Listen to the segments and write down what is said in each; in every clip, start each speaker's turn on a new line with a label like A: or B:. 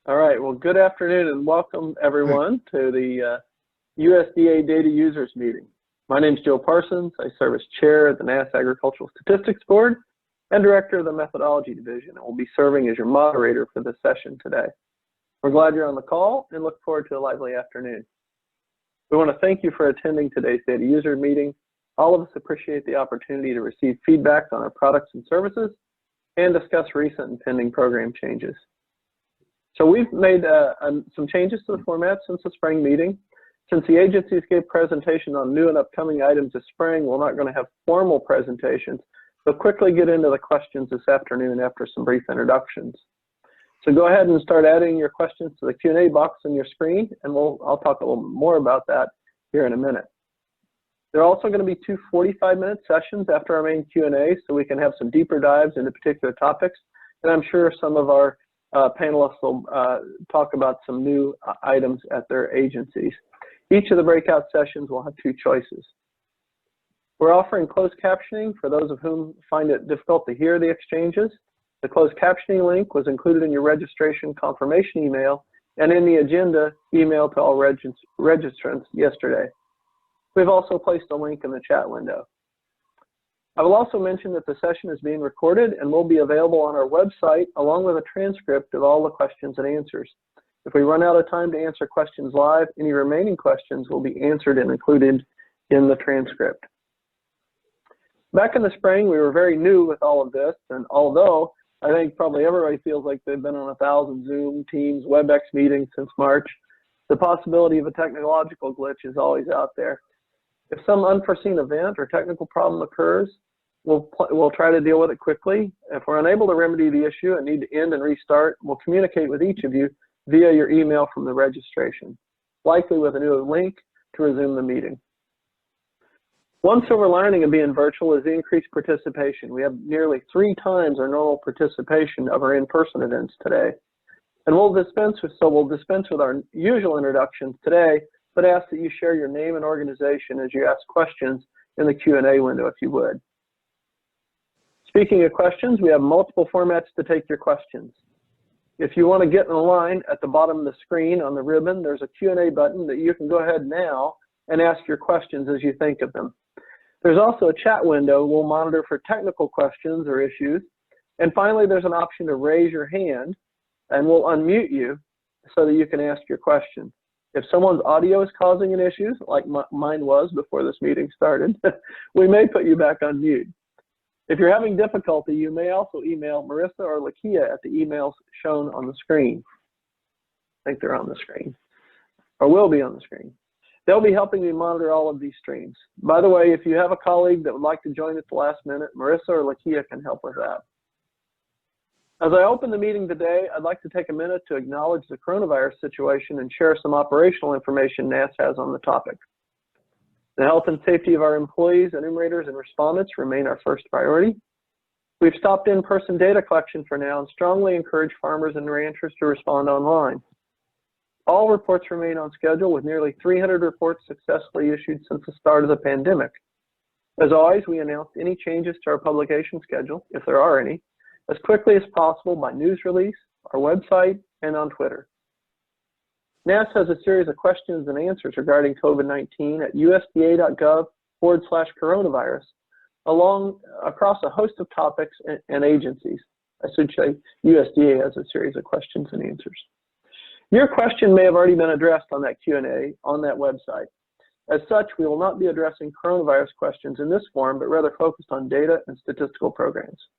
A: All right, well, good afternoon and welcome everyone to the USDA Data Users Meeting. My name is Joe Parsons. I serve as Chair of the NASS Agricultural Statistics Board and Director of the Methodology Division, and will be serving as your moderator for this session today. We're glad you're on the call and look forward to a lively afternoon. We want to thank you for attending today's Data User Meeting. All of us appreciate the opportunity to receive feedback on our products and services and discuss recent and pending program changes. So we've made some changes to the format since the spring meeting. Since the agencies gave presentations on new and upcoming items this spring, we're not going to have formal presentations, but quickly get into the questions this afternoon after some brief introductions. So go ahead and start adding your questions to the Q&A box on your screen, and I'll talk a little more about that here in a minute. There are also going to be two 45-minute sessions after our main Q&A, so we can have some deeper dives into particular topics, and I'm sure some of our panelists will talk about some new items at their agencies. Each of the breakout sessions will have two choices. We're offering closed captioning for those of whom find it difficult to hear the exchanges. The closed captioning link was included in your registration confirmation email and in the agenda email to all registrants yesterday. We've also placed a link in the chat window. I will also mention that the session is being recorded and will be available on our website along with a transcript of all the questions and answers. If we run out of time to answer questions live, any remaining questions will be answered and included in the transcript. Back in the spring, we were very new with all of this, and although I think probably everybody feels like they've been on 1,000 Zoom, Teams, WebEx meetings since March, the possibility of a technological glitch is always out there. If some unforeseen event or technical problem occurs, we'll try to deal with it quickly. If we're unable to remedy the issue and need to end and restart, we'll communicate with each of you via your email from the registration, likely with a new link to resume the meeting. One silver lining of being virtual is the increased participation. We have nearly 3 times our normal participation of our in-person events today. And we'll dispense with our usual introductions today, but ask that you share your name and organization as you ask questions in the Q&A window if you would. Speaking of questions, we have multiple formats to take your questions. If you want to get in line, at the bottom of the screen on the ribbon, there's a Q&A button that you can go ahead now and ask your questions as you think of them. There's also a chat window we'll monitor for technical questions or issues. And finally, there's an option to raise your hand, and we'll unmute you so that you can ask your question. If someone's audio is causing an issue, like mine was before this meeting started, we may put you back on mute. If you're having difficulty, you may also email Marissa or Lakia at the emails shown on the screen. I think they're on the screen, or will be on the screen. They'll be helping me monitor all of these streams. By the way, if you have a colleague that would like to join at the last minute, Marissa or Lakia can help with that. As I open the meeting today, I'd like to take a minute to acknowledge the coronavirus situation and share some operational information NASS has on the topic. The health and safety of our employees, enumerators, and respondents remain our first priority. We've stopped in-person data collection for now and strongly encourage farmers and ranchers to respond online. All reports remain on schedule with nearly 300 reports successfully issued since the start of the pandemic. As always, we announce any changes to our publication schedule, if there are any, as quickly as possible by news release, our website, and on Twitter. NASS has a series of questions and answers regarding COVID-19 at usda.gov/coronavirus, across a host of topics and agencies. I should say USDA has a series of questions and answers. Your question may have already been addressed on that Q&A on that website. As such, we will not be addressing coronavirus questions in this forum, but rather focused on data and statistical programs.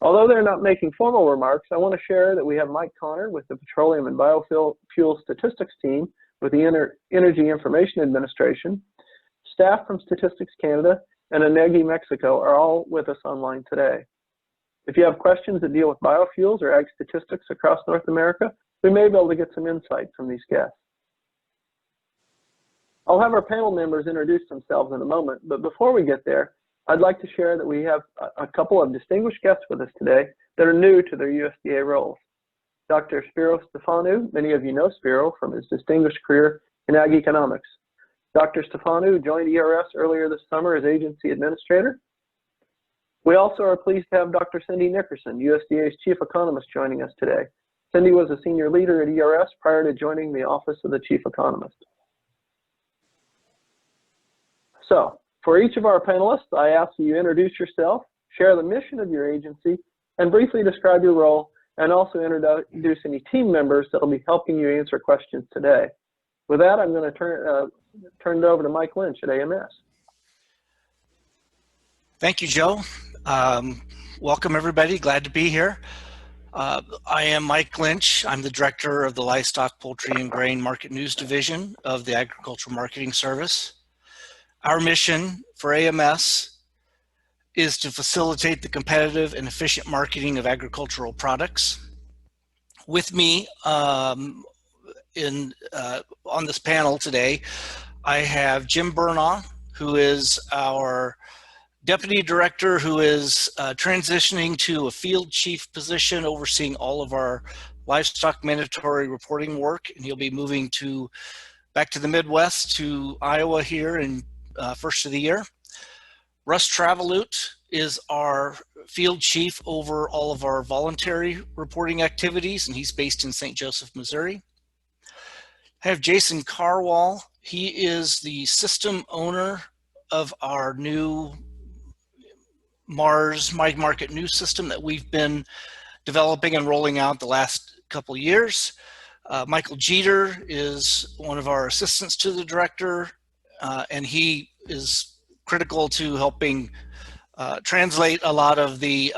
A: Although they're not making formal remarks, I want to share that we have Mike Connor with the Petroleum and Biofuel Statistics team with the Energy Information Administration, staff from Statistics Canada, and INEGI Mexico are all with us online today. If you have questions that deal with biofuels or ag statistics across North America, we may be able to get some insight from these guests. I'll have our panel members introduce themselves in a moment, but before we get there, I'd like to share that we have a couple of distinguished guests with us today that are new to their USDA roles. Dr. Spiro Stefanou, many of you know Spiro from his distinguished career in ag economics. Dr. Stefanou joined ERS earlier this summer as agency administrator. We also are pleased to have Dr. Cindy Nickerson, USDA's chief economist, joining us today. Cindy was a senior leader at ERS prior to joining the Office of the Chief Economist. So, for each of our panelists, I ask that you introduce yourself, share the mission of your agency, and briefly describe your role, and also introduce any team members that will be helping you answer questions today. With that, I'm going to turn it over to Mike Lynch at AMS.
B: Thank you, Joe. Welcome, everybody. Glad to be here. I am Mike Lynch. I'm the director of the Livestock, Poultry, and Grain Market News Division of the Agricultural Marketing Service. Our mission for AMS is to facilitate the competitive and efficient marketing of agricultural products. With me on this panel today, I have Jim Burnaugh, who is our Deputy Director, who is transitioning to a field chief position overseeing all of our livestock mandatory reporting work, and he'll be moving back to the Midwest to Iowa here in first of the year. Russ Travalut is our field chief over all of our voluntary reporting activities, and he's based in St. Joseph, Missouri. I have Jason Carwall. He is the system owner of our new MARS, My Market News system, that we've been developing and rolling out the last couple of years. Michael Jeter is one of our assistants to the director, and he is critical to helping translate a lot of the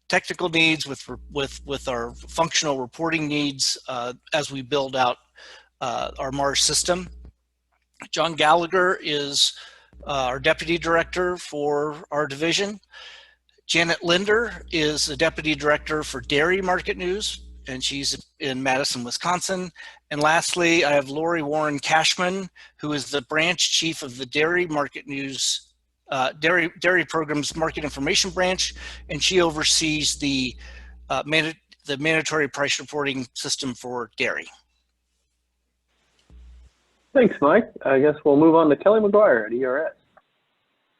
B: technical needs with our functional reporting needs as we build out our MARS system. John Gallagher is our deputy director for our division. Janet Linder is the deputy director for Dairy Market News, and she's in Madison, Wisconsin. And lastly, I have Lori Warren Cashman, who is the branch chief of the Dairy Market News, Dairy Programs Market Information Branch, and she oversees the mandatory price reporting system for dairy.
A: Thanks, Mike. I guess we'll move on to Kelly McGuire at ERS.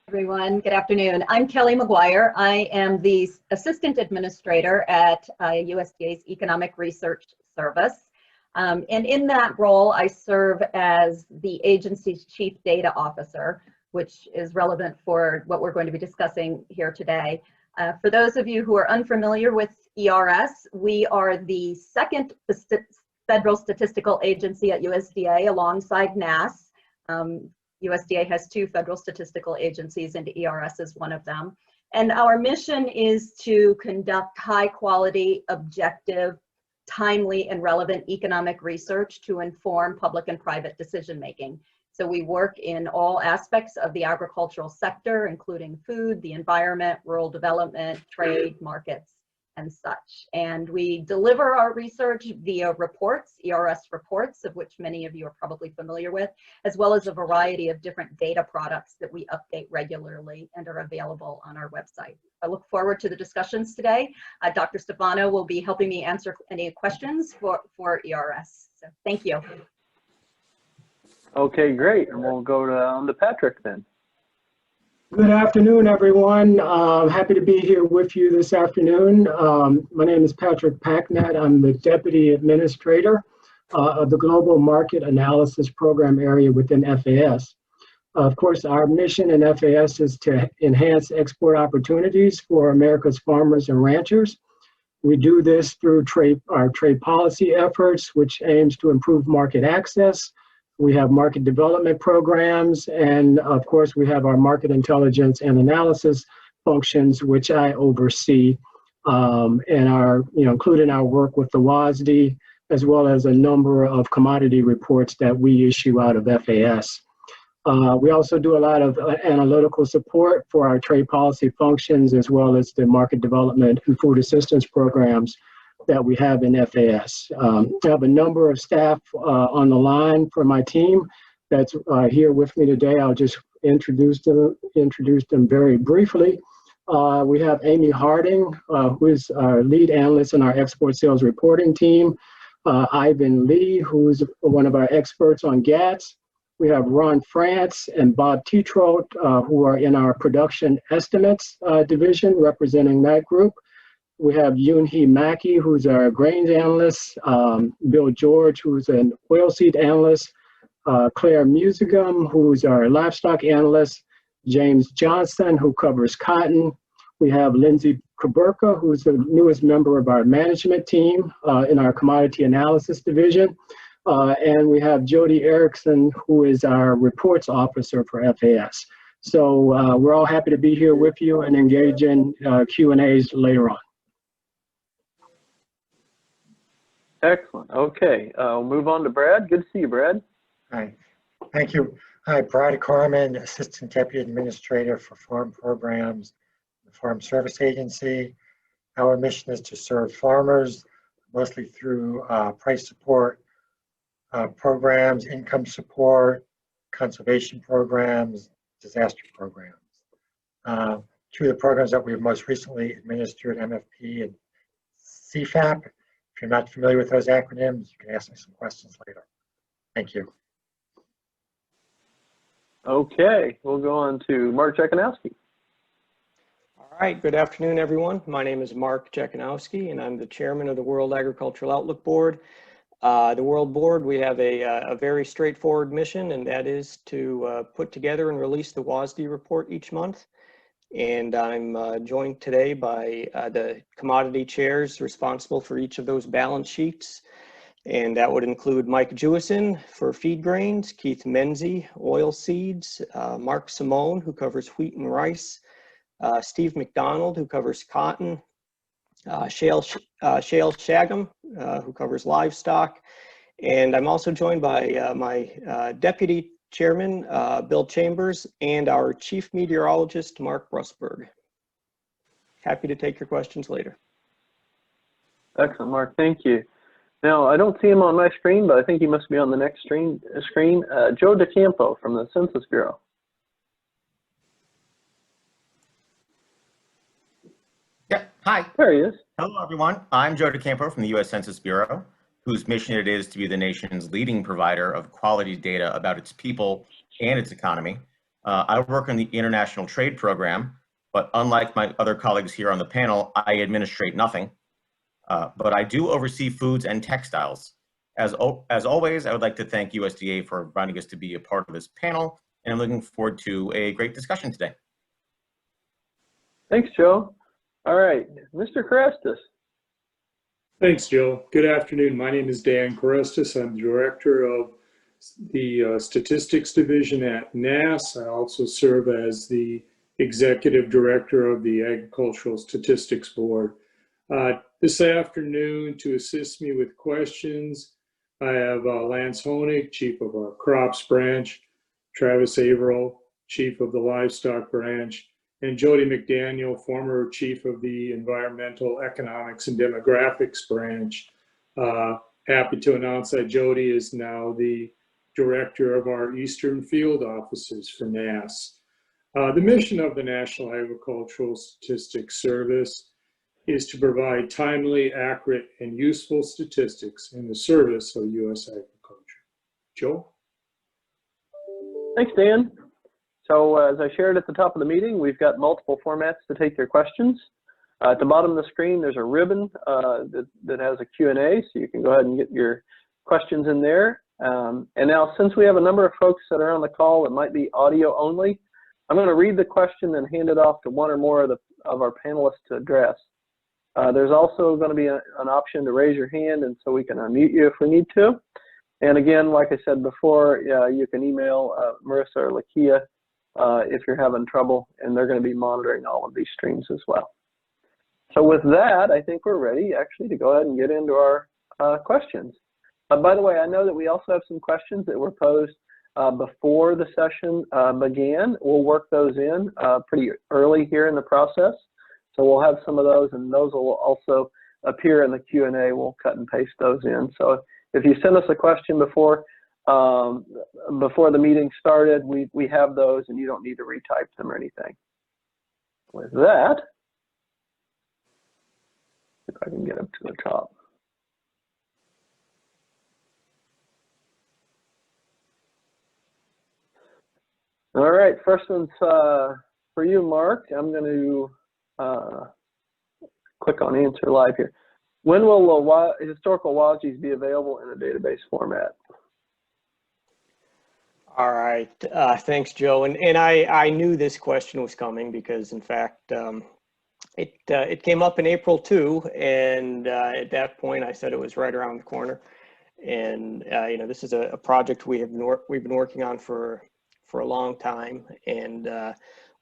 C: Everyone, good afternoon. I'm Kelly McGuire. I am the Assistant Administrator at USDA's Economic Research Service. And in that role, I serve as the agency's Chief Data Officer, which is relevant for what we're going to be discussing here today. For those of you who are unfamiliar with ERS, we are the second federal statistical agency at USDA alongside NASS. USDA has two federal statistical agencies, and ERS is one of them. And our mission is to conduct high quality, objective, timely, and relevant economic research to inform public and private decision making. So we work in all aspects of the agricultural sector, including food, the environment, rural development, trade, markets, and such. And we deliver our research via reports, ERS reports, of which many of you are probably familiar with, as well as a variety of different data products that we update regularly and are available on our website. I look forward to the discussions today. Dr. Stefano will be helping me answer any questions for ERS. So thank you.
A: Okay, great. And we'll go to Patrick then.
D: Good afternoon, everyone. Happy to be here with you this afternoon. My name is Patrick Packnett. I'm the Deputy Administrator of the Global Market Analysis Program area within FAS. Of course, our mission in FAS is to enhance export opportunities for America's farmers and ranchers. We do this through our trade policy efforts, which aims to improve market access. We have market development programs, and of course, we have our market intelligence and analysis functions, which I oversee, and are including our work with the WASDE, as well as a number of commodity reports that we issue out of FAS. We also do a lot of analytical support for our trade policy functions, as well as the market development and food assistance programs that we have in FAS. I have a number of staff on the line for my team that's here with me today. I'll just introduce them very briefly. We have Amy Harding, who is our lead analyst in our export sales reporting team. Ivan Lee, who is one of our experts on GATS. We have Ron France and Bob Tetrolt, who are in our production estimates division, representing that group. We have Yoon-hee Mackey, who's our grains analyst, Bill George, who's an oilseed analyst, Claire Musigum, who's our livestock analyst, James Johnson, who covers cotton. We have Lindsay Kaburka, who's the newest member of our management team in our commodity analysis division. And we have Jody Erickson, who is our reports officer for FAS. So we're all happy to be here with you and engage in Q&As later on.
A: Excellent. Okay, we'll move on to Brad. Good to see you, Brad.
E: Hi, thank you. Hi, Brad Carmen, Assistant Deputy Administrator for Farm Programs, the Farm Service Agency. Our mission is to serve farmers, mostly through price support programs, income support, conservation programs, disaster programs. Two of the programs that we've most recently administered, MFP and CFAP. If you're not familiar with those acronyms, you can ask me some questions later. Thank you.
A: Okay, we'll go on to Mark Jekanowski.
F: All right, good afternoon, everyone. My name is Mark Jekanowski, and I'm the chairman of the World Agricultural Outlook Board. The World Board, we have a very straightforward mission, and that is to put together and release the WASDE report each month. And I'm joined today by the commodity chairs responsible for each of those balance sheets. And that would include Mike Jewison for feed grains, Keith Menzie, oil seeds, Mark Simone, who covers wheat and rice, Steve McDonald, who covers cotton, Shale Shagum, who covers livestock. And I'm also joined by my deputy chairman, Bill Chambers, and our chief meteorologist, Mark Brusberg. Happy to take your questions later.
A: Excellent, Mark. Thank you. Now, I don't see him on my screen, but I think he must be on the next screen. Joe DeCampo from the Census Bureau.
G: Yeah, hi.
A: There he is.
G: Hello, everyone. I'm Joe DeCampo from the U.S. Census Bureau, whose mission it is to be the nation's leading provider of quality data about its people and its economy. I work on the International Trade Program, but unlike my other colleagues here on the panel, I administrate nothing. But I do oversee foods and textiles. As always, I would like to thank USDA for inviting us to be a part of this panel, and I'm looking forward to a great discussion today.
A: Thanks, Joe. All right, Mr. Karestas.
H: Thanks, Joe. Good afternoon. My name is Dan Karestas. I'm the director of the Statistics Division at NASS. I also serve as the executive director of the Agricultural Statistics Board. This afternoon, to assist me with questions, I have Lance Honig, chief of our Crops Branch, Travis Averill, chief of the Livestock Branch, and Jody McDaniel, former chief of the Environmental Economics and Demographics Branch. Happy to announce that Jody is now the director of our Eastern Field Offices for NASS. The mission of the National Agricultural Statistics Service is to provide timely, accurate, and useful statistics in the service of U.S. agriculture. Joe?
A: Thanks, Dan. So as I shared at the top of the meeting, we've got multiple formats to take your questions. At the bottom of the screen, there's a ribbon that has a Q&A, so you can go ahead and get your questions in there. And now, since we have a number of folks that are on the call that might be audio only, I'm going to read the question and hand it off to one or more of our panelists to address. There's also going to be an option to raise your hand, and so we can unmute you if we need to. And again, like I said before, you can email Marissa or Lakia if you're having trouble, and they're going to be monitoring all of these streams as well. So with that, I think we're ready actually to go ahead and get into our questions. By the way, I know that we also have some questions that were posed before the session began. We'll work those in pretty early here in the process. So we'll have some of those, and those will also appear in the Q&A. We'll cut and paste those in. So if you send us a question before the meeting started, we have those, and you don't need to retype them or anything. With that, if I can get up to the top. All right, first one's for you, Mark. I'm going to click on Answer Live here. When will historical WASDs be available in a database format?
F: All right, thanks, Joe. And I knew this question was coming because, in fact, it came up in April too, and at that point, I said it was right around the corner. And you know, this is a project we've been working on for a long time, and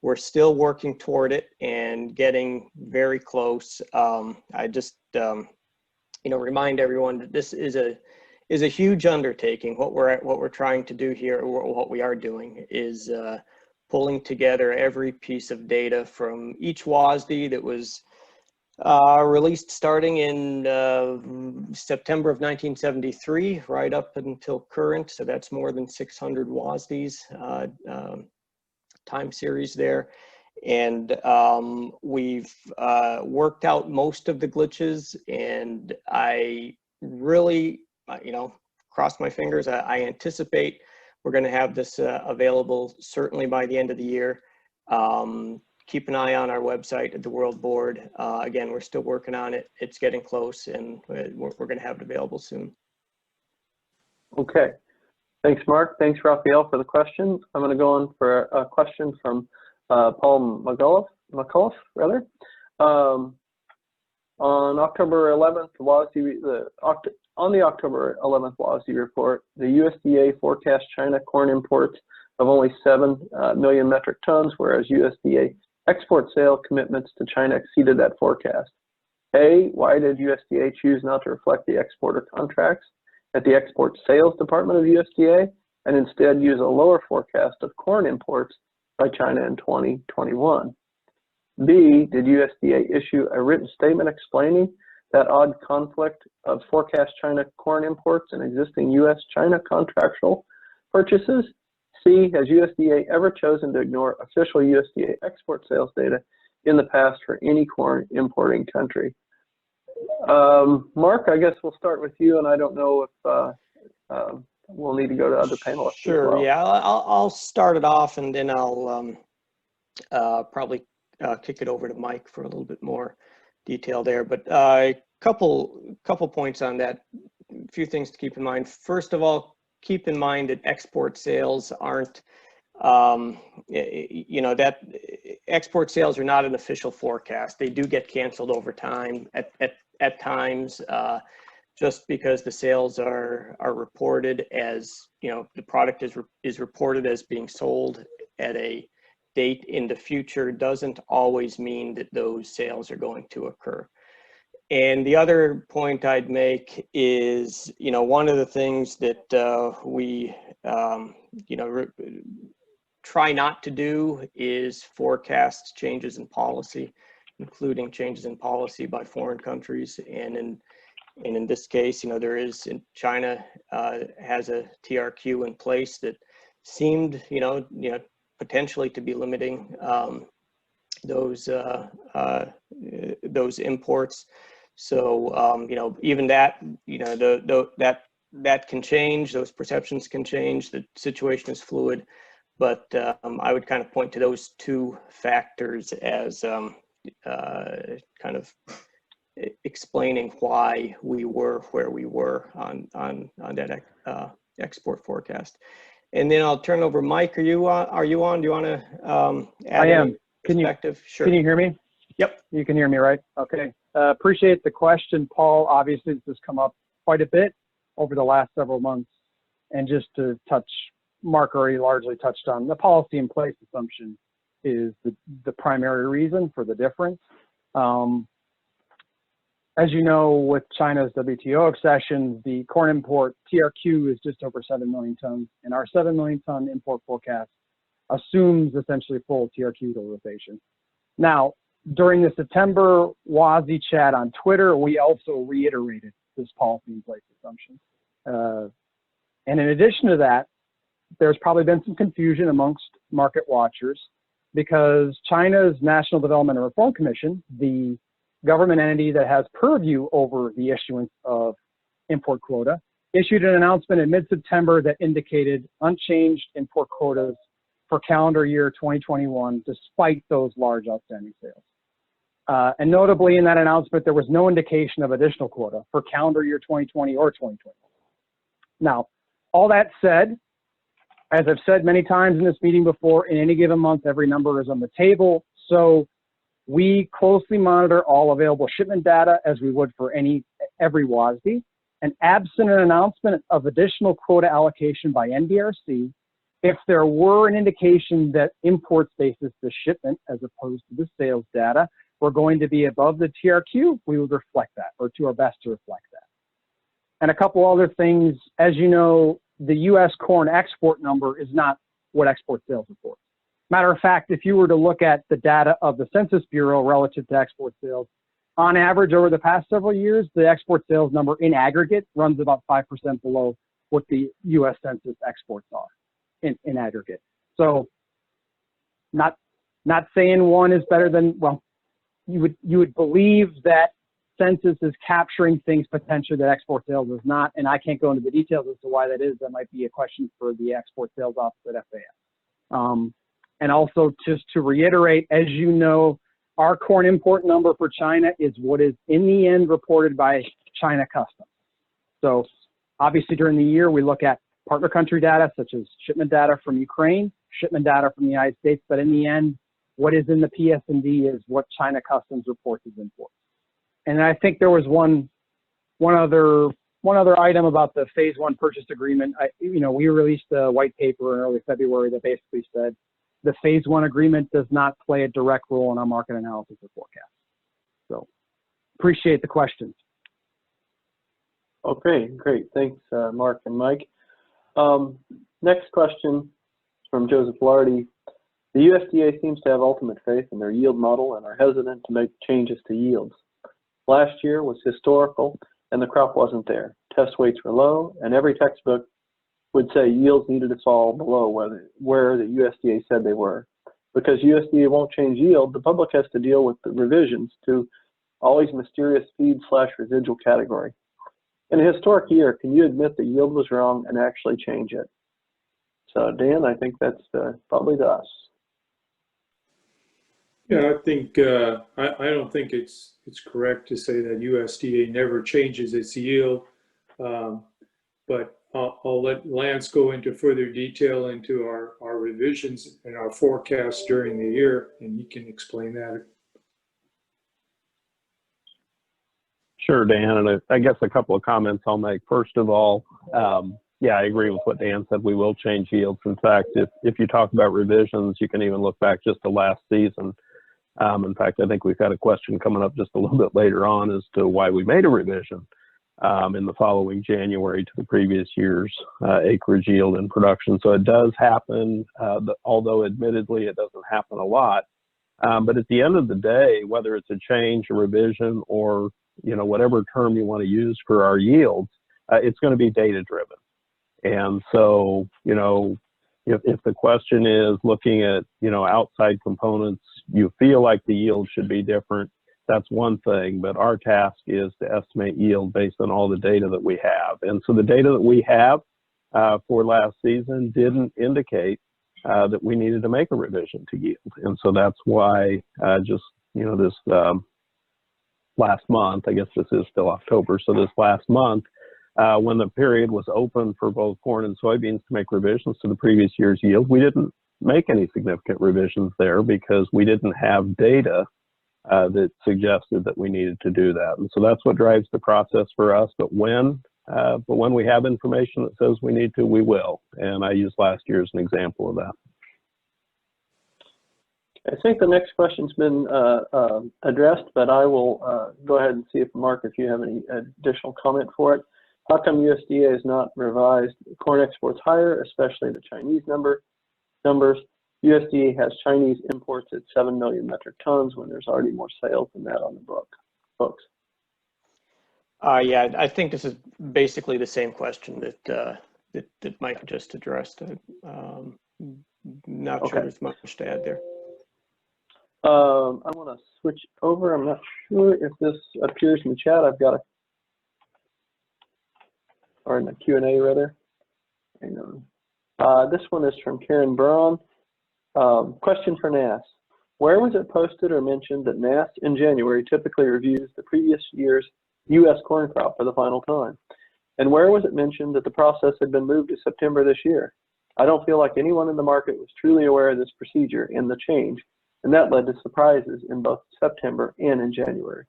F: we're still working toward it and getting very close. I just you know, remind everyone that this is a huge undertaking. What we're trying to do here, or what we are doing, is pulling together every piece of data from each WASD that was released starting in September of 1973, right up until current. So that's more than 600 WASDs time series there. And we've worked out most of the glitches, and I really, you know, cross my fingers. I anticipate we're going to have this available certainly by the end of the year. Keep an eye on our website at the World Board. Again, we're still working on it. It's getting close, and we're going to have it available soon.
A: Okay. Thanks, Mark. Thanks, Raphael, for the questions. I'm going to go on for a question from Paul McCullough, rather. On October 11th, on the October 11th WASD report, the USDA forecast China corn imports of only 7 million metric tons, whereas USDA export sale commitments to China exceeded that forecast. A, why did USDA choose not to reflect the exporter contracts at the export sales department of USDA and instead use a lower forecast of corn imports by China in 2021? B, did USDA issue a written statement explaining that odd conflict of forecast China corn imports and existing US-China contractual purchases? C, has USDA ever chosen to ignore official USDA export sales data in the past for any corn importing country? Mark, I guess we'll start with you, and I don't know if we'll need to go to other panelists.
F: Sure, as well. Yeah, I'll start it off, and then I'll probably kick it over to Mike for a little bit more detail there. But a couple points on that. A few things to keep in mind. First of all, keep in mind that export sales aren't, you know, that export sales are not an official forecast. They do get canceled over time at times, just because the sales are reported as, you know, the product is reported as being sold at a date in the future doesn't always mean that those sales are going to occur. And the other point I'd make is, you know, one of the things that we, you know, try not to do is forecast changes in policy, including changes in policy by foreign countries. And in this case, you know, China has a TRQ in place that seemed, you know, potentially to be limiting those imports. So, you know, even that, you know, that can change, those perceptions can change, the situation is fluid, but I would kind of point to those two factors as kind of explaining why we were where we were on that export forecast. And then I'll turn over. Mike, are you on? Do you want to add
I: I am.
F: perspective? Sure.
I: Can you hear me?
F: Yep.
I: You can hear me, right? Okay. Appreciate the question, Paul. Obviously, this has come up quite a bit over the last several months. And just to touch, Mark already largely touched on, the policy in place assumption is the primary reason for the difference. As you know, with China's WTO accession, the corn import TRQ is just over 7 million tons, and our 7 million ton import forecast assumes essentially full TRQ utilization. Now, during the September WASD chat on Twitter, we also reiterated this policy in place assumption. And in addition to that, there's probably been some confusion amongst market watchers because China's National Development and Reform Commission, the government entity that has purview over the issuance of import quota, issued an announcement in mid-September that indicated unchanged import quotas for calendar year 2021, despite those large outstanding sales. And notably in that announcement, there was no indication of additional quota for calendar year 2020 or 2021. Now, all that said, as I've said many times in this meeting before, in any given month, every number is on the table. So we closely monitor all available shipment data as we would for every WASD. And absent an announcement of additional quota allocation by NDRC, if there were an indication that imports basis the shipment as opposed to the sales data were going to be above the TRQ, we would reflect that, or do our best to reflect that. And a couple other things, as you know, the US corn export number is not what export sales report. Matter of fact, if you were to look at the data of the Census Bureau relative to export sales, on average over the past several years, the export sales number in aggregate runs about 5% below what the US Census exports are in aggregate. So not saying one is better than, well, you would believe that Census is capturing things potentially that export sales is not, and I can't go into the details as to why that is. That might be a question for the export sales office at FAS. And also just to reiterate, as you know, our corn import number for China is what is in the end reported by China Customs. So obviously during the year, we look at partner country data, such as shipment data from Ukraine, shipment data from the United States, but in the end, what is in the PS&D is what China Customs reports as imports. And I think there was one other item about the phase 1 purchase agreement. We released a white paper in early February that basically said the phase 1 agreement does not play a direct role in our market analysis or forecast. So appreciate the questions.
A: Okay, great. Thanks, Mark and Mike. Next question from Joseph Lardy. The USDA seems to have ultimate faith in their yield model and are hesitant to make changes to yields. Last year was historical and the crop wasn't there. Test weights were low and every textbook would say yields needed to fall below where the USDA said they were. Because USDA won't change yield, the public has to deal with the revisions to always mysterious feed/residual category. In a historic year, can you admit the yield was wrong and actually change it? So Dan, I think that's probably to us.
H: Yeah, I think I don't think it's correct to say that USDA never changes its yield, but I'll let Lance go into further detail into our revisions and our forecasts during the year, and he can explain that.
J: Sure, Dan, and I guess a couple of comments I'll make. First of all, yeah, I agree with what Dan said. We will change yields. In fact, if you talk about revisions, you can even look back just to last season. In fact, I think we've got a question coming up just a little bit later on as to why we made a revision in the following January to the previous year's acreage yield and production. So it does happen, although admittedly it doesn't happen a lot. But at the end of the day, whether it's a change, a revision, or whatever term you want to use for our yields, it's going to be data driven. And so, if the question is looking at, outside components, you feel like the yield should be different, that's one thing, but our task is to estimate yield based on all the data that we have. And so the data that we have for last season didn't indicate that we needed to make a revision to yield. And so that's why this last month, I guess this is still October, so this last month, when the period was open for both corn and soybeans to make revisions to the previous year's yield, we didn't make any significant revisions there because we didn't have data that suggested that we needed to do that. And so that's what drives the process for us. But when we have information that says we need to, we will. And I used last year as an example of that.
A: I think the next question's been addressed, but I will go ahead and see if Mark, if you have any additional comment for it. How come USDA has not revised corn exports higher, especially the Chinese numbers? USDA has Chinese imports at 7 million metric tons when there's already more sales than that on the books.
F: Yeah, I think this is basically the same question that Mike just addressed. Not
A: Okay.
F: sure there's much to add there.
A: I want to switch over. I'm not sure if this appears in the chat. I've got or in the Q&A rather. Hang on. This one is from Karen Braun. Question for NASS. Where was it posted or mentioned that NASS in January typically reviews the previous year's U.S. corn crop for the final time? And where was it mentioned that the process had been moved to September this year? I don't feel like anyone in the market was truly aware of this procedure and the change, and that led to surprises in both September and in January.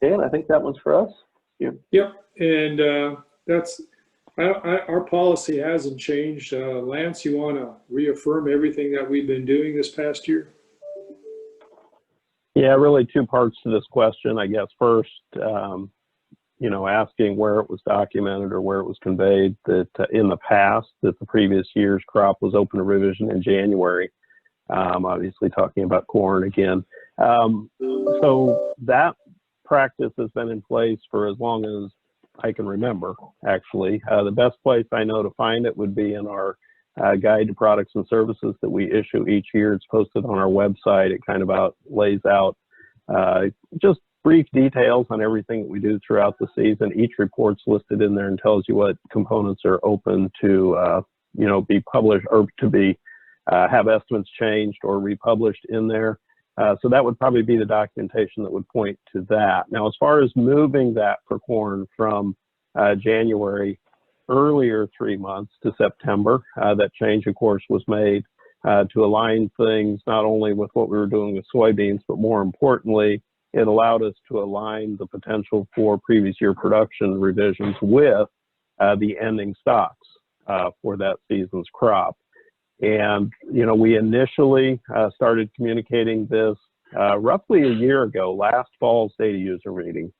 A: Dan, I think that one's for us.
H: Yep, and our policy hasn't changed. Lance, you want to reaffirm everything that we've been doing this past year?
J: Yeah, really two parts to this question. I guess first, you know, asking where it was documented or where it was conveyed that in the past that the previous year's crop was open to revision in January. Obviously talking about corn again. So that practice has been in place for as long as I can remember, actually. The best place I know to find it would be in our guide to products and services that we issue each year. It's posted on our website. It kind of lays out just brief details on everything that we do throughout the season. Each report's listed in there and tells you what components are open to, you know, be published or to be have estimates changed or republished in there. So that would probably be the documentation that would point to that. Now, as far as moving that for corn from January earlier 3 months to September, that change, of course, was made to align things not only with what we were doing with soybeans, but more importantly, it allowed us to align the potential for previous year production revisions with the ending stocks for that season's crop. And, you know, we initially started communicating this roughly a year ago. Last fall's data user meeting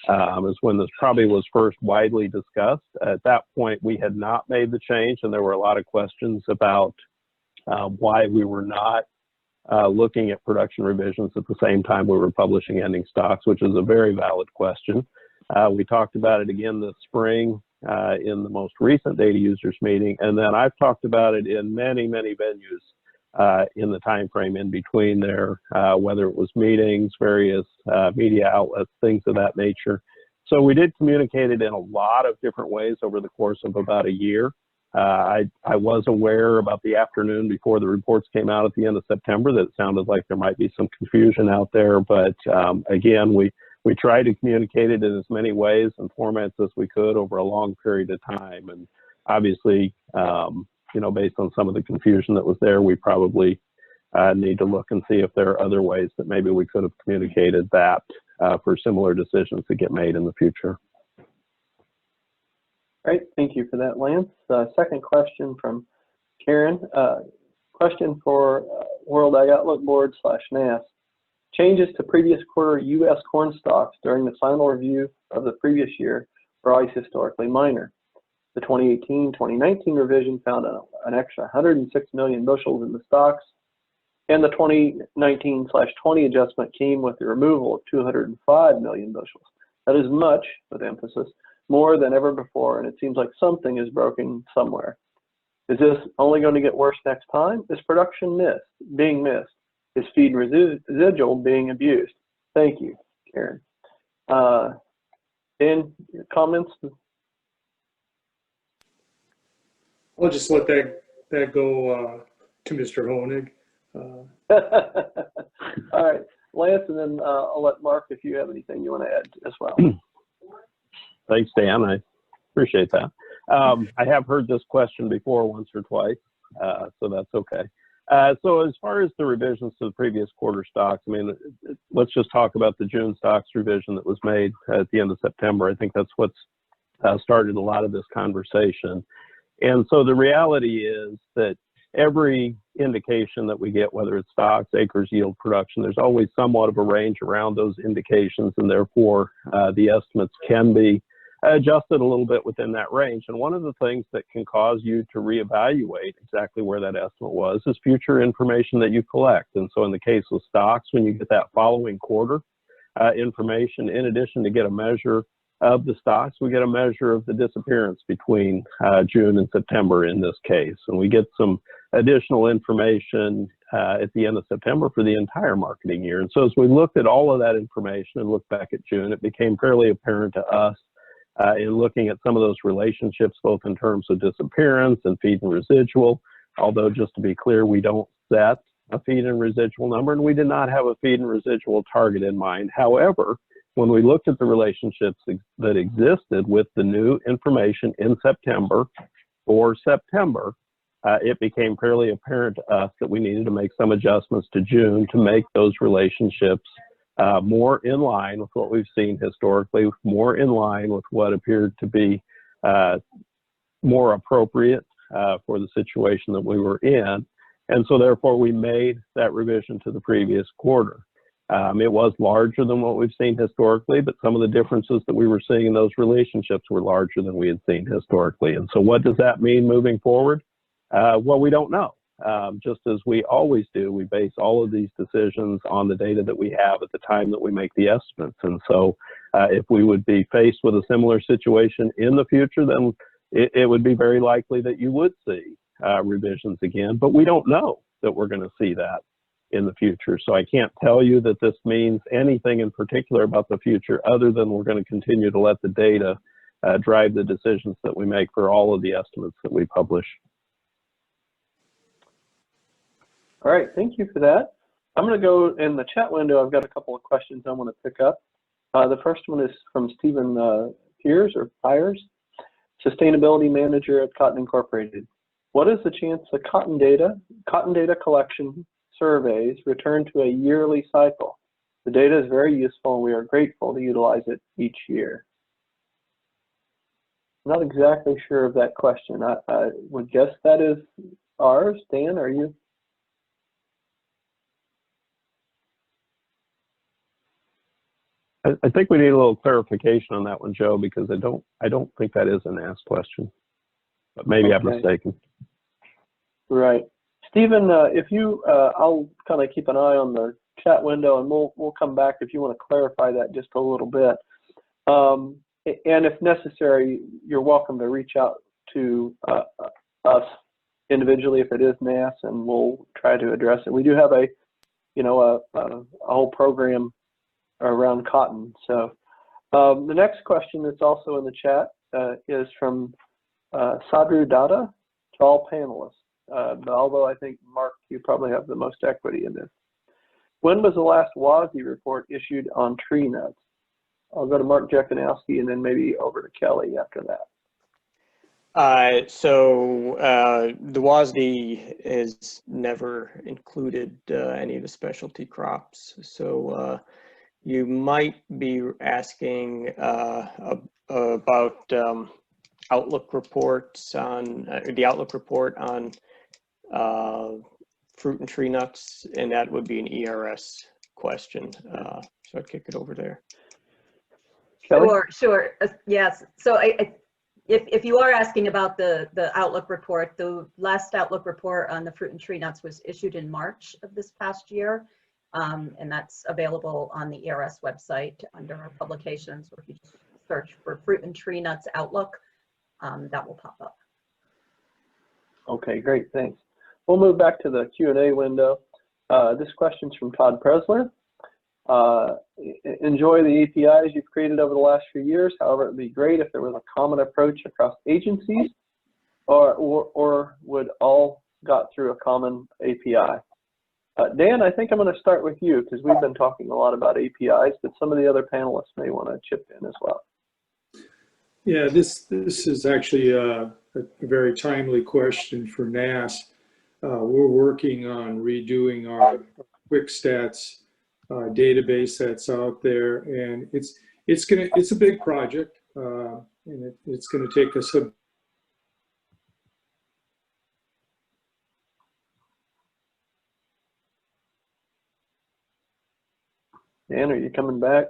J: is when this probably was first widely discussed. At that point, we had not made the change, and there were a lot of questions about why we were not looking at production revisions at the same time we were publishing ending stocks, which is a very valid question. We talked about it again this spring in the most recent data users meeting, and then I've talked about it in many, many venues in the time frame in between there, whether it was meetings, various media outlets, things of that nature. So we did communicate it in a lot of different ways over the course of about a year. I was aware about the afternoon before the reports came out at the end of September that it sounded like there might be some confusion out there, but again, we tried to communicate it in as many ways and formats as we could over a long period of time. And obviously, you know, based on some of the confusion that was there, we probably need to look and see if there are other ways that maybe we could have communicated that for similar decisions to get made in the future.
A: Great, thank you for that, Lance. Second question from Karen. Question for World Ag Outlook Board / NASS. Changes to previous quarter U.S. corn stocks during the final review of the previous year were always historically minor. The 2018-2019 revision found an extra 106 million bushels in the stocks, and the 2019/20 adjustment came with the removal of 205 million bushels. That is much, with emphasis, more than ever before, and it seems like something is broken somewhere. Is this only going to get worse next time? Is production being missed? Is feed residual being abused? Thank you, Karen. Dan, comments?
H: I'll just let that go to Mr. Honig.
A: All right, Lance, and then I'll let Mark if you have anything you want to add as well.
J: Thanks, Dan. I appreciate that. I have heard this question before once or twice, so that's okay. So as far as the revisions to the previous quarter stocks, I mean, let's just talk about the June stocks revision that was made at the end of September. I think that's what's started a lot of this conversation. And so the reality is that every indication that we get, whether it's stocks, acres, yield, production, there's always somewhat of a range around those indications, and therefore the estimates can be adjusted a little bit within that range. And one of the things that can cause you to reevaluate exactly where that estimate was is future information that you collect. And so in the case of stocks, when you get that following quarter information, in addition to get a measure of the stocks, we get a measure of the disappearance between June and September in this case. And we get some additional information at the end of September for the entire marketing year. And so as we looked at all of that information and looked back at June, it became fairly apparent to us in looking at some of those relationships, both in terms of disappearance and feed and residual, although just to be clear, we don't set a feed and residual number, and we did not have a feed and residual target in mind. However, when we looked at the relationships that existed with the new information in September, it became fairly apparent to us that we needed to make some adjustments to June to make those relationships more in line with what we've seen historically, more in line with what appeared to be more appropriate for the situation that we were in. And so therefore we made that revision to the previous quarter. It was larger than what we've seen historically, but some of the differences that we were seeing in those relationships were larger than we had seen historically. And so what does that mean moving forward? Well, we don't know. Just as we always do, we base all of these decisions on the data that we have at the time that we make the estimates. And so if we would be faced with a similar situation in the future, then it would be very likely that you would see revisions again, but we don't know that we're going to see that in the future. So I can't tell you that this means anything in particular about the future other than we're going to continue to let the data drive the decisions that we make for all of the estimates that we publish.
A: All right, thank you for that. I'm going to go in the chat window. I've got a couple of questions I want to pick up. The first one is from Stephen Piers, Sustainability Manager at Cotton Incorporated. What is the chance that cotton data collection surveys return to a yearly cycle? The data is very useful and we are grateful to utilize it each year. I'm not exactly sure of that question. I would guess that is ours. Dan, are you?
J: I think we need a little clarification on that one, Joe, because I don't think that is a NASS question, but maybe I'm mistaken. Right.
A: Stephen, if you, I'll kind of keep an eye on the chat window and we'll come back if you want to clarify that just a little bit. And if necessary, you're welcome to reach out to us individually if it is NASS, and we'll try to address it. We do have a whole program around cotton. So the next question that's also in the chat is from Sadru Dada to all panelists. But although I think, Mark, you probably have the most equity in this. When was the last WASDE report issued on tree nuts? I'll go to Mark Jekanowski and then maybe over to Kelly after that.
F: The WASDE has never included any of the specialty crops. So you might be asking about outlook reports on the outlook report on fruit and tree nuts, and that would be an ERS question. So I'd kick it over there.
C: Sure. Yes. So if you are asking about the outlook report, the last outlook report on the fruit and tree nuts was issued in March of this past year. And that's available on the ERS website under our publications, or if you just search for fruit and tree nuts outlook, that will pop up.
A: Okay, great, thanks. We'll move back to the Q&A window. This question's from Todd Presler. Enjoy the APIs you've created over the last few years. However, it'd be great if there was a common approach across agencies, or would all got through a common API. Dan, I think I'm going to start with you because we've been talking a lot about APIs, but some of the other panelists may want to chip in as well.
H: Yeah, this is actually a very timely question for NASS. We're working on redoing our quick stats database that's out there, and it's a big project, and it's going to take us a
A: Dan, are you coming back?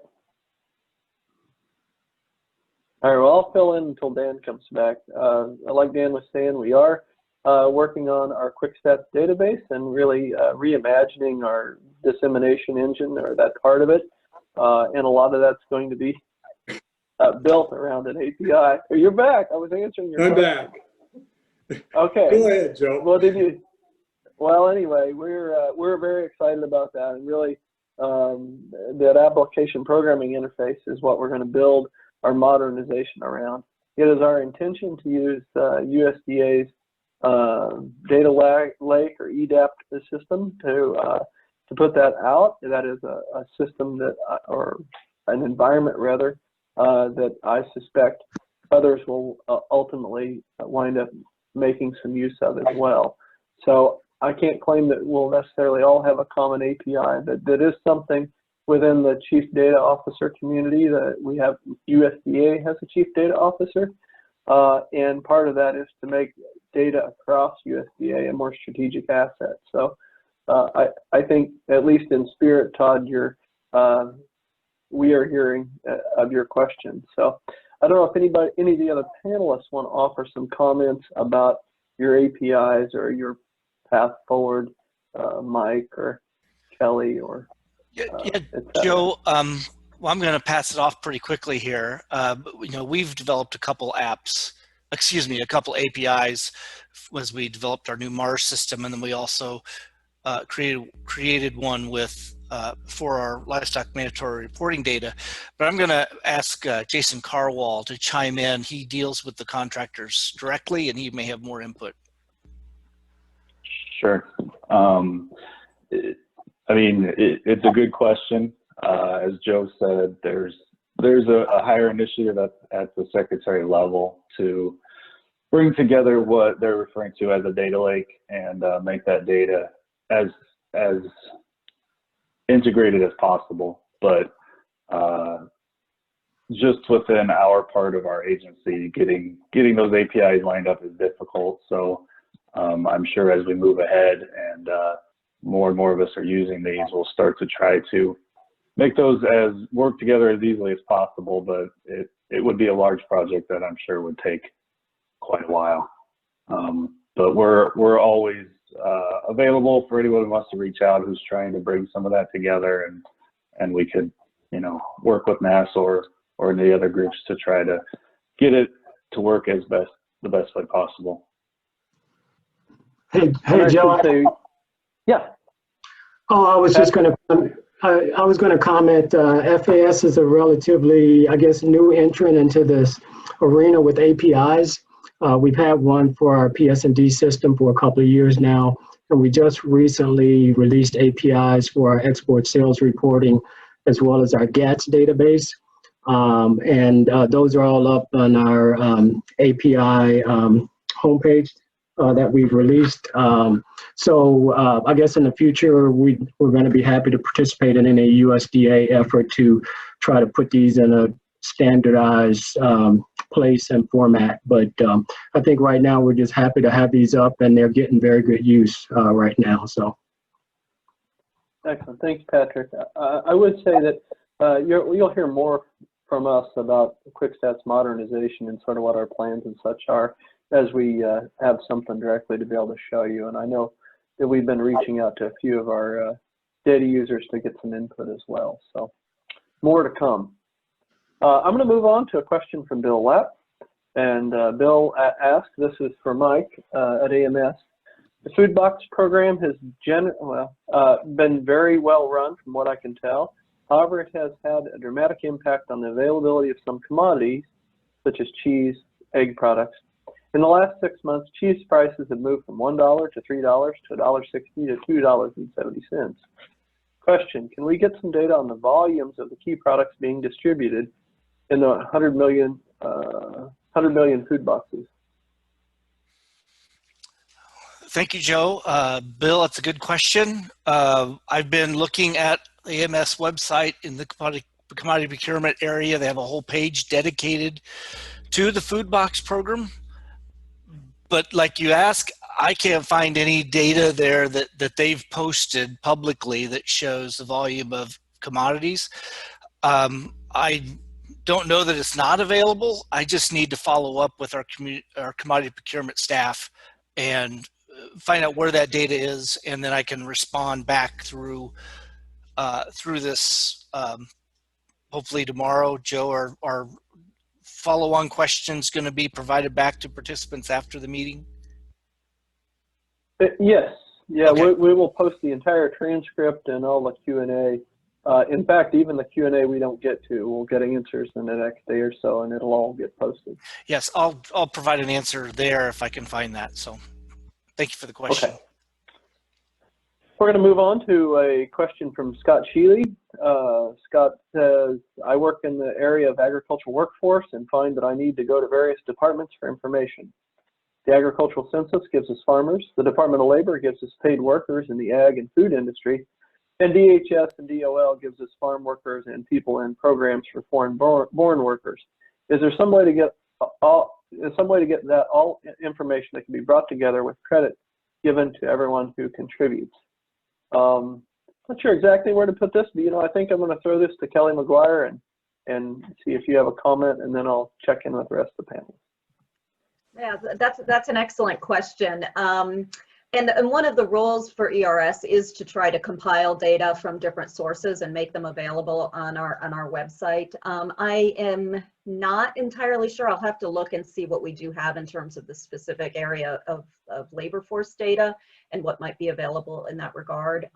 A: All right, well, I'll fill in until Dan comes back. Like Dan was saying, we are working on our quick stats database and really reimagining our dissemination engine, or that part of it. And a lot of that's going to be built around an API. Oh, you're back. I was answering your question.
H: I'm back.
A: Okay.
H: Go ahead, Joe.
A: Well, well, anyway, we're very excited about that, and really that application programming interface is what we're going to build our modernization around. It is our intention to use USDA's data lake or EDAP system to put that out. That is a system that, or an environment rather, that I suspect others will ultimately wind up making some use of as well. So I can't claim that we'll necessarily all have a common API, but that is something within the chief data officer community that we have. USDA has a chief data officer, and part of that is to make data across USDA a more strategic asset. So I think, at least in spirit, Todd, we are hearing of your question. So I don't know if any of the other panelists want to offer some comments about your APIs or your path forward, Mike or Kelly or
B: Joe. Well, I'm going to pass it off pretty quickly here. We've developed a couple apps, a couple APIs as we developed our new Mars system, and then we also created one with for our livestock mandatory reporting data. But I'm going to ask Jason Carwall to chime in. He deals with the contractors directly, and he may have more input.
K: Sure. It's a good question. As Joe said, there's a higher initiative at the secretary level to bring together what they're referring to as a data lake and make that data as integrated as possible. But just within our part of our agency, getting those APIs lined up is difficult. So I'm sure as we move ahead and more and more of us are using these, we'll start to try to make those work together as easily as possible, but it would be a large project that I'm sure would take quite a while. But we're always available for anyone who wants to reach out who's trying to bring some of that together, and we could, work with NASS or any other groups to try to get it to work the best way possible.
D: Hey, Joe.
A: Yeah.
D: Oh, I was just going to. I was going to comment. FAS is a relatively, new entrant into this arena with APIs. We've had one for our PS&D system for a couple of years now, and we just recently released APIs for our export sales reporting, as well as our GATS database. And those are all up on our API homepage that we've released. So I guess in the future, we're going to be happy to participate in any USDA effort to try to put these in a standardized place and format. But I think right now we're just happy to have these up, and they're getting very good use right now. So.
A: Excellent. Thanks, Patrick. I would say that you'll hear more from us about QuickStats modernization and sort of what our plans and such are as we have something directly to be able to show you. And I know that we've been reaching out to a few of our data users to get some input as well. So more to come. I'm going to move on to a question from Bill Lapp. And Bill asked, this is for Mike at AMS. The food box program has been very well run from what I can tell. However, it has had a dramatic impact on the availability of some commodities, such as cheese, egg products. In the last 6 months, cheese prices have moved from $1 to $3 to $1.60 to $2.70. Question, can we get some data on the volumes of the key products being distributed in the 100 million food boxes?
B: Thank you, Joe. Bill, that's a good question. I've been looking at the AMS website in the commodity procurement area. They have a whole page dedicated to the food box program. But like you ask, I can't find any data there that they've posted publicly that shows the volume of commodities. I don't know that it's not available. I just need to follow up with our commodity procurement staff and find out where that data is, and then I can respond back through this hopefully tomorrow. Joe, our follow-on questions going to be provided back to participants after the meeting?
A: Yes. Yeah,
B: okay.
A: we will post the entire transcript and all the Q&A. In fact, even the Q&A we don't get to, we'll get answers in the next day or so, and it'll all get posted.
B: Yes, I'll provide an answer there if I can find that. So Thank you for the question.
A: Okay. We're going to move on to a question from Scott Sheely. Scott says, I work in the area of agricultural workforce and find that I need to go to various departments for information. The agricultural census gives us farmers, the Department of Labor gives us paid workers in the ag and food industry, and DHS and DOL gives us farm workers and people in programs for foreign-born workers. Is there some way to get all information that can be brought together with credit given to everyone who contributes? Not sure exactly where to put this, but I think I'm going to throw this to Kelly McGuire and see if you have a comment, and then I'll check in with the rest of the panel.
C: Yeah, that's an excellent question. And one of the roles for ERS is to try to compile data from different sources and make them available on our website. I am not entirely sure. I'll have to look and see what we do have in terms of the specific area of labor force data and what might be available in that regard.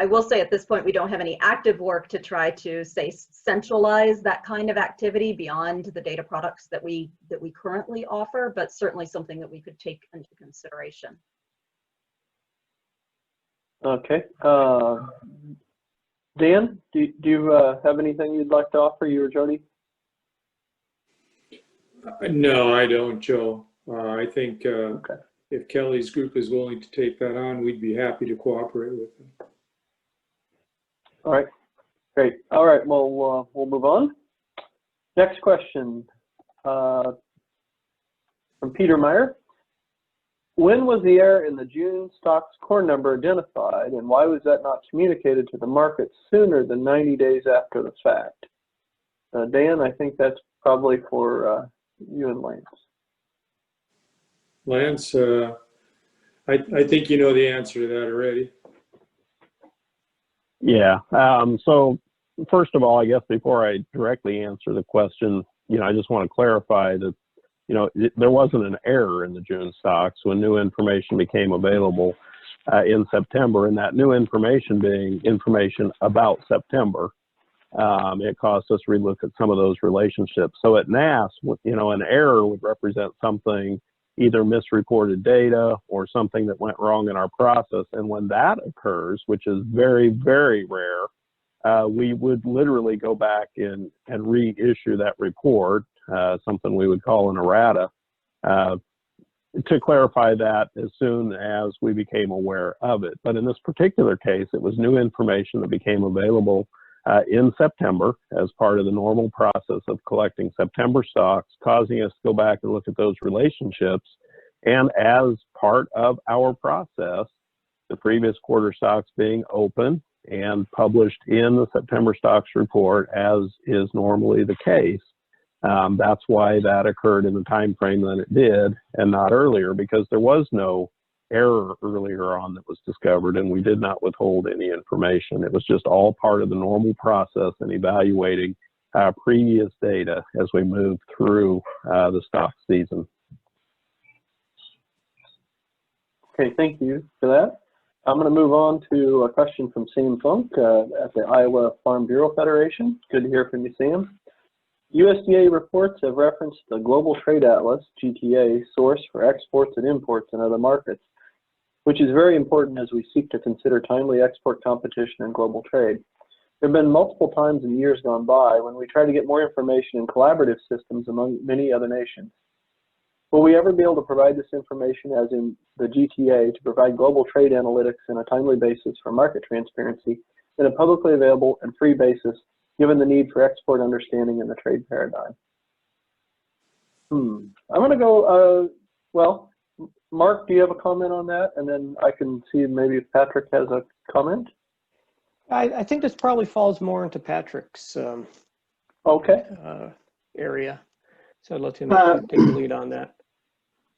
C: I will say at this point, we don't have any active work to try to say centralize that kind of activity beyond the data products that we currently offer, but certainly something that we could take into consideration.
A: Okay. Dan, do you have anything you'd like to offer, you or Jody?
H: No, I don't, Joe. I think
A: okay.
H: If Kelly's group is willing to take that on, we'd be happy to cooperate with them.
A: All right, great. All right, well, we'll move on. Next question from Peter Meyer. When was the error in the June stocks corn number identified, and why was that not communicated to the market sooner than 90 days after the fact? Dan, I think that's probably for you and Lance.
H: Lance, I think you know the answer to that already.
J: Yeah. So first of all, I guess before I directly answer the question, I just want to clarify that, there wasn't an error in the June stocks when new information became available in September, and that new information being information about September, it caused us to relook at some of those relationships. So at NASS, an error would represent something, either misreported data or something that went wrong in our process. And when that occurs, which is very, very rare, we would literally go back and reissue that report, something we would call an errata, to clarify that as soon as we became aware of it. But in this particular case, it was new information that became available in September as part of the normal process of collecting September stocks, causing us to go back and look at those relationships. And as part of our process, the previous quarter stocks being open and published in the September stocks report, as is normally the case. That's why that occurred in the time frame that it did and not earlier, because there was no error earlier on that was discovered, and we did not withhold any information. It was just all part of the normal process in evaluating previous data as we moved through the stock season.
A: Okay, thank you for that. I'm going to move on to a question from Sam Funk at the Iowa Farm Bureau Federation. Good to hear from you, Sam. USDA reports have referenced the Global Trade Atlas, GTA, source for exports and imports in other markets, which is very important as we seek to consider timely export competition and global trade. There have been multiple times in years gone by when we try to get more information in collaborative systems among many other nations. Will we ever be able to provide this information, as in the GTA, to provide global trade analytics on a timely basis for market transparency in a publicly available and free basis, given the need for export understanding in the trade paradigm? I'm going to go, well, Mark, do you have a comment on that? And then I can see maybe if Patrick has a comment.
F: I think this probably falls more into Patrick's area. So I'd let him take the lead on that.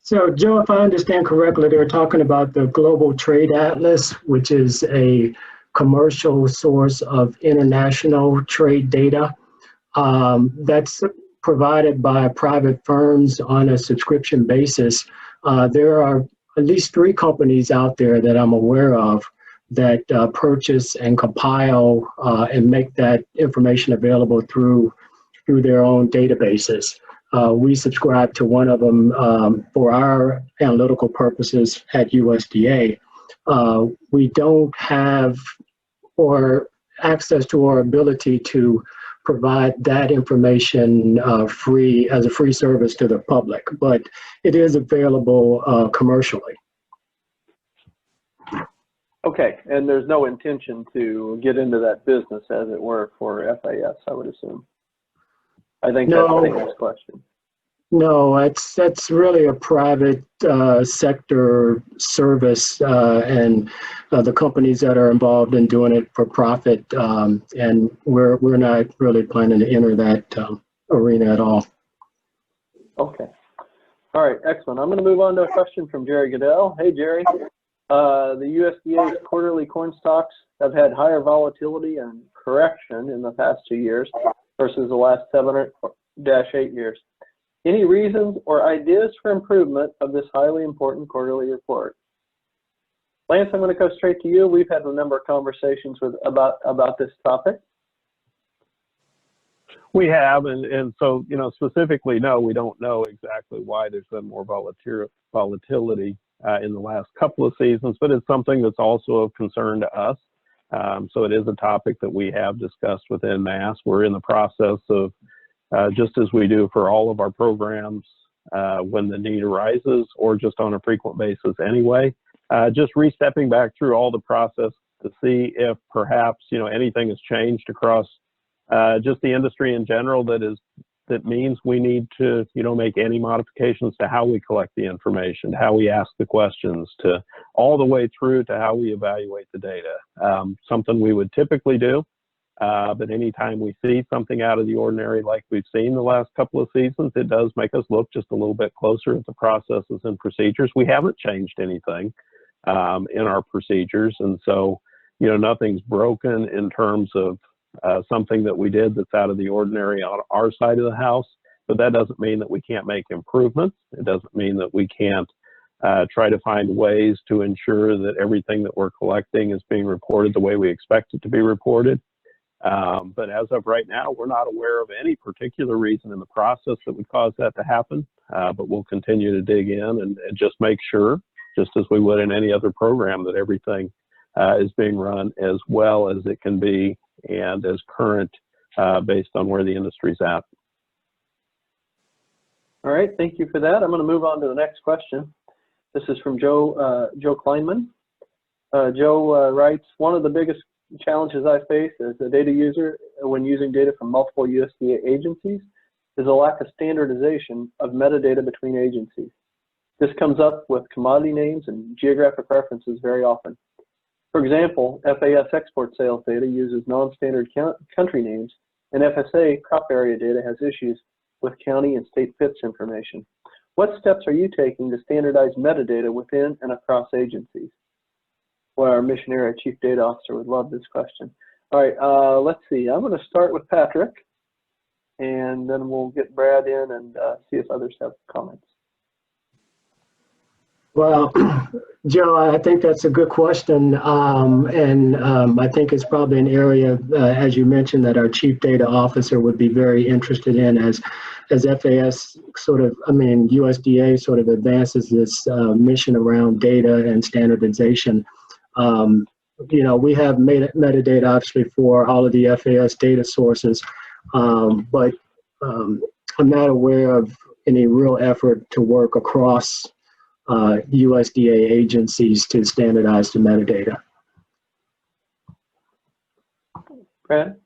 D: So Joe, if I understand correctly, they're talking about the Global Trade Atlas, which is a commercial source of international trade data that's provided by private firms on a subscription basis. There are at least 3 companies out there that I'm aware of that purchase and compile and make that information available through their own databases. We subscribe to one of them for our analytical purposes at USDA. We don't have or access to or ability to provide that information free as a free service to the public, but it is available commercially.
A: Okay, and there's no intention to get into that business, as it were, for FAS, I would assume. I think that's Dan's question.
D: No, that's really a private sector service, and the companies that are involved in doing it for profit, and we're not really planning to enter that arena at all.
A: Okay. All right, excellent. I'm going to move on to a question from Jerry Goodell. Hey, Jerry. The USDA's quarterly corn stocks have had higher volatility and correction in the past 2 years versus the last 7-8 years. Any reasons or ideas for improvement of this highly important quarterly report? Lance, I'm going to go straight to you. We've had a number of conversations about this topic.
J: We have, and so, you know, specifically, no, we don't know exactly why there's been more volatility in the last couple of seasons, but it's something that's also of concern to us. So it is a topic that we have discussed within NASS. We're in the process of, just as we do for all of our programs, when the need arises or just on a frequent basis anyway, just re-stepping back through all the process to see if perhaps, you know, anything has changed across just the industry in general that means we need to, you know, make any modifications to how we collect the information, how we ask the questions, to all the way through to how we evaluate the data. Something we would typically do, but anytime we see something out of the ordinary like we've seen the last couple of seasons, it does make us look just a little bit closer at the processes and procedures. We haven't changed anything in our procedures, and so, you know, nothing's broken in terms of something that we did that's out of the ordinary on our side of the house, but that doesn't mean that we can't make improvements. It doesn't mean that we can't try to find ways to ensure that everything that we're collecting is being reported the way we expect it to be reported. But as of right now, we're not aware of any particular reason in the process that would cause that to happen, but we'll continue to dig in and just make sure, just as we would in any other program, that everything is being run as well as it can be and as current based on where the industry's at.
A: All right, thank you for that. I'm going to move on to the next question. This is from Joe Kleinman. Joe writes, one of the biggest challenges I face as a data user when using data from multiple USDA agencies is a lack of standardization of metadata between agencies. This comes up with commodity names and geographic references very often. For example, FAS export sales data uses non-standard country names, and FSA crop area data has issues with county and state FIPS information. What steps are you taking to standardize metadata within and across agencies? Well, our mission area chief data officer would love this question. All right, let's see. I'm going to start with Patrick, and then we'll get Brad in and see if others have comments.
D: Well, Joe, I think that's a good question, and I think it's probably an area, as you mentioned, that our chief data officer would be very interested in as FAS sort of, USDA sort of advances this mission around data and standardization. You know, we have metadata obviously for all of the FAS data sources, but I'm not aware of any real effort to work across USDA agencies to standardize the metadata.
A: Brad?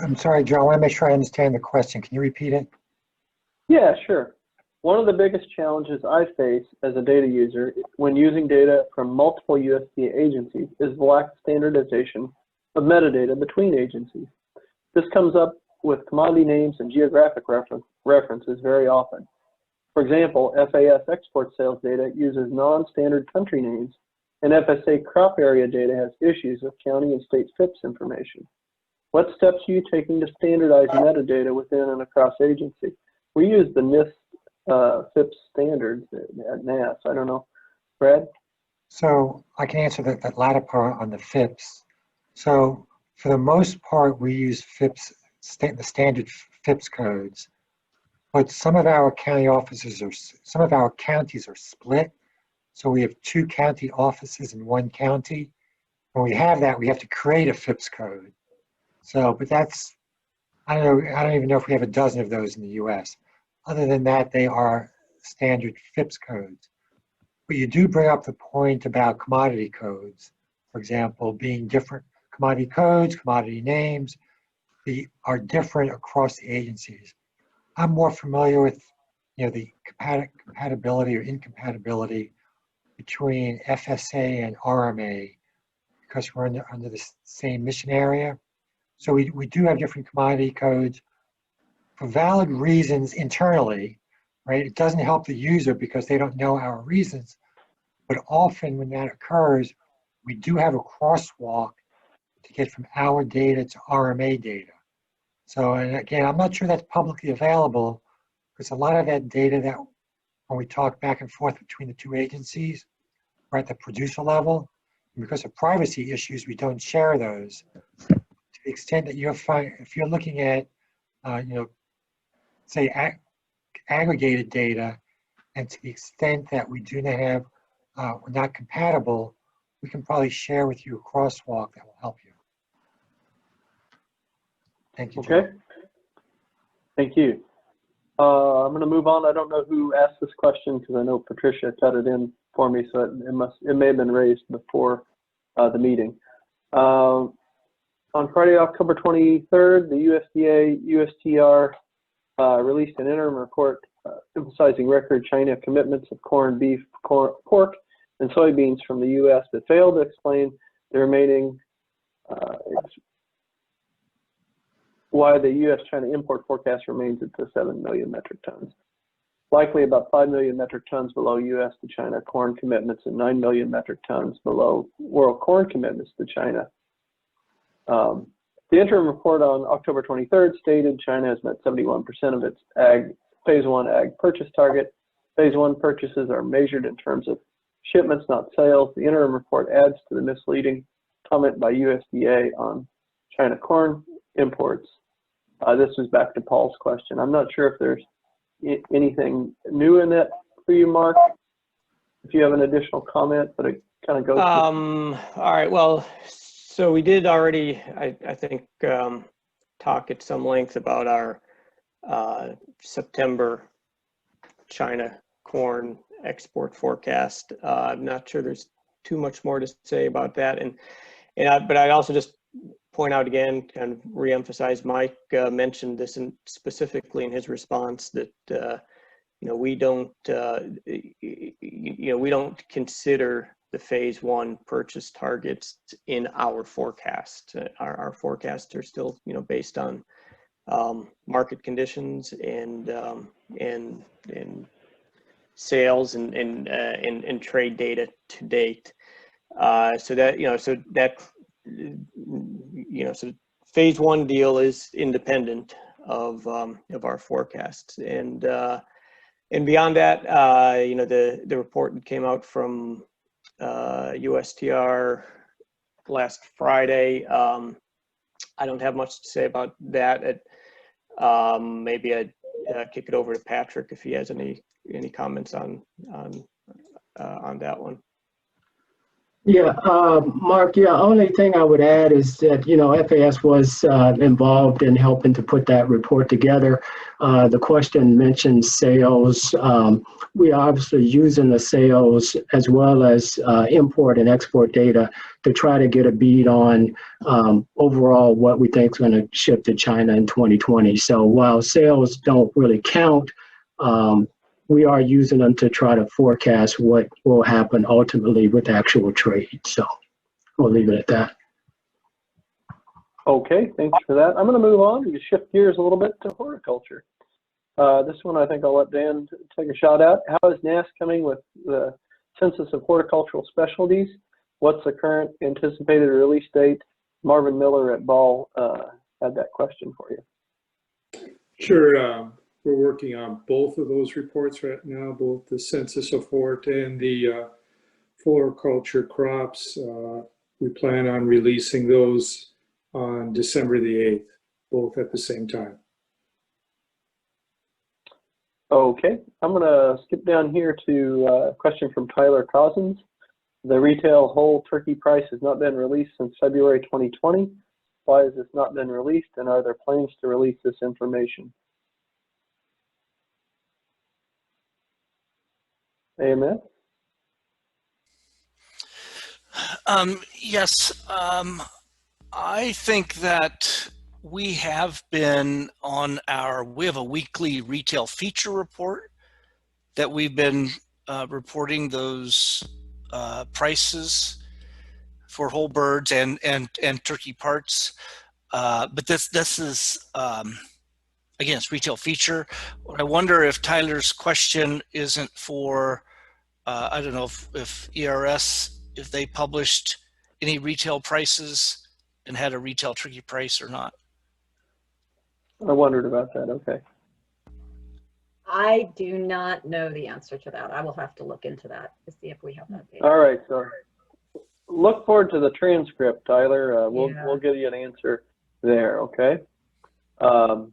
E: I'm sorry, Joe, I want to make sure I understand the question. Can you repeat it?
A: Yeah, sure. One of the biggest challenges I face as a data user when using data from multiple USDA agencies is the lack of standardization of metadata between agencies. This comes up with commodity names and geographic references very often. For example, FAS export sales data uses non-standard country names, and FSA crop area data has issues with county and state FIPS information. What steps are you taking to standardize metadata within and across agency? We use the NIST FIPS standards at NASS. I don't know. Brad?
E: So I can answer that latter part on the FIPS. So for the most part, we use FIPS, the standard FIPS codes. but some of our county offices are, some of our counties are split. So we have 2 county offices in 1 county. When we have that, we have to create a FIPS code. So, but that's, I don't even know if we have a dozen of those in the US. Other than that, they are standard FIPS codes. But you do bring up the point about commodity codes, for example, being different commodity codes, commodity names, are different across the agencies. I'm more familiar with, the compatibility or incompatibility between FSA and RMA because we're under the same mission area. So we do have different commodity codes for valid reasons internally, right? It doesn't help the user because they don't know our reasons, but often when that occurs, we do have a crosswalk to get from our data to RMA data. So, and again, I'm not sure that's publicly available because a lot of that data that when we talk back and forth between the 2 agencies, we're at the producer level. And because of privacy issues, we don't share those. To the extent that if you're looking at, say aggregated data, and to the extent that we do not have, we're not compatible, we can probably share with you a crosswalk that will help you. Thank you, Joe.
A: Okay. Thank you. I'm going to move on. I don't know who asked this question because I know Patricia cut it in for me, so it may have been raised before the meeting. On Friday, October 23rd, the USDA USTR released an interim report emphasizing record China commitments of corn, beef, pork, and soybeans from the U.S. that failed to explain the remaining why the U.S.-China import forecast remains at the 7 million metric tons. Likely about 5 million metric tons below U.S. to China corn commitments and 9 million metric tons below world corn commitments to China. The interim report on October 23rd stated China has met 71% of its phase 1 ag purchase target. Phase 1 purchases are measured in terms of shipments, not sales. The interim report adds to the misleading comment by USDA on China corn imports. This was back to Paul's question. I'm not sure if there's anything new in that for you, Mark. If you have an additional comment, but it kind of goes.
F: All right. Well, so we did already, I think, talk at some length about our September China corn export forecast. I'm not sure there's too much more to say about that. But I'd also just point out again, kind of reemphasize, Mike mentioned this specifically in his response that we don't consider the phase 1 purchase targets in our forecast. Our forecasts are still based on market conditions and sales and trade data to date. So phase 1 deal is independent of our forecasts, and beyond that, the report that came out from USTR last Friday. I don't have much to say about that. Maybe I'd kick it over to Patrick if he has any comments on that one.
D: Yeah, Mark, only thing I would add is that, FAS was involved in helping to put that report together. The question mentioned sales. We are obviously using the sales as well as import and export data to try to get a bead on overall what we think is going to ship to China in 2020. So while sales don't really count, we are using them to try to forecast what will happen ultimately with actual trade. So we'll leave it at that.
A: Okay, thanks for that. I'm going to move on and shift gears a little bit to horticulture. This one I think I'll let Dan take a shot at. How is NASS coming with the Census of Horticultural Specialties? What's the current anticipated release date? Marvin Miller at Ball had that question for you.
H: Sure. We're working on both of those reports right now, both the Census of Hort and the floriculture crops. We plan on releasing those on December the 8th, both at the same time.
A: Okay, I'm going to skip down here to a question from Tyler Cousins. The retail whole turkey price has not been released since February 2020. Why has this not been released, and are there plans to release this information? AMS?
B: Yes, I think that we have been on we have a weekly retail feature report that we've been reporting those prices for whole birds and turkey parts. But this is, again, it's retail feature. I wonder if Tyler's question isn't for, I don't know if ERS, if they published any retail prices and had a retail turkey price or not.
A: I wondered about that, okay.
C: I do not know the answer to that. I will have to look into that to see if we have that data.
A: All right, so look forward to the transcript, Tyler. We'll give you an answer there, okay? So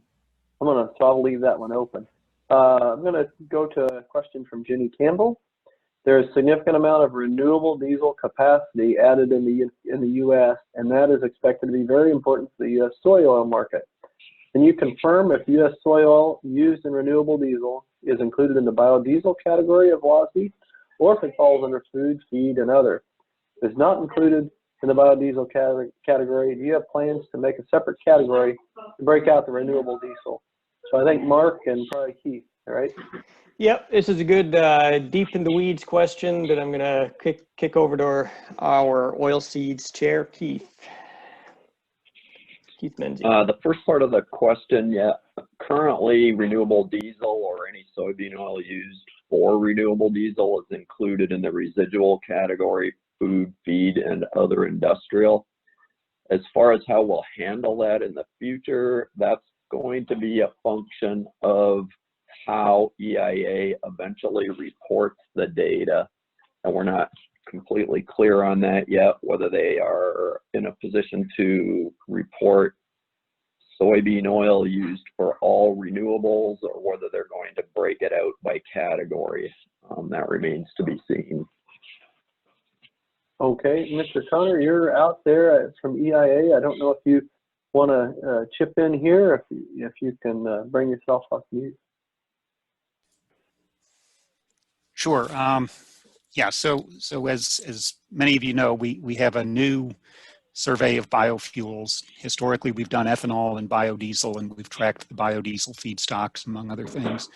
A: I'll leave that one open. I'm gonna go to a question from Jenny Campbell. There is a significant amount of renewable diesel capacity added in the U.S., and that is expected to be very important for the U.S. soy oil market. Can you confirm if U.S. soy oil used in renewable diesel is included in the biodiesel category of WASDE, or if it falls under food, feed, and other? If it's not included in the biodiesel category, do you have plans to make a separate category to break out the renewable diesel? So I think Mark and probably Keith, all right?
F: Yep, this is a good deep in the weeds question that I'm going to kick over to our oilseeds chair, Keith Menzie.
L: The first part of the question, yeah, currently renewable diesel or any soybean oil used for renewable diesel is included in the residual category, food, feed, and other industrial. As far as how we'll handle that in the future, that's going to be a function of how EIA eventually reports the data, and we're not completely clear on that yet, whether they are in a position to report soybean oil used for all renewables or whether they're going to break it out by category. That remains to be seen.
A: Okay, Mr. Connor, you're out there from EIA. I don't know if you want to chip in here, if you can bring yourself off mute.
M: Sure. Yeah. So as many of you know, we have a new survey of biofuels. Historically, we've done ethanol and biodiesel, and we've tracked the biodiesel feedstocks, among other things.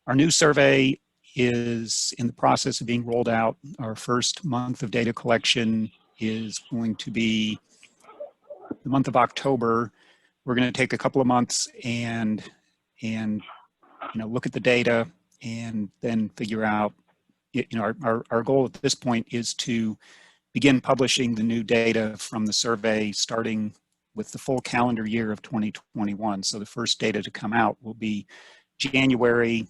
M: Our new survey is in the process of being rolled out. Our first month of data collection is going to be the month of October. We're going to take a couple of months and look at the data and then figure out, our goal at this point is to begin publishing the new data from the survey starting with the full calendar year of 2021. So the first data to come out will be January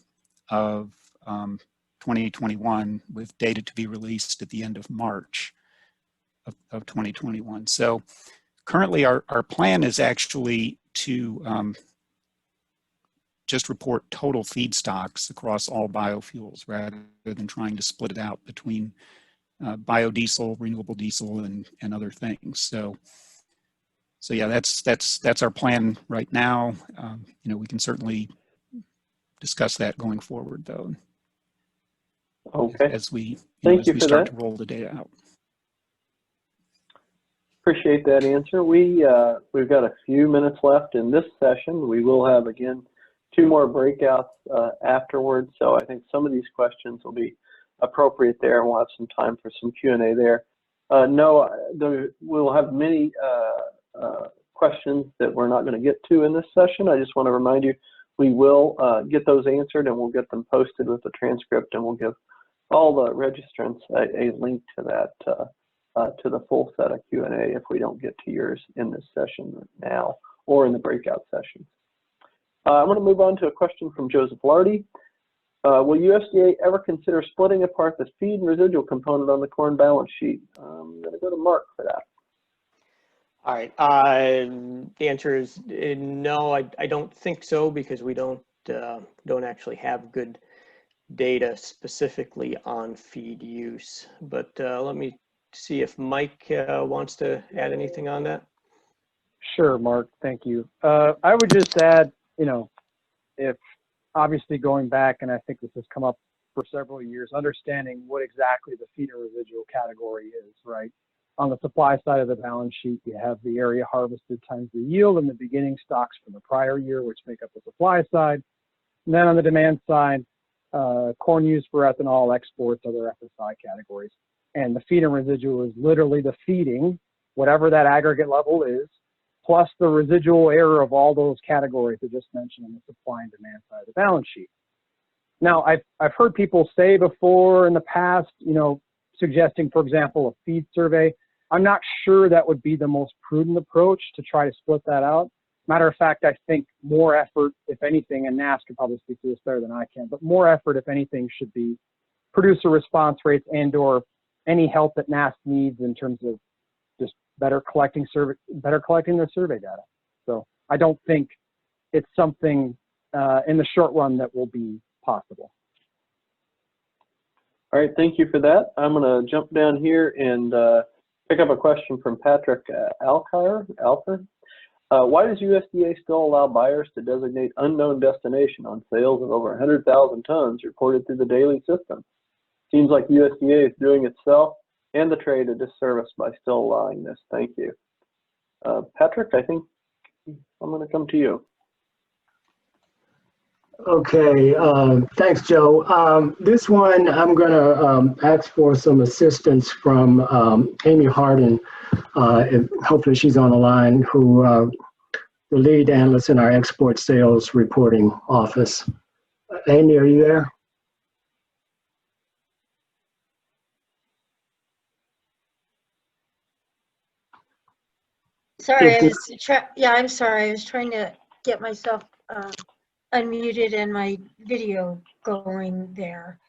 M: of 2021, with data to be released at the end of March of 2021. So currently our plan is actually to just report total feedstocks across all biofuels rather than trying to split it out between biodiesel, renewable diesel, and other things. So yeah, that's our plan right now. We can certainly discuss that going forward, though.
A: Okay.
M: As we
A: start
M: to roll the data out.
A: Appreciate that answer. We've got a few minutes left in this session. We will have, again, 2 more breakouts afterwards. So I think some of these questions will be appropriate there, and we'll have some time for some Q&A there. We'll have many questions that we're not going to get to in this session. I just want to remind you, we will get those answered, and we'll get them posted with the transcript, and we'll give all the registrants a link to that, to the full set of Q&A if we don't get to yours in this session now or in the breakout sessions. I want to move on to a question from Joseph Lardy. Will USDA ever consider splitting apart the feed and residual component on the corn balance sheet? I'm going to go to Mark for that.
F: All right. The answer is no, I don't think so, because we don't don't actually have good data specifically on feed use. But let me see if Mike wants to add anything on that.
I: Sure, Mark, thank you. I would just add, if obviously going back, and I think this has come up for several years, understanding what exactly the feed and residual category is, right? On the supply side of the balance sheet, you have the area harvested times the yield and the beginning stocks from the prior year, which make up the supply side. And then on the demand side, corn used for ethanol, exports, other FSI categories. And the feed and residual is literally the feeding, whatever that aggregate level is, plus the residual error of all those categories I just mentioned on the supply and demand side of the balance sheet. Now, I've heard people say before in the past, suggesting, for example, a feed survey. I'm not sure that would be the most prudent approach to try to split that out. Matter of fact, I think more effort, if anything, and NASS can probably speak to this better than I can, but more effort, if anything, should be producer response rates and/or any help that NASS needs in terms of just better collecting their survey data. So I don't think it's something in the short run that will be possible.
A: All right, thank you for that. I'm going to jump down here and pick up a question from Patrick Alford. Why does USDA still allow buyers to designate unknown destination on sales of over 100,000 tons reported through the daily system? Seems like USDA is doing itself and the trade a disservice by still allowing this. Thank you. Patrick, I think I'm going to come to you.
D: Okay, thanks, Joe. This one, I'm going to ask for some assistance from Amy Harden, and hopefully she's on the line, who the lead analyst in our export sales reporting office. Amy, are you there?
N: Sorry, I'm sorry. I was trying to get myself unmuted and my video going there.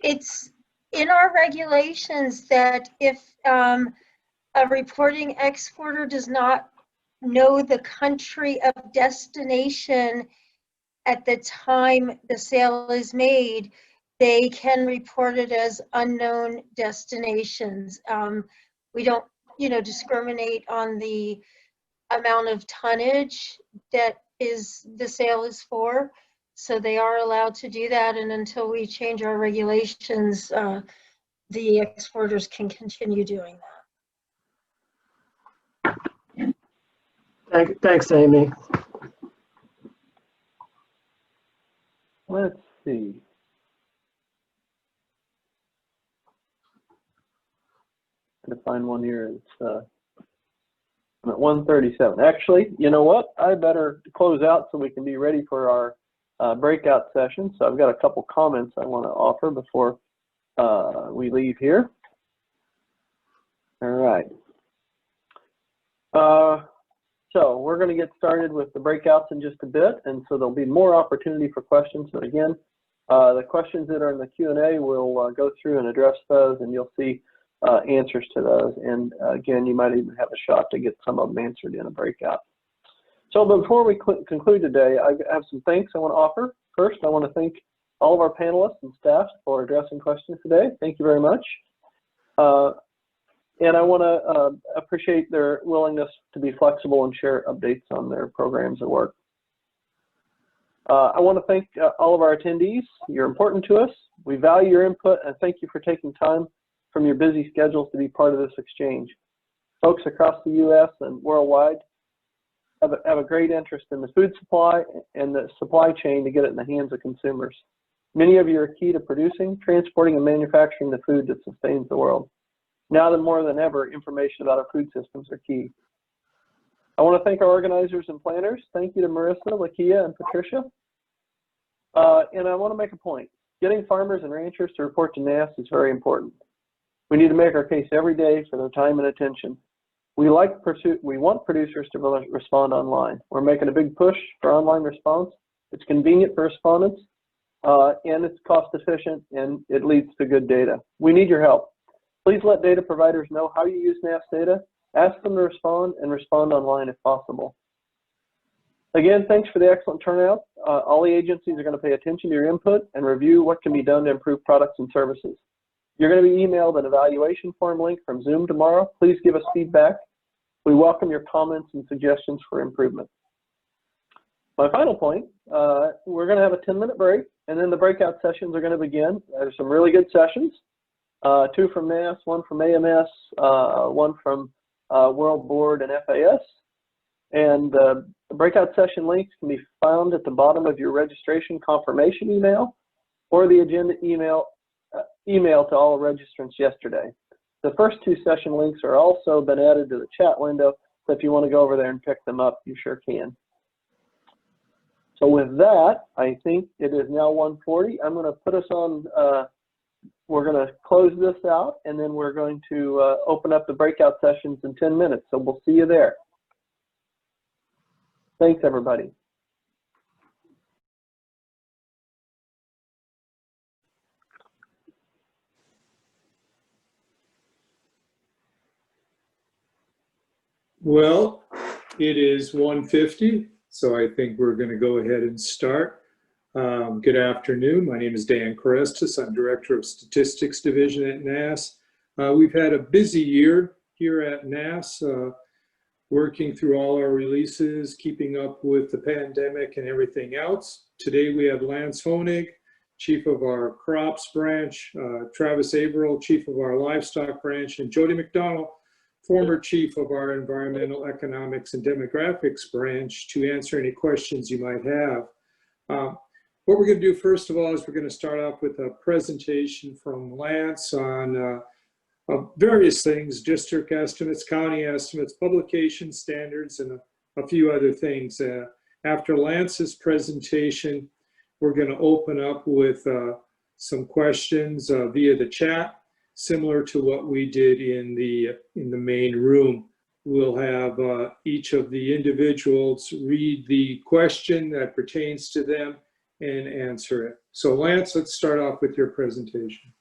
N: It's in our regulations that if a reporting exporter does not know the country of destination at the time the sale is made, they can report it as unknown destinations. We don't, discriminate on the amount of tonnage that the sale is for. So they are allowed to do that, and until we change our regulations, the exporters can continue doing that.
D: Thanks, Amy.
A: Let's see. I'm gonna find one here. It's I'm at 1:37. Actually, you know what? I better close out so we can be ready for our breakout session. So I've got a couple comments I want to offer before we leave here. All right. So we're going to get started with the breakouts in just a bit, and so there'll be more opportunity for questions. But again, the questions that are in the Q&A, we'll go through and address those, and you'll see answers to those. And again, you might even have a shot to get some of them answered in a breakout. So before we conclude today, I have some thanks I want to offer. First, I want to thank all of our panelists and staff for addressing questions today. Thank you very much. And I want to appreciate their willingness to be flexible and share updates on their programs at work. I want to thank all of our attendees. You're important to us. We value your input, and thank you for taking time from your busy schedules to be part of this exchange. Folks across the U.S. and worldwide have a great interest in the food supply and the supply chain to get it in the hands of consumers. Many of you are key to producing, transporting, and manufacturing the food that sustains the world. Now more than ever, information about our food systems are key. I want to thank our organizers and planners. Thank you to Marissa, Lakia, and Patricia. And I want to make a point. Getting farmers and ranchers to report to NASS is very important. We need to make our case every day for their time and attention. We want producers to respond online. We're making a big push for online response. It's convenient for respondents, and it's cost efficient, and it leads to good data. We need your help. Please let data providers know how you use NASS data. Ask them to respond and respond online if possible. Again, thanks for the excellent turnout. All the agencies are going to pay attention to your input and review what can be done to improve products and services. You're going to be emailed an evaluation form link from Zoom tomorrow. Please give us feedback. We welcome your comments and suggestions for improvement. My final point, we're going to have a 10-minute break, and then the breakout sessions are going to begin. There's some really good sessions, 2 from NASS, 1 from AMS, 1 from World Board and FAS. And the breakout session links can be found at the bottom of your registration confirmation email or the agenda email to all registrants yesterday. The first 2 session links are also been added to the chat window, so if you want to go over there and pick them up, you sure can. So with that, I think it is now 1:40. I'm going to put us on, we're going to close this out, and then we're going to open up the breakout sessions in 10 minutes. So we'll see you there. Thanks, everybody.
H: Well, it is 1:50, so I think we're going to go ahead and start. Good afternoon. My name is Dan Korestis. I'm Director of Statistics Division at NASS. We've had a busy year here at NASS, working through all our releases, keeping up with the pandemic and everything else. Today we have Lance Honig, Chief of our Crops Branch, Travis Averill, Chief of our Livestock Branch, and Jody McDonald, former Chief of our Environmental Economics and Demographics Branch, to answer any questions you might have. What we're going to do first of all is we're going to start off with a presentation from Lance on various things: district estimates, county estimates, publication standards, and a few other things. After Lance's presentation, we're going to open up with some questions via the chat, similar to what we did in the main room. We'll have each of the individuals read the question that pertains to them and answer it. So Lance, let's start off with your presentation.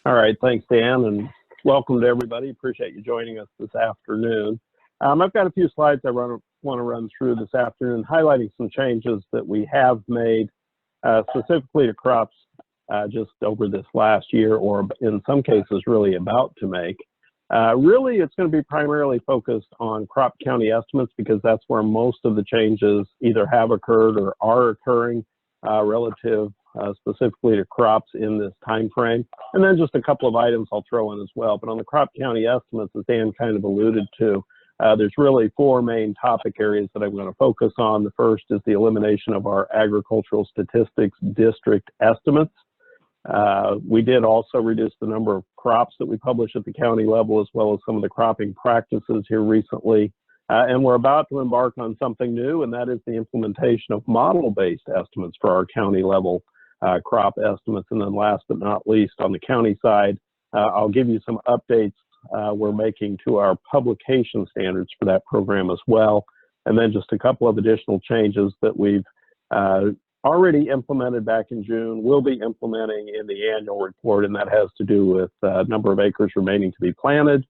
J: All right, thanks, Dan, and welcome to everybody. Appreciate you joining us this afternoon. I've got a few slides I want to run through this afternoon, highlighting some changes that we have made specifically to crops just over this last year, or in some cases really about to make. Really, it's going to be primarily focused on crop county estimates, because that's where most of the changes either have occurred or are occurring relative specifically to crops in this time frame. And then just a couple of items I'll throw in as well. But on the crop county estimates, as Dan kind of alluded to, there's really 4 main topic areas that I'm going to focus on. The first is the elimination of our agricultural statistics district estimates. We did also reduce the number of crops that we publish at the county level, as well as some of the cropping practices here recently. And we're about to embark on something new, and that is the implementation of model-based estimates for our county level crop estimates. And then last but not least, on the county side, I'll give you some updates we're making to our publication standards for that program as well. And then just a couple of additional changes that we've already implemented back in June, we'll be implementing in the annual report, and that has to do with number of acres remaining to be planted,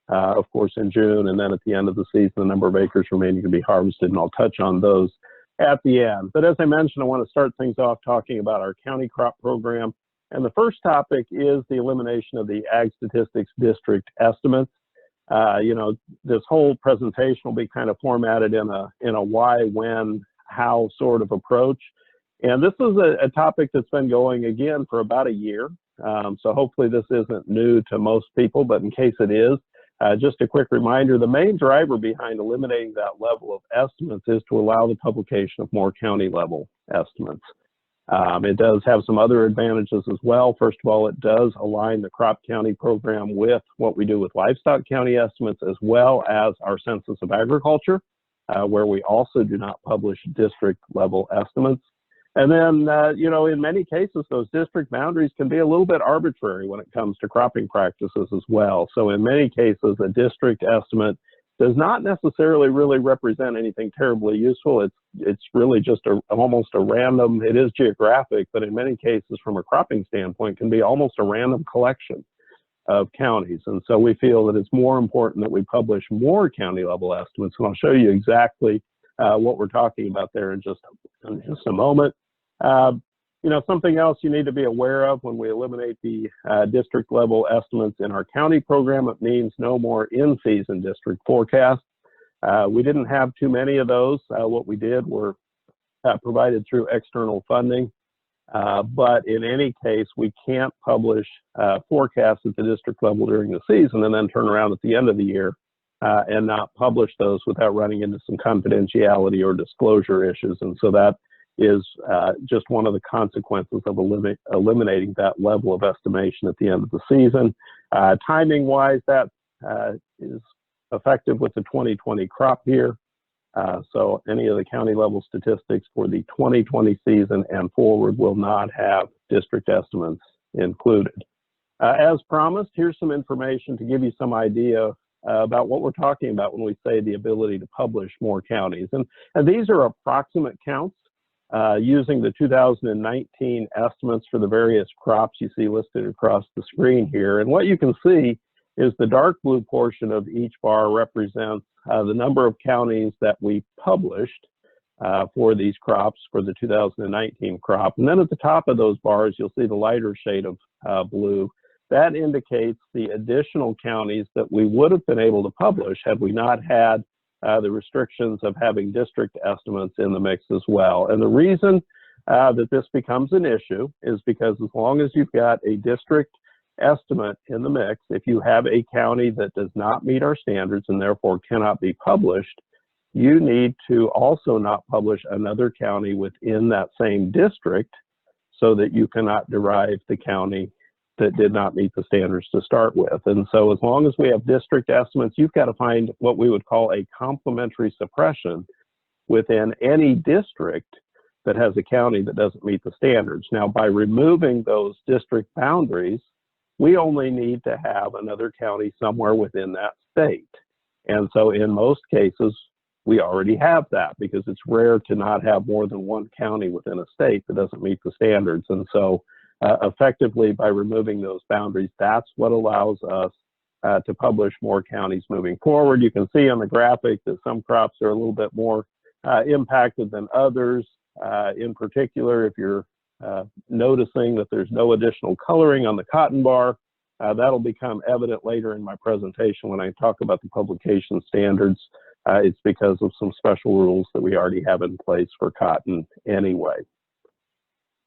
J: of course, in June, and then at the end of the season, the number of acres remaining to be harvested, and I'll touch on those at the end. But as I mentioned, I want to start things off talking about our county crop program, and the first topic is the elimination of the Ag Statistics District estimates. You know, this whole presentation will be kind of formatted in a why, when, how sort of approach. And this is a topic that's been going again for about a year. So hopefully this isn't new to most people, but in case it is, just a quick reminder, the main driver behind eliminating that level of estimates is to allow the publication of more county level estimates. It does have some other advantages as well. First of all, it does align the crop county program with what we do with livestock county estimates, as well as our Census of Agriculture, where we also do not publish district level estimates. And then, you know, in many cases, those district boundaries can be a little bit arbitrary when it comes to cropping practices as well. So in many cases, a district estimate does not necessarily really represent anything terribly useful. It's really just almost a random, it is geographic, but in many cases from a cropping standpoint can be almost a random collection of counties. And so we feel that it's more important that we publish more county level estimates. And I'll show you exactly what we're talking about there in just a moment. You know, something else you need to be aware of when we eliminate the district level estimates in our county program, it means no more in-season district forecasts. We didn't have too many of those. What we did were provided through external funding. But in any case, we can't publish forecasts at the district level during the season and then turn around at the end of the year and not publish those without running into some confidentiality or disclosure issues. And so that is just one of the consequences of eliminating that level of estimation at the end of the season. Timing-wise, that is effective with the 2020 crop year. So any of the county level statistics for the 2020 season and forward will not have district estimates included. As promised, here's some information to give you some idea about what we're talking about when we say the ability to publish more counties. And these are approximate counts using the 2019 estimates for the various crops you see listed across the screen here. And what you can see is the dark blue portion of each bar represents the number of counties that we published for these crops for the 2019 crop. And then at the top of those bars, you'll see the lighter shade of blue. That indicates the additional counties that we would have been able to publish had we not had the restrictions of having district estimates in the mix as well. And the reason that this becomes an issue is because as long as you've got a district estimate in the mix, if you have a county that does not meet our standards and therefore cannot be published, you need to also not publish another county within that same district so that you cannot derive the county that did not meet the standards to start with. And so as long as we have district estimates, you've got to find what we would call a complementary suppression within any district that has a county that doesn't meet the standards. Now, by removing those district boundaries, we only need to have another county somewhere within that state. And so in most cases, we already have that because it's rare to not have more than one county within a state that doesn't meet the standards. And so effectively, by removing those boundaries, that's what allows us to publish more counties moving forward. You can see on the graphic that some crops are a little bit more impacted than others. In particular, if you're noticing that there's no additional coloring on the cotton bar, that'll become evident later in my presentation when I talk about the publication standards. It's because of some special rules that we already have in place for cotton anyway.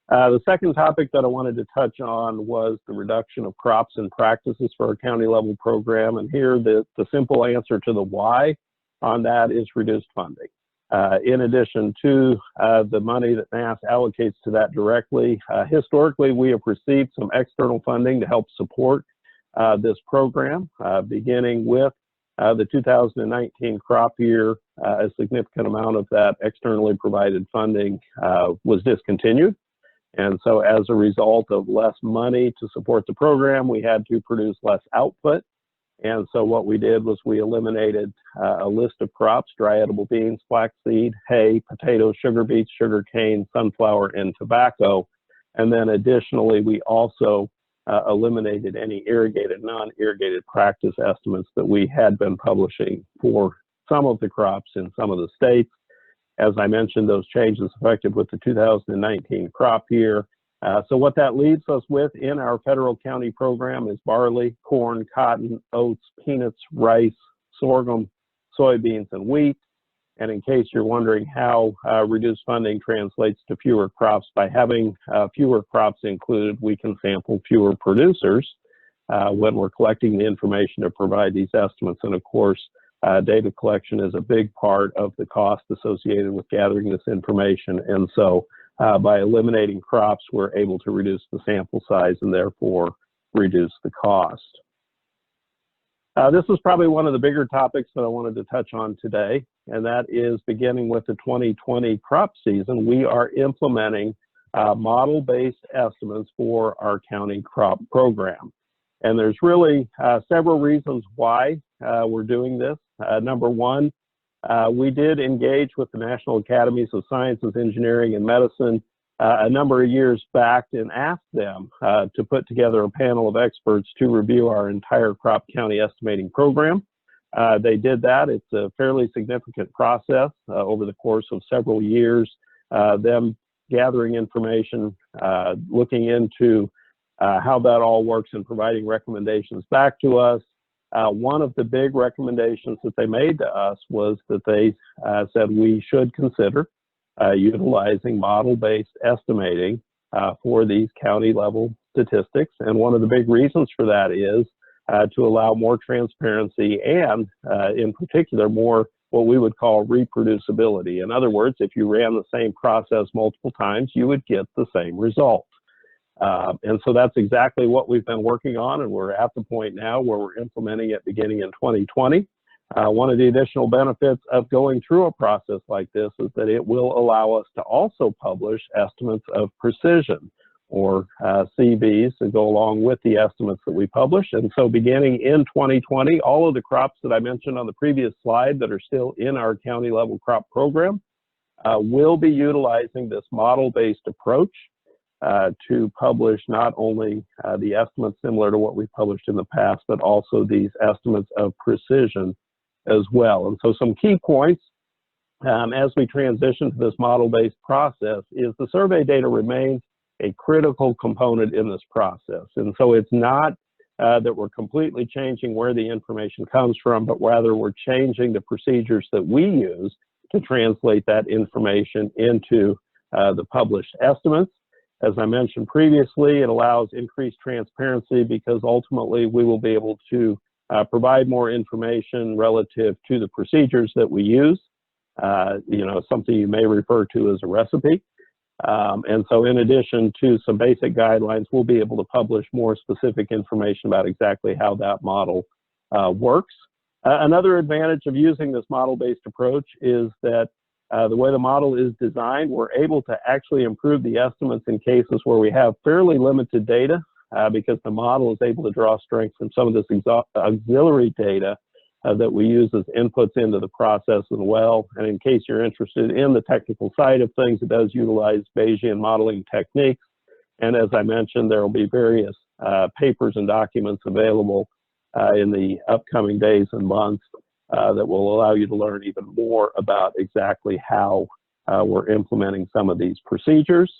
J: The second topic that I wanted to touch on was the reduction of crops and practices for our county level program. And here the simple answer to the why on that is reduced funding. In addition to the money that NASS allocates to that directly, historically we have received some external funding to help support this program, beginning with the 2019 crop year. A significant amount of that externally provided funding was discontinued. And so as a result of less money to support the program, we had to produce less output. And so what we did was we eliminated a list of crops: dry edible beans, flaxseed, hay, potatoes, sugar beets, sugar cane, sunflower, and tobacco. And then additionally, we also eliminated any irrigated, non-irrigated practice estimates that we had been publishing for some of the crops in some of the states. As I mentioned, those changes effective with the 2019 crop year. So what that leaves us with in our federal county program is barley, corn, cotton, oats, peanuts, rice, sorghum, soybeans, and wheat. And in case you're wondering how reduced funding translates to fewer crops, by having fewer crops included, we can sample fewer producers when we're collecting the information to provide these estimates. And of course, data collection is a big part of the cost associated with gathering this information. And so by eliminating crops, we're able to reduce the sample size and therefore reduce the cost. This is probably one of the bigger topics that I wanted to touch on today, and that is beginning with the 2020 crop season. We are implementing model-based estimates for our county crop program. And there's really several reasons why we're doing this. Number one, we did engage with the National Academies of Sciences, Engineering, and Medicine a number of years back and asked them to put together a panel of experts to review our entire crop county estimating program. They did that. It's a fairly significant process over the course of several years, them gathering information, looking into how that all works and providing recommendations back to us. One of the big recommendations that they made to us was that they said we should consider utilizing model-based estimating for these county-level statistics. And one of the big reasons for that is to allow more transparency and, in particular, more what we would call reproducibility. In other words, if you ran the same process multiple times, you would get the same result. And so that's exactly what we've been working on, and we're at the point now where we're implementing it beginning in 2020. One of the additional benefits of going through a process like this is that it will allow us to also publish estimates of precision, or CVs, that go along with the estimates that we publish. And so beginning in 2020, all of the crops that I mentioned on the previous slide that are still in our county level crop program will be utilizing this model-based approach to publish not only the estimates similar to what we've published in the past, but also these estimates of precision as well. And so some key points as we transition to this model-based process is the survey data remains a critical component in this process. And so it's not that we're completely changing where the information comes from, but rather we're changing the procedures that we use to translate that information into the published estimates. As I mentioned previously, it allows increased transparency because ultimately we will be able to provide more information relative to the procedures that we use, something you may refer to as a recipe. And so in addition to some basic guidelines, we'll be able to publish more specific information about exactly how that model works. Another advantage of using this model-based approach is that the way the model is designed, we're able to actually improve the estimates in cases where we have fairly limited data because the model is able to draw strength from some of this auxiliary data that we use as inputs into the process as well. And in case you're interested in the technical side of things, it does utilize Bayesian modeling techniques. And as I mentioned, there will be various papers and documents available in the upcoming days and months that will allow you to learn even more about exactly how we're implementing some of these procedures.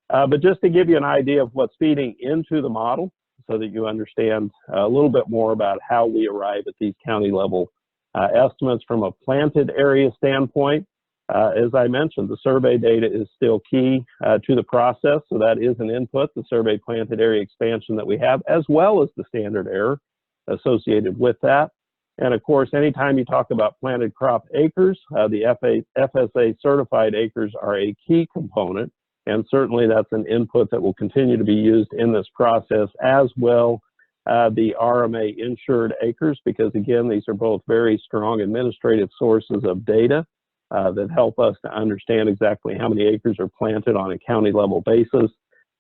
J: But just to give you an idea of what's feeding into the model so that you understand a little bit more about how we arrive at these county level estimates from a planted area standpoint. As I mentioned, the survey data is still key to the process, so that is an input, the survey planted area expansion that we have, as well as the standard error associated with that. And of course, anytime you talk about planted crop acres, the FSA certified acres are a key component, and certainly that's an input that will continue to be used in this process, as well the RMA insured acres, because again, these are both very strong administrative sources of data that help us to understand exactly how many acres are planted on a county level basis.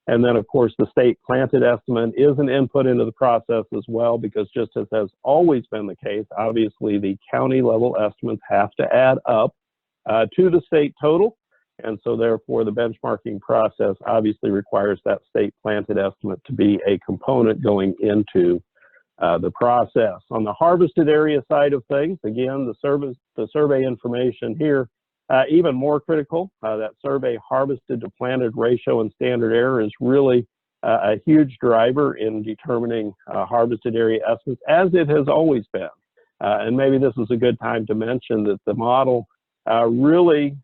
J: And then of course, the state planted estimate is an input into the process as well, because just as has always been the case, obviously the county level estimates have to add up to the state total. And so therefore the benchmarking process obviously requires that state planted estimate to be a component going into the process. On the harvested area side of things, again, the survey information here, even more critical. That survey harvested to planted ratio and standard error is really a huge driver in determining harvested area estimates, as it has always been. And maybe this is a good time to mention that the model really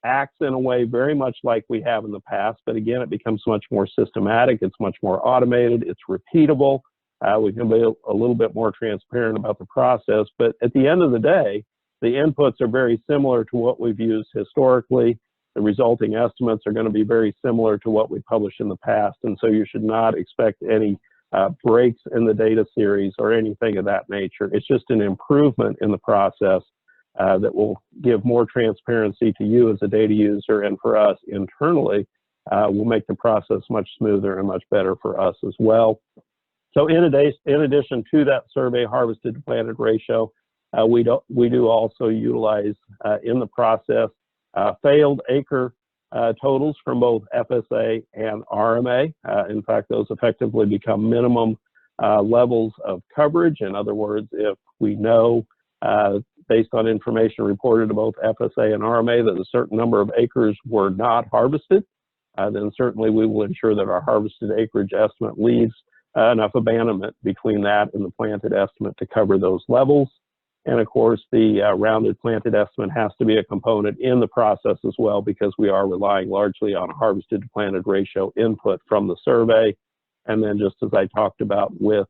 J: acts in a way very much like we have in the past, but again, it becomes much more systematic, it's much more automated, it's repeatable. We can be a little bit more transparent about the process, but at the end of the day, the inputs are very similar to what we've used historically. The resulting estimates are going to be very similar to what we published in the past, and so you should not expect any breaks in the data series or anything of that nature. It's just an improvement in the process that will give more transparency to you as a data user, and for us internally, will make the process much smoother and much better for us as well. So in addition to that survey harvested to planted ratio, we do also utilize in the process failed acre totals from both FSA and RMA. In fact, those effectively become minimum levels of coverage. In other words, if we know based on information reported to both FSA and RMA that a certain number of acres were not harvested, then certainly we will ensure that our harvested acreage estimate leaves enough abandonment between that and the planted estimate to cover those levels. And of course, the rounded planted estimate has to be a component in the process as well, because we are relying largely on a harvested to planted ratio input from the survey. And then just as I talked about with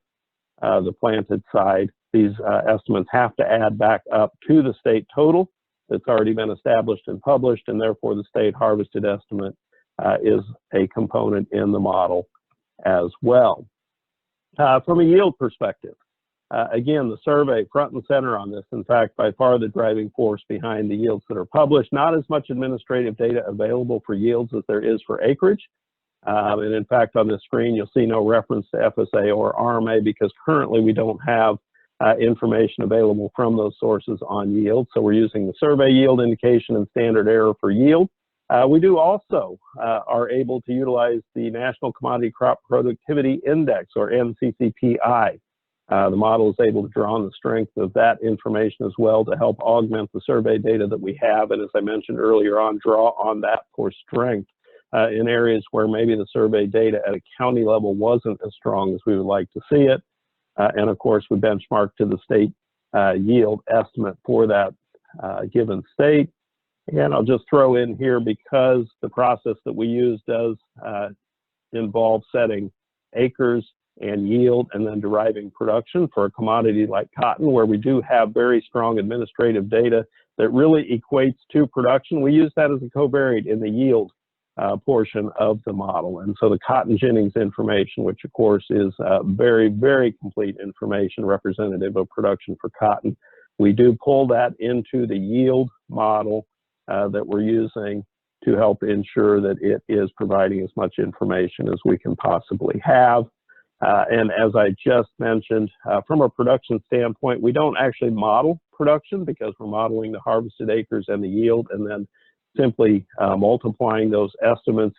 J: the planted side, these estimates have to add back up to the state total that's already been established and published, and therefore the state harvested estimate is a component in the model as well. From a yield perspective, again, the survey front and center on this. In fact, by far the driving force behind the yields that are published. Not as much administrative data available for yields as there is for acreage. And in fact, on this screen, you'll see no reference to FSA or RMA because currently we don't have information available from those sources on yield. So we're using the survey yield indication and standard error for yield. We do also are able to utilize the National Commodity Crop Productivity Index, or NCCPI. The model is able to draw on the strength of that information as well to help augment the survey data that we have. And as I mentioned earlier on, draw on that for strength in areas where maybe the survey data at a county level wasn't as strong as we would like to see it. And of course, we benchmark to the state yield estimate for that given state. And I'll just throw in here, because the process that we use does involve setting acres and yield and then deriving production for a commodity like cotton, where we do have very strong administrative data that really equates to production. We use that as a covariate in the yield portion of the model. And so the cotton ginnings information, which of course is very, very complete information representative of production for cotton, we do pull that into the yield model that we're using to help ensure that it is providing as much information as we can possibly have. And as I just mentioned, from a production standpoint, we don't actually model production because we're modeling the harvested acres and the yield, and then simply multiplying those estimates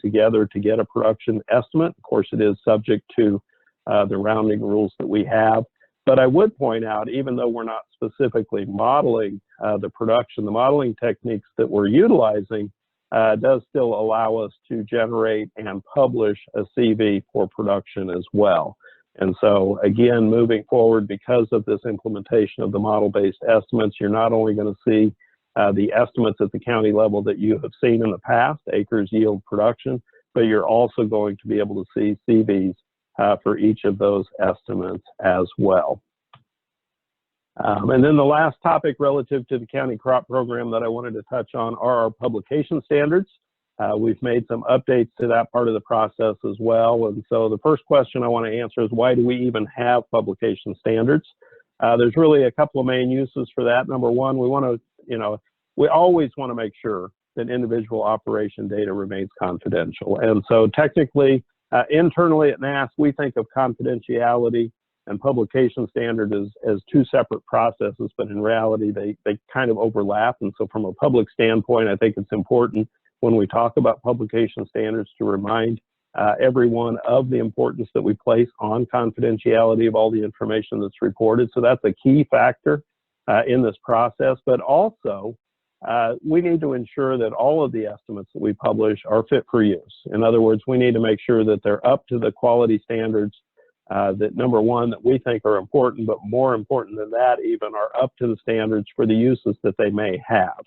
J: together to get a production estimate. Of course, it is subject to the rounding rules that we have. But I would point out, even though we're not specifically modeling the production, the modeling techniques that we're utilizing does still allow us to generate and publish a CV for production as well. And so again, moving forward, because of this implementation of the model-based estimates, you're not only going to see the estimates at the county level that you have seen in the past, acres, yield, production, but you're also going to be able to see CVs for each of those estimates as well. And then the last topic relative to the county crop program that I wanted to touch on are our publication standards. We've made some updates to that part of the process as well. And so the first question I want to answer is, why do we even have publication standards? There's really a couple of main uses for that. Number one, we want to, we always want to make sure that individual operation data remains confidential. And so technically, internally at NASS, we think of confidentiality and publication standard as two separate processes, but in reality, they kind of overlap. And so from a public standpoint, I think it's important when we talk about publication standards to remind everyone of the importance that we place on confidentiality of all the information that's reported. So that's a key factor in this process, but also we need to ensure that all of the estimates that we publish are fit for use. In other words, we need to make sure that they're up to the quality standards that, number one, that we think are important, but more important than that even, are up to the standards for the uses that they may have.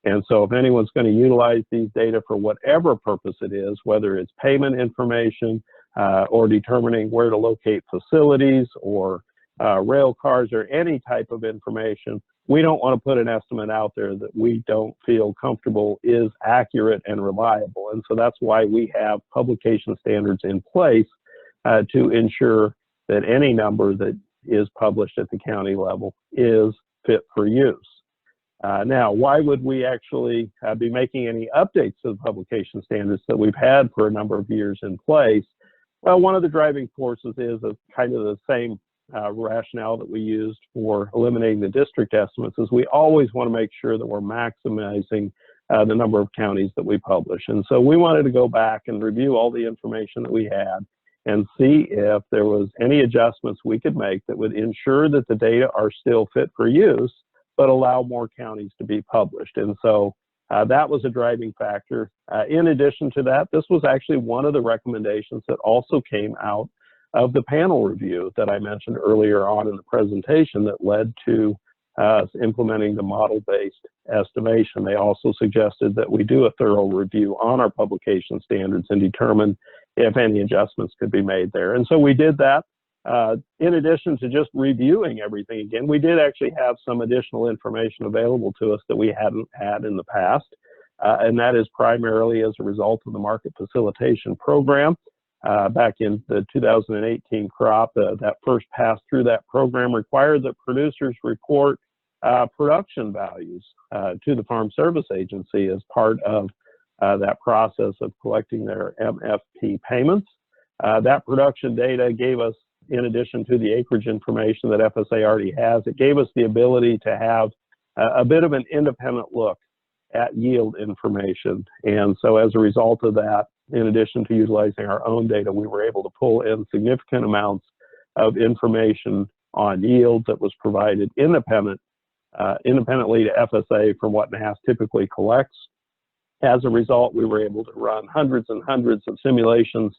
J: And so if anyone's going to utilize these data for whatever purpose it is, whether it's payment information or determining where to locate facilities or rail cars or any type of information, we don't want to put an estimate out there that we don't feel comfortable is accurate and reliable. And so that's why we have publication standards in place to ensure that any number that is published at the county level is fit for use. Now, why would we actually be making any updates to the publication standards that we've had for a number of years in place? Well, one of the driving forces is kind of the same rationale that we used for eliminating the district estimates, is we always want to make sure that we're maximizing the number of counties that we publish. And so we wanted to go back and review all the information that we had and see if there was any adjustments we could make that would ensure that the data are still fit for use, but allow more counties to be published. And so that was a driving factor. In addition to that, this was actually one of the recommendations that also came out of the panel review that I mentioned earlier on in the presentation that led to us implementing the model-based estimation. They also suggested that we do a thorough review on our publication standards and determine if any adjustments could be made there. And so we did that. In addition to just reviewing everything again, we did actually have some additional information available to us that we hadn't had in the past. And that is primarily as a result of the market facilitation program. Back in the 2018 crop, that first pass through that program required that producers report production values to the Farm Service Agency as part of that process of collecting their MFP payments. That production data gave us, in addition to the acreage information that FSA already has, it gave us the ability to have a bit of an independent look at yield information. And so as a result of that, in addition to utilizing our own data, we were able to pull in significant amounts of information on yields that was provided independently to FSA from what NASS typically collects. As a result, we were able to run hundreds and hundreds of simulations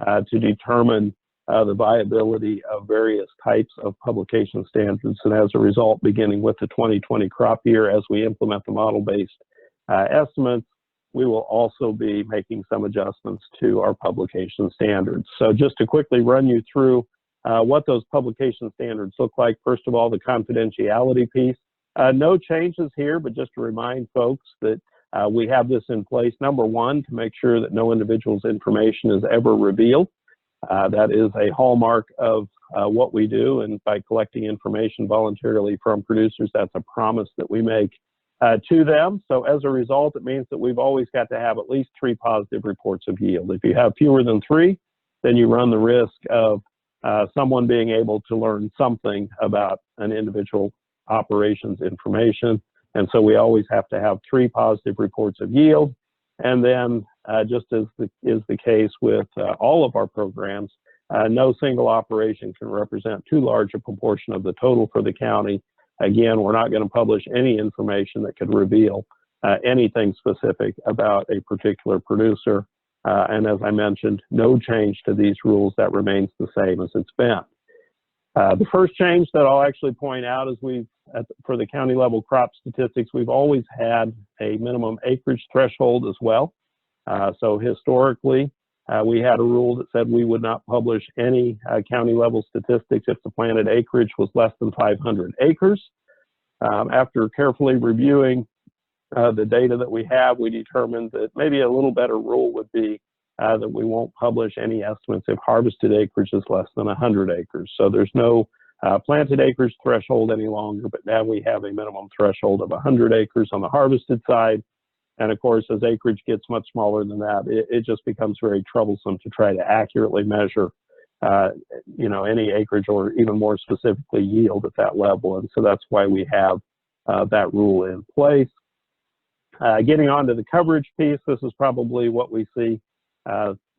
J: to determine the viability of various types of publication standards. And as a result, beginning with the 2020 crop year, as we implement the model-based estimates, we will also be making some adjustments to our publication standards. So just to quickly run you through what those publication standards look like. First of all, the confidentiality piece. No changes here, but just to remind folks that we have this in place, number one, to make sure that no individual's information is ever revealed. That is a hallmark of what we do, and by collecting information voluntarily from producers, that's a promise that we make to them. So as a result, it means that we've always got to have at least 3 positive reports of yield. If you have fewer than 3, then you run the risk of someone being able to learn something about an individual operations information. And so we always have to have 3 positive reports of yield. And then just as is the case with all of our programs, no single operation can represent too large a proportion of the total for the county. Again, we're not going to publish any information that could reveal anything specific about a particular producer. And as I mentioned, no change to these rules. That remains the same as it's been. The first change that I'll actually point out is for the county level crop statistics, we've always had a minimum acreage threshold as well. So historically, we had a rule that said we would not publish any county level statistics if the planted acreage was less than 500 acres. After carefully reviewing the data that we have, we determined that maybe a little better rule would be that we won't publish any estimates if harvested acreage is less than 100 acres. So there's no planted acres threshold any longer, but now we have a minimum threshold of 100 acres on the harvested side. And of course, as acreage gets much smaller than that, it just becomes very troublesome to try to accurately measure any acreage or even more specifically yield at that level. And so that's why we have that rule in place. Getting on to the coverage piece, this is probably what we see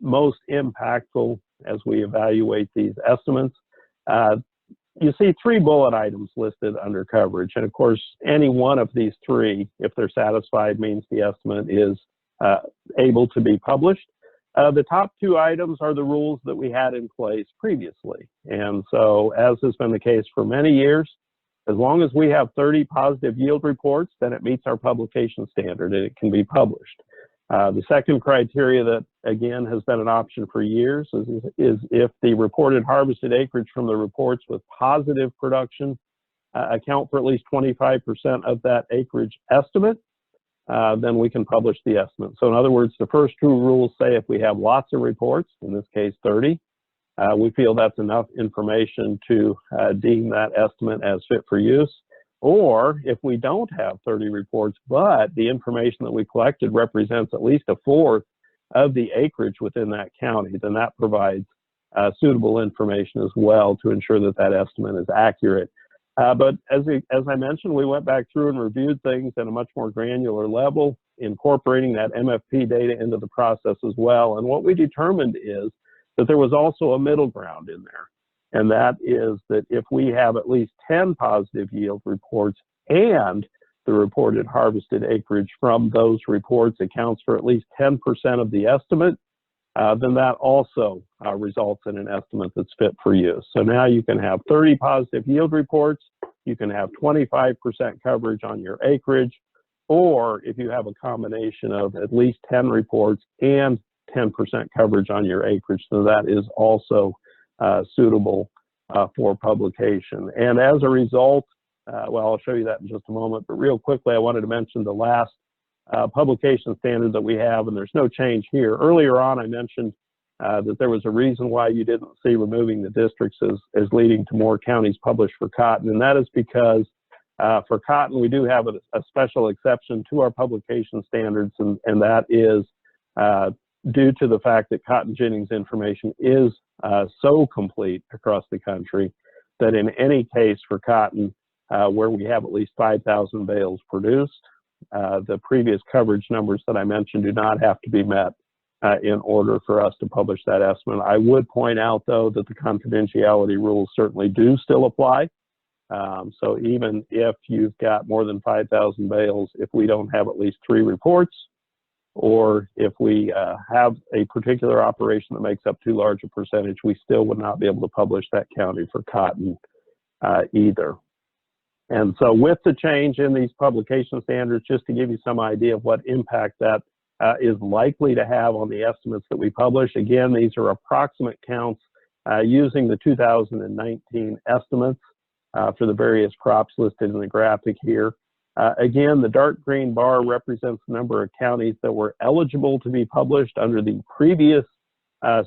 J: most impactful as we evaluate these estimates. You see 3 bullet items listed under coverage. And of course, any one of these 3, if they're satisfied, means the estimate is able to be published. The top 2 items are the rules that we had in place previously. And so, as has been the case for many years, as long as we have 30 positive yield reports, then it meets our publication standard and it can be published. The second criteria that, again, has been an option for years is if the reported harvested acreage from the reports with positive production account for at least 25% of that acreage estimate, then we can publish the estimate. So in other words, the first 2 rules say if we have lots of reports, in this case 30, we feel that's enough information to deem that estimate as fit for use. Or if we don't have 30 reports, but the information that we collected represents at least 1/4 of the acreage within that county, then that provides suitable information as well to ensure that that estimate is accurate. But as I mentioned, we went back through and reviewed things at a much more granular level. incorporating that MFP data into the process as well. And what we determined is that there was also a middle ground in there. And that is that if we have at least 10 positive yield reports and the reported harvested acreage from those reports accounts for at least 10% of the estimate, then that also results in an estimate that's fit for use. So now you can have 30 positive yield reports, you can have 25% coverage on your acreage, or if you have a combination of at least 10 reports and 10% coverage on your acreage, so that is also suitable for publication. And as a result, well, I'll show you that in just a moment, but real quickly, I wanted to mention the last publication standard that we have, and there's no change here. Earlier on, I mentioned that there was a reason why you didn't see removing the districts as leading to more counties published for cotton, and that is because for cotton, we do have a special exception to our publication standards, and that is due to the fact that cotton ginnings information is so complete across the country that in any case for cotton where we have at least 5,000 bales produced, the previous coverage numbers that I mentioned do not have to be met in order for us to publish that estimate. I would point out, though, that the confidentiality rules certainly do still apply. So even if you've got more than 5,000 bales, if we don't have at least 3 reports, or if we have a particular operation that makes up too large a percentage, we still would not be able to publish that county for cotton either. And so with the change in these publication standards, just to give you some idea of what impact that is likely to have on the estimates that we publish, again, these are approximate counts using the 2019 estimates for the various crops listed in the graphic here. Again, the dark green bar represents the number of counties that were eligible to be published under the previous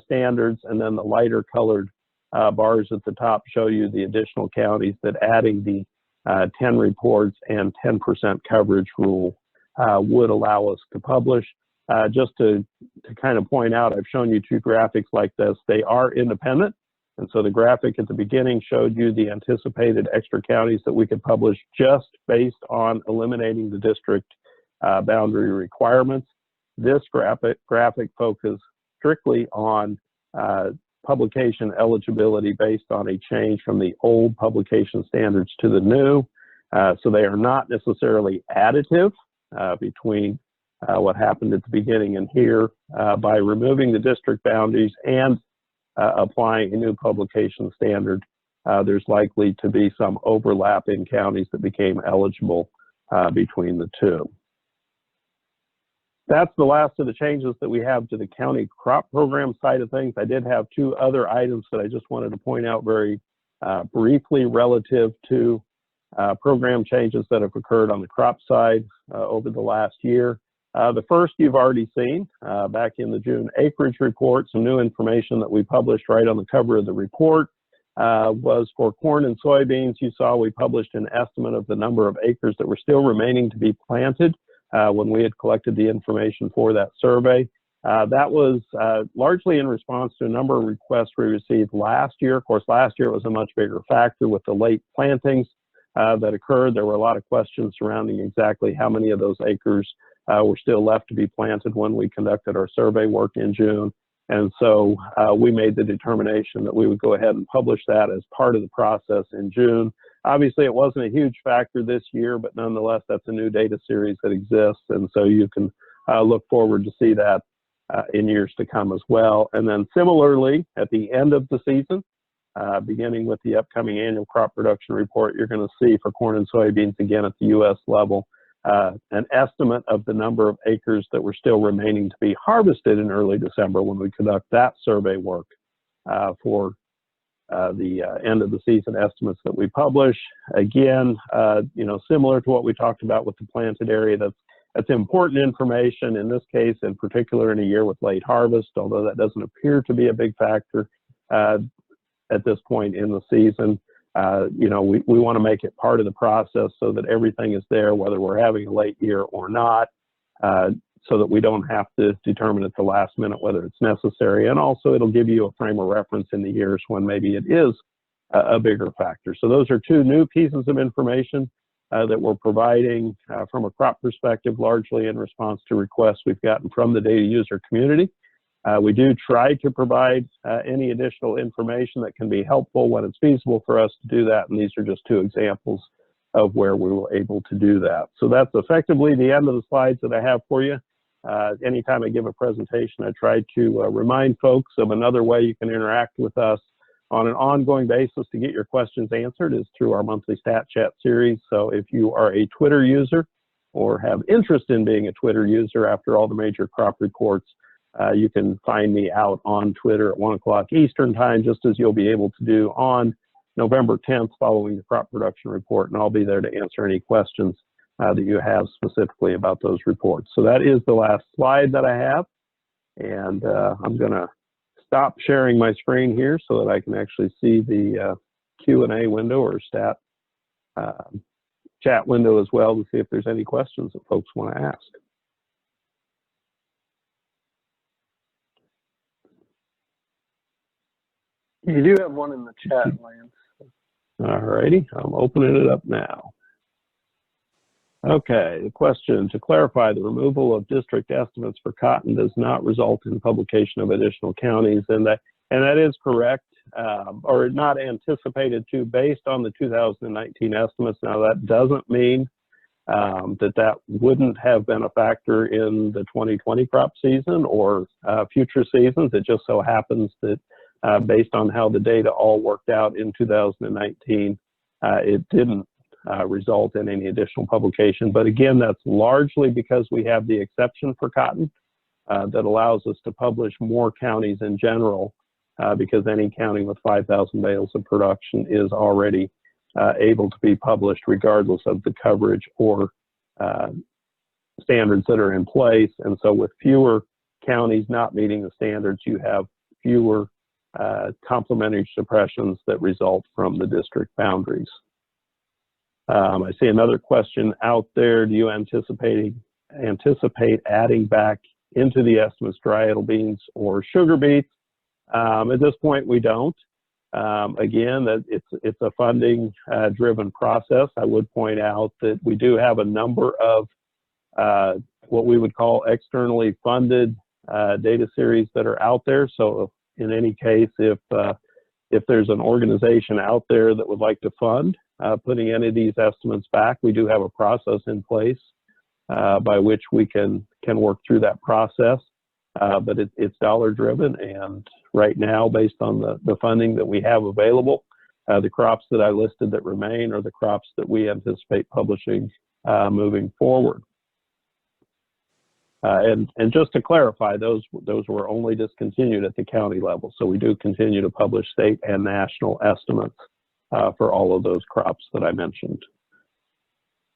J: standards, and then the lighter colored bars at the top show you the additional counties that adding the 10 reports and 10% coverage rule would allow us to publish. Just to kind of point out, I've shown you 2 graphics like this. They are independent. And so the graphic at the beginning showed you the anticipated extra counties that we could publish just based on eliminating the district boundary requirements. This graphic focused strictly on publication eligibility based on a change from the old publication standards to the new. So they are not necessarily additive between what happened at the beginning and here. By removing the district boundaries and applying a new publication standard, there's likely to be some overlap in counties that became eligible between the two. That's the last of the changes that we have to the county crop program side of things. I did have 2 other items that I just wanted to point out very briefly relative to program changes that have occurred on the crop side over the last year. The first you've already seen back in the June acreage report. Some new information that we published right on the cover of the report was for corn and soybeans. You saw we published an estimate of the number of acres that were still remaining to be planted when we had collected the information for that survey. That was largely in response to a number of requests we received last year. Of course, last year it was a much bigger factor with the late plantings that occurred. There were a lot of questions surrounding exactly how many of those acres were still left to be planted when we conducted our survey work in June. And so we made the determination that we would go ahead and publish that as part of the process in June. Obviously, it wasn't a huge factor this year, but nonetheless, that's a new data series that exists. And so you can look forward to see that in years to come as well. And then similarly, at the end of the season, beginning with the upcoming annual crop production report, you're going to see for corn and soybeans, again at the U.S. level, an estimate of the number of acres that were still remaining to be harvested in early December when we conduct that survey work for the end of the season estimates that we publish. Again, you know, similar to what we talked about with the planted area, that's important information in this case, in particular in a year with late harvest, although that doesn't appear to be a big factor at this point in the season. You know, we want to make it part of the process so that everything is there, whether we're having a late year or not, so that we don't have to determine at the last minute whether it's necessary. And also it'll give you a frame of reference in the years when maybe it is a bigger factor. So those are 2 new pieces of information that we're providing from a crop perspective, largely in response to requests we've gotten from the data user community. We do try to provide any additional information that can be helpful when it's feasible for us to do that, and these are just two examples of where we were able to do that. So that's effectively the end of the slides that I have for you. Anytime I give a presentation, I try to remind folks of another way you can interact with us on an ongoing basis to get your questions answered is through our monthly Stat Chat series. So if you are a Twitter user or have interest in being a Twitter user after all the major crop reports, you can find me out on Twitter at 1 o'clock Eastern time, just as you'll be able to do on November 10th following the crop production report, and I'll be there to answer any questions that you have specifically about those reports. So that is the last slide that I have, and I'm going to stop sharing my screen here so that I can actually see the Q&A window or stat chat window as well to see if there's any questions that folks want to ask.
A: You do have one in the chat, Lance.
J: All righty, I'm opening it up now. Okay, the question, to clarify, the removal of district estimates for cotton does not result in publication of additional counties, and that is correct, or not anticipated to, based on the 2019 estimates. Now, that doesn't mean that wouldn't have been a factor in the 2020 crop season or future seasons. It just so happens that based on how the data all worked out in 2019, it didn't result in any additional publication. But again, that's largely because we have the exception for cotton that allows us to publish more counties in general, because any county with 5,000 bales of production is already able to be published regardless of the coverage or standards that are in place. And so with fewer counties not meeting the standards, you have fewer complementary suppressions that result from the district boundaries. I see another question out there. Do you anticipate adding back into the estimates varietal beans or sugar beets? At this point, we don't. Again, that it's a funding driven process. I would point out that we do have a number of what we would call externally funded data series that are out there. So in any case, if there's an organization out there that would like to fund putting any of these estimates back, we do have a process in place by which we can work through that process. But it's dollar driven, and right now, based on the funding that we have available, the crops that I listed that remain are the crops that we anticipate publishing moving forward. And just to clarify, those were only discontinued at the county level. So we do continue to publish state and national estimates for all of those crops that I mentioned.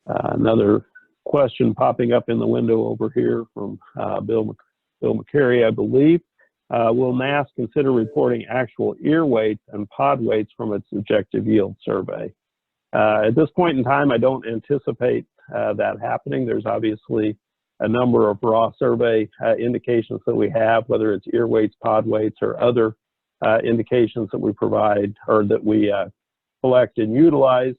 J: Another question popping up in the window over here from Bill McCary, I believe. Will NASS consider reporting actual ear weights and pod weights from its objective yield survey? At this point in time, I don't anticipate that happening. There's obviously a number of raw survey indications that we have, whether it's ear weights, pod weights, or other indications that we provide or that we collect and utilize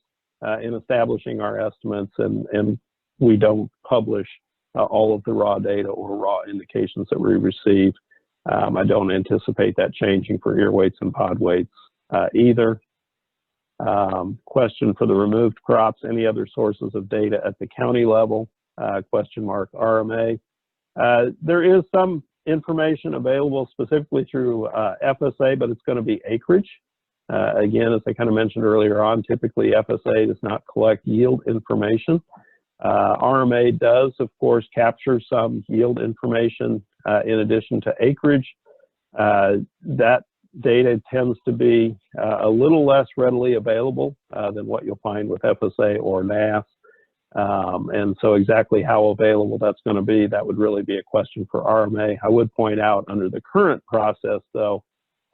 J: in establishing our estimates, and we don't publish all of the raw data or raw indications that we receive. I don't anticipate that changing for ear weights and pod weights either. Question for the removed crops, any other sources of data at the county level? Question mark RMA. There is some information available specifically through FSA, but it's going to be acreage. Again, as I kind of mentioned earlier on, typically FSA does not collect yield information. RMA does, of course, capture some yield information in addition to acreage. That data tends to be a little less readily available than what you'll find with FSA or NASS. And so exactly how available that's going to be, that would really be a question for RMA. I would point out under the current process, though,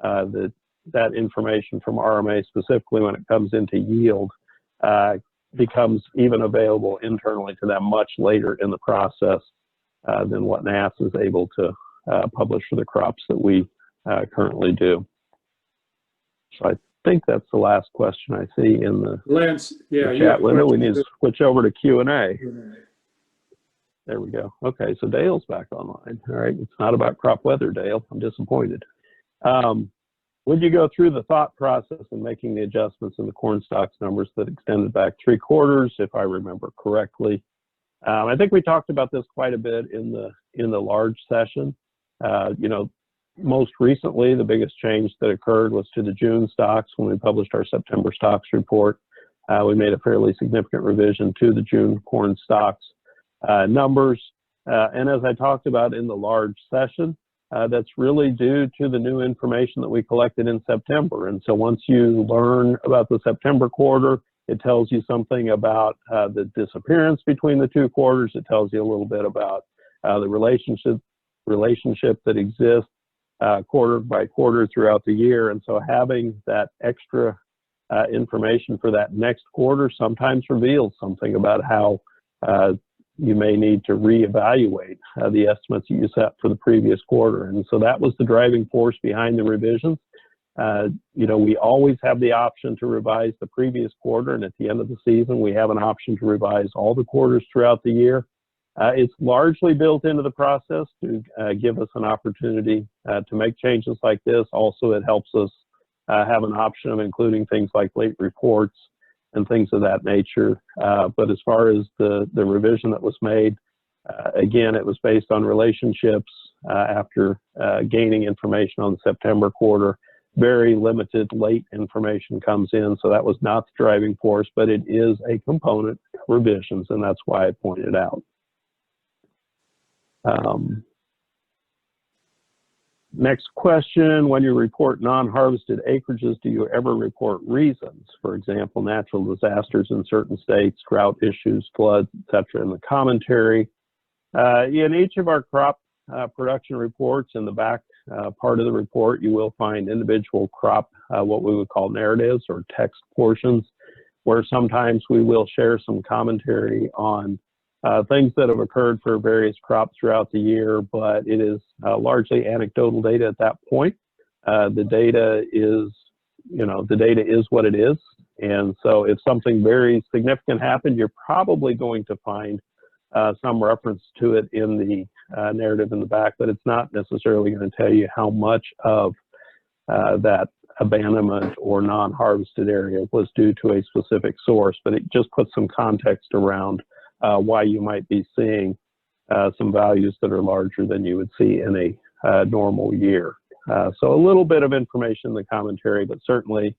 J: that information from RMA, specifically when it comes into yield, becomes even available internally to them much later in the process than what NASS is able to publish for the crops that we currently do. So think that's the last question I see in the,
H: Lance, yeah,
J: the
H: you have
J: chat window. We
H: questions?
J: need to switch over to Q&A. There we go. Okay, so Dale's back online. All right, it's not about crop weather, Dale. I'm disappointed. Would you go through the thought process in making the adjustments in the corn stocks numbers that extended back 3 quarters, if I remember correctly? I think we talked about this quite a bit in the large session. You know, most recently, the biggest change that occurred was to the June stocks when we published our September stocks report. We made a fairly significant revision to the June corn stocks numbers. And as I talked about in the large session, that's really due to the new information that we collected in September. And so once you learn about the September quarter, it tells you something about the disappearance between the 2 quarters. It tells you a little bit about the relationship that exists quarter by quarter throughout the year. And so having that extra information for that next quarter sometimes reveals something about how you may need to reevaluate the estimates that you set for the previous quarter. And so that was the driving force behind the revisions. You know, we always have the option to revise the previous quarter, and at the end of the season, we have an option to revise all the quarters throughout the year. It's largely built into the process to give us an opportunity to make changes like this. Also, it helps us have an option of including things like late reports and things of that nature. But as far as the revision that was made, again, it was based on relationships after gaining information on the September quarter. Very limited late information comes in, so that was not the driving force, but it is a component of revisions, and that's why I pointed it out. Next question, when you report non-harvested acreages, do you ever report reasons? For example, natural disasters in certain states, drought issues, floods, etc. in the commentary. In each of our crop production reports, in the back part of the report, you will find individual crop, what we would call narratives or text portions, where sometimes we will share some commentary on things that have occurred for various crops throughout the year, but it is largely anecdotal data at that point. The data is, you know, the data is what it is. And so if something very significant happened, you're probably going to find some reference to it in the narrative in the back, but it's not necessarily going to tell you how much of that abandonment or non-harvested area was due to a specific source, but it just puts some context around why you might be seeing some values that are larger than you would see in a normal year. So a little bit of information in the commentary, but certainly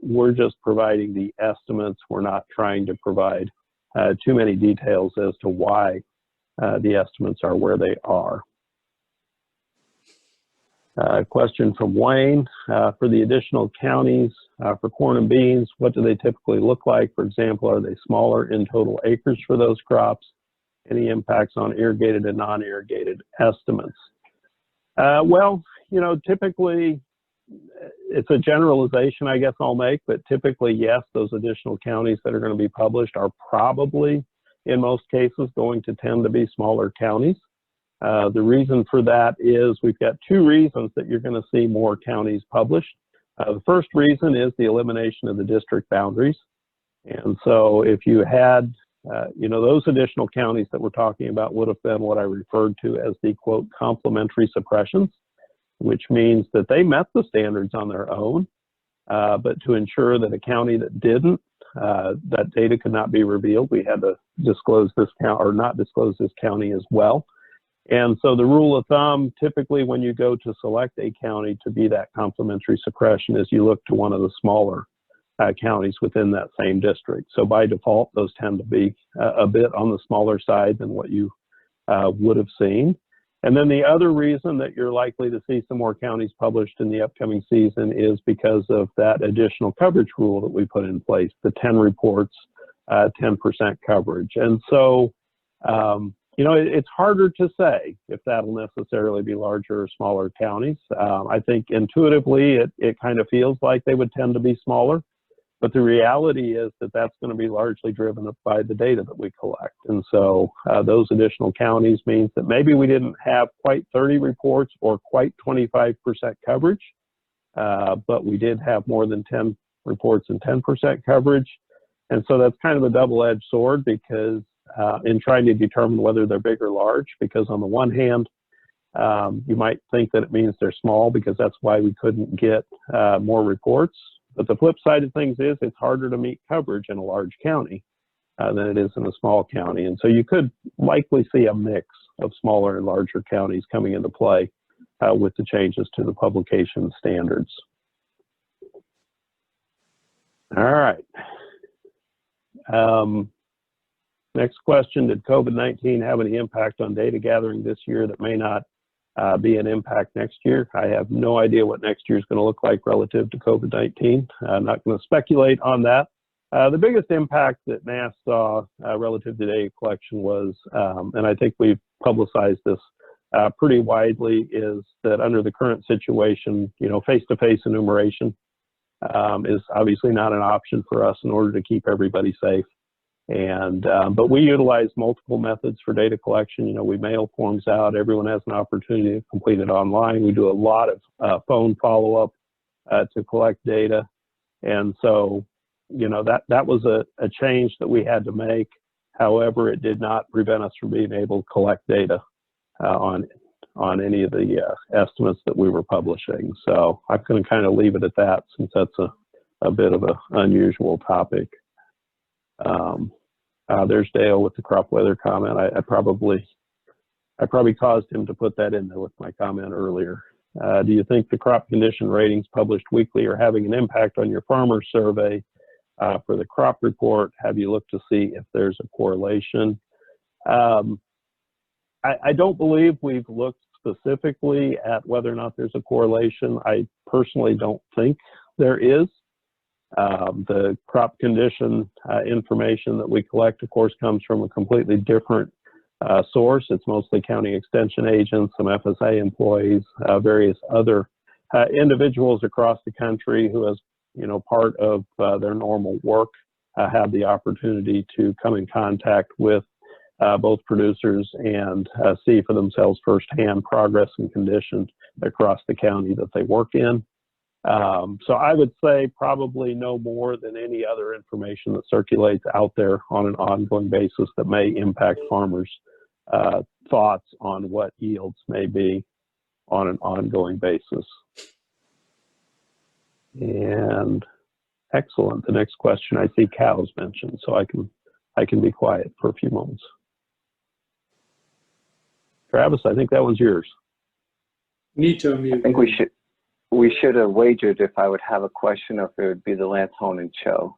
J: we're just providing the estimates. We're not trying to provide too many details as to why the estimates are where they are. Question from Wayne, for the additional counties for corn and beans, what do they typically look like? For example, are they smaller in total acres for those crops? Any impacts on irrigated and non-irrigated estimates? Well, you know, typically, it's a generalization I guess I'll make, but typically, yes, those additional counties that are going to be published are probably, in most cases, going to tend to be smaller counties. The reason for that is we've got 2 reasons that you're going to see more counties published. The first reason is the elimination of the district boundaries. And so if you had, you know, those additional counties that we're talking about would have been what I referred to as the, quote, complementary suppressions, which means that they met the standards on their own, but to ensure that a county that didn't, that data could not be revealed, we had to disclose this count or not disclose this county as well. And so the rule of thumb, typically when you go to select a county to be that complementary suppression, is you look to one of the smaller counties within that same district. So by default, those tend to be a bit on the smaller side than what you would have seen. And then the other reason that you're likely to see some more counties published in the upcoming season is because of that additional coverage rule that we put in place, the 10 reports, 10% coverage. And so, you know, it's harder to say if that'll necessarily be larger or smaller counties. I think intuitively it kind of feels like they would tend to be smaller, but the reality is that that's going to be largely driven up by the data that we collect. And so those additional counties means that maybe we didn't have quite 30 reports or quite 25% coverage, but we did have more than 10 reports and 10% coverage. And so that's kind of a double-edged sword, because in trying to determine whether they're big or large, because on the one hand, you might think that it means they're small because that's why we couldn't get more reports. But the flip side of things is it's harder to meet coverage in a large county than it is in a small county. And so you could likely see a mix of smaller and larger counties coming into play with the changes to the publication standards. All right. Next question, did COVID-19 have any impact on data gathering this year that may not be an impact next year? I have no idea what next year is going to look like relative to COVID-19. I'm not going to speculate on that. The biggest impact that NASS saw relative to data collection was, and I think we've publicized this pretty widely, is that under the current situation, face-to-face enumeration is obviously not an option for us in order to keep everybody safe. And but we utilize multiple methods for data collection. We mail forms out. Everyone has an opportunity to complete it online. We do a lot of phone follow-up to collect data. And so, that was a change that we had to make. However, it did not prevent us from being able to collect data on any of the estimates that we were publishing. So I'm going to kind of leave it at that, since that's a bit of an unusual topic. There's Dale with the crop weather comment. I probably caused him to put that in there with my comment earlier. Do you think the crop condition ratings published weekly are having an impact on your farmer survey for the crop report? Have you looked to see if there's a correlation? I don't believe we've looked specifically at whether or not there's a correlation. I personally don't think there is. The crop condition information that we collect, of course, comes from a completely different source. It's mostly county extension agents, some FSA employees, various other individuals across the country who, as part of their normal work, have the opportunity to come in contact with both producers and see for themselves firsthand progress and conditions across the county that they work in. So I would say probably no more than any other information that circulates out there on an ongoing basis that may impact farmers' thoughts on what yields may be on an ongoing basis. And excellent. The next question, I see cows mentioned, so I can be quiet for a few moments. Travis, I think that was yours.
H: Need to unmute.
O: I think we should have wagered if I would have a question or if it would be the Lance Honan show.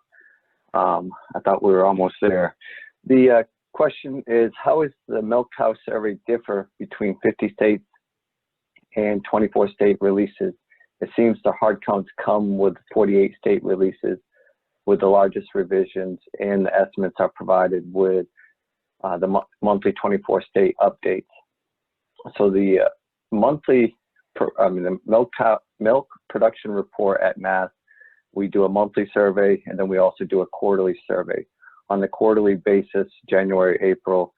O: I thought we were almost there. The question is, how is the milk cow survey differ between 50 states and 24 state releases? It seems the hard counts come with 48 state releases with the largest revisions, and the estimates are provided with the monthly 24 state updates. So the the milk production report at NASS, we do a monthly survey, and then we also do a quarterly survey. On the quarterly basis, January, April,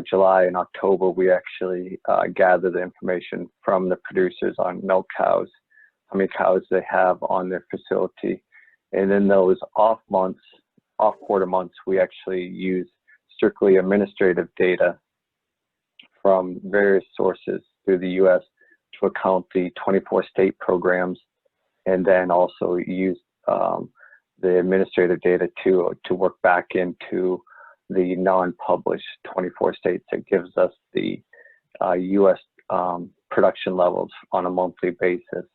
O: July, and October, we actually gather the information from the producers on milk cows, how many cows they have on their facility. And then those off quarter months, we actually use strictly administrative data from various sources through the U.S. to account the 24 state programs, and then also use the administrative data to work back into the non-published 24 states that gives us the U.S. Production levels on a monthly basis.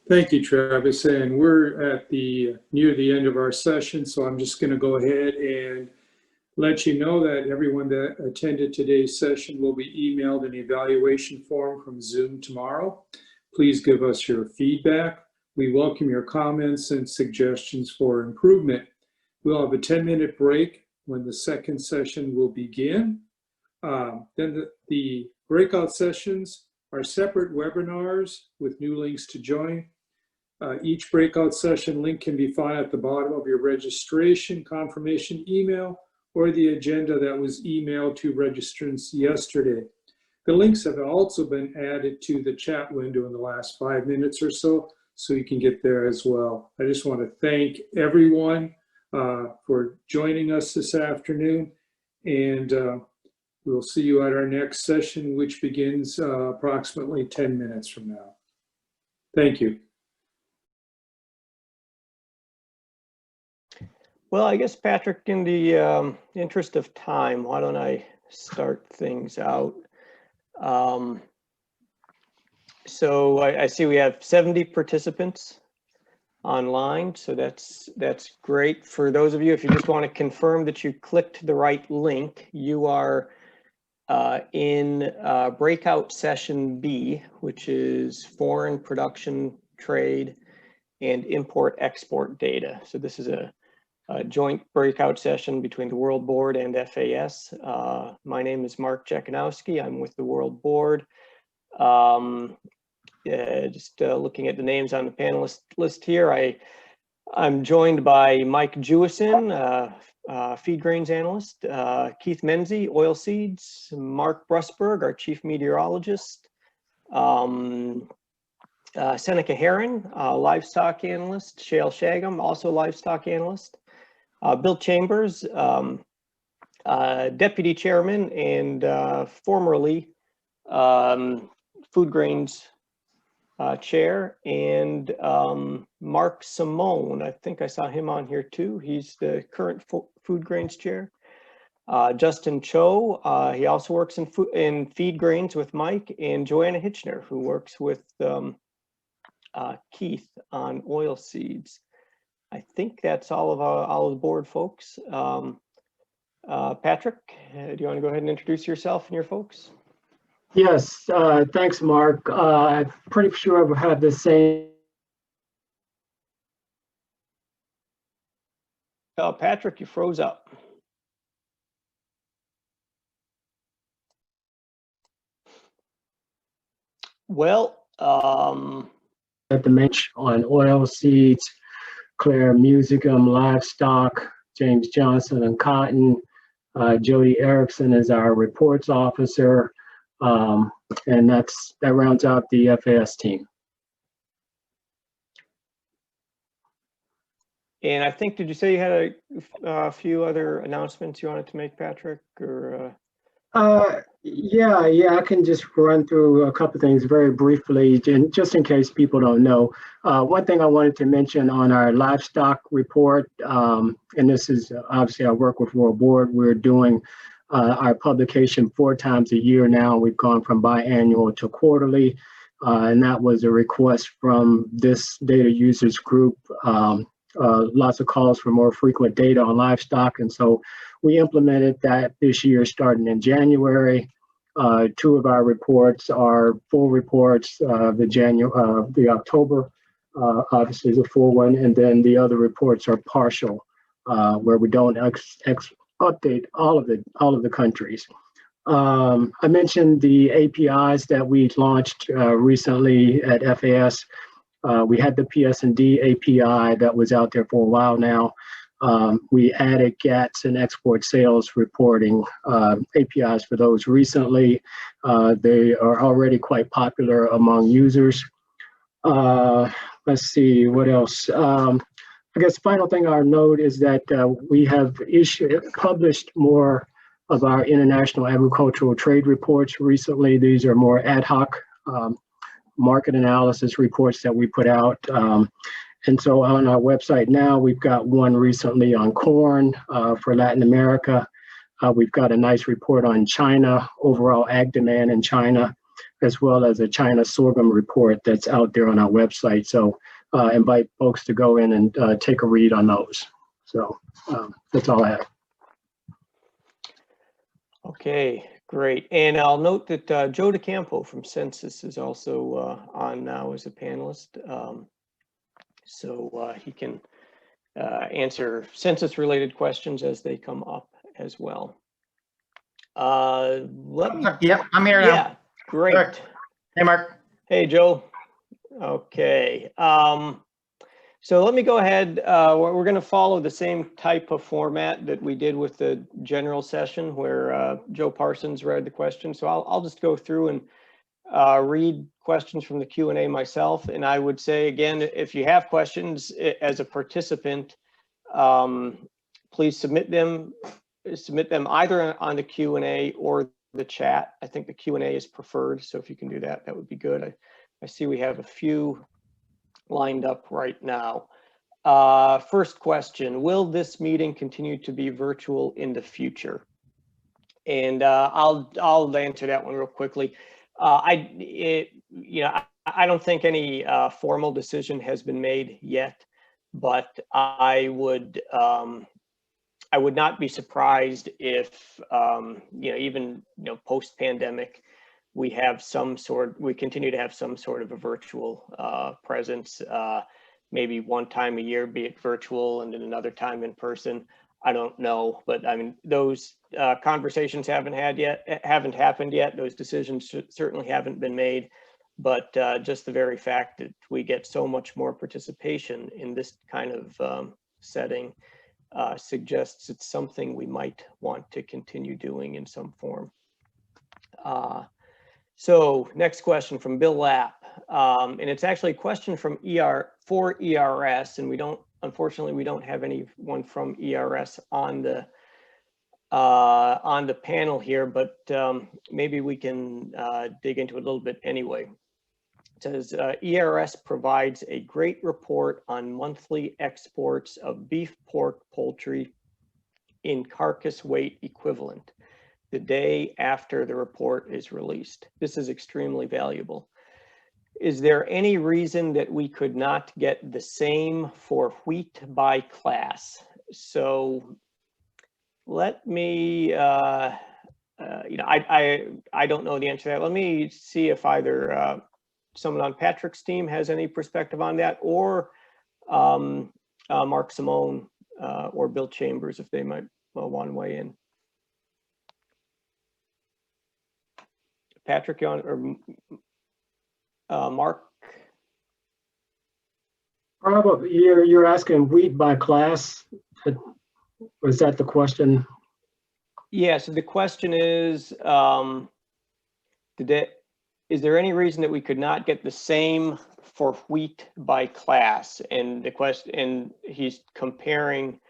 H: Thank you, Travis. And we're at near the end of our session, so I'm just going to go ahead and let you know that everyone that attended today's session will be emailed an evaluation form from Zoom tomorrow. Please give us your feedback. We welcome your comments and suggestions for improvement. We'll have a 10-minute break when the second session will begin. Then the breakout sessions are separate webinars with new links to join. Each breakout session link can be found at the bottom of your registration confirmation email or the agenda that was emailed to registrants yesterday. The links have also been added to the chat window in the last 5 minutes or so you can get there as well. I just want to thank everyone for joining us this afternoon, and we'll see you at our next session, which begins approximately 10 minutes from now. Thank you.
F: Well, I guess, Patrick, in the interest of time, why don't I start things out? So I see we have 70 participants online, so that's great. For those of you, if you just want to confirm that you clicked the right link, you are in breakout session B, which is foreign production, trade, and import-export data. So this is a joint breakout session between the World Board and FAS. My name is Mark Jekanowski. I'm with the World Board. Just looking at the names on the panelist list here, I'm joined by Mike Jewison, feed grains analyst, Keith Menzie, oilseeds, Mark Brusberg, our chief meteorologist, Seneca Herron, livestock analyst, Shale Shagam, also livestock analyst, Bill Chambers, deputy chairman and formerly food grains chair, and Mark Simone. I think I saw him on here too. He's the current food grains chair. Justin Cho, he also works in feed grains with Mike, and Joanna Hitchner, who works with Keith on oil seeds. I think that's all of the board folks. Patrick, do you want to go ahead and introduce yourself and your folks?
D: Yes, thanks, Mark. I'm pretty sure we'll have the same.
F: Patrick, you froze up. Well,
D: at the mention on oil seeds, Claire Musicum, livestock, James Johnson and cotton, Jody Erickson is our reports officer, and that rounds out the FAS team.
F: And I think, did you say you had a few other announcements you wanted to make, Patrick? Or
D: yeah, I can just run through a couple of things very briefly, just in case people don't know. One thing I wanted to mention on our livestock report, and this is obviously I work with World Board. We're doing our publication 4 times a year now. We've gone from biannual to quarterly, and that was a request from this data users group. Lots of calls for more frequent data on livestock, and so we implemented that this year starting in January. 2 of our reports are full reports. The October obviously is a full one, and then the other reports are partial, where we don't update all of the countries. I mentioned the APIs that we launched recently at FAS. We had the PS&D API that was out there for a while now. We added GATS and export sales reporting APIs for those recently. They are already quite popular among users. Let's see, what else? I guess the final thing I'll note is that we have published more of our international agricultural trade reports recently. These are more ad hoc market analysis reports that we put out. And so on our website now, we've got one recently on corn for Latin America. We've got a nice report on China, overall ag demand in China, as well as a China sorghum report that's out there on our website. So invite folks to go in and take a read on those. So that's all I have.
F: okay, great. And I'll note that Joe DeCampo from Census is also on now as a panelist. So he can answer census-related questions as they come up as well.
G: Yep, I'm here now.
F: Yeah, great.
G: Hey, Mark.
F: Hey, Joe. Okay. So let me go ahead. We're going to follow the same type of format that we did with the general session where Joe Parsons read the question. So I'll just go through and read questions from the Q&A myself. And I would say, again, if you have questions as a participant, please submit them either on the Q&A or the chat. I think the Q&A is preferred. So if you can do that, that would be good. I see we have a few lined up right now. First question, will this meeting continue to be virtual in the future? And I'll answer that one real quickly. I don't think any formal decision has been made yet, but I would not be surprised if even post-pandemic we continue to have some sort of a virtual presence, maybe one time a year, be it virtual, and then another time in person. I don't know, but I mean, those conversations haven't happened yet. Those decisions certainly haven't been made, but just the very fact that we get so much more participation in this kind of setting suggests it's something we might want to continue doing in some form. So next question from Bill Lapp, and it's actually a question from for ERS, and unfortunately we don't have anyone from ERS on the panel here, but maybe we can dig into it a little bit anyway. It says ERS provides a great report on monthly exports of beef, pork, poultry in carcass weight equivalent the day after the report is released. This is extremely valuable. Is there any reason that we could not get the same for wheat by class? So let me, I don't know the answer to that. Let me see if either someone on Patrick's team has any perspective on that, or Mark Simone or Bill Chambers, if they might want to weigh in. Patrick, you want, or Mark?
D: Probably, you're asking wheat by class. Was that the question?
F: Yeah, so the question is, is there any reason that we could not get the same for wheat by class? And the question, and he's comparing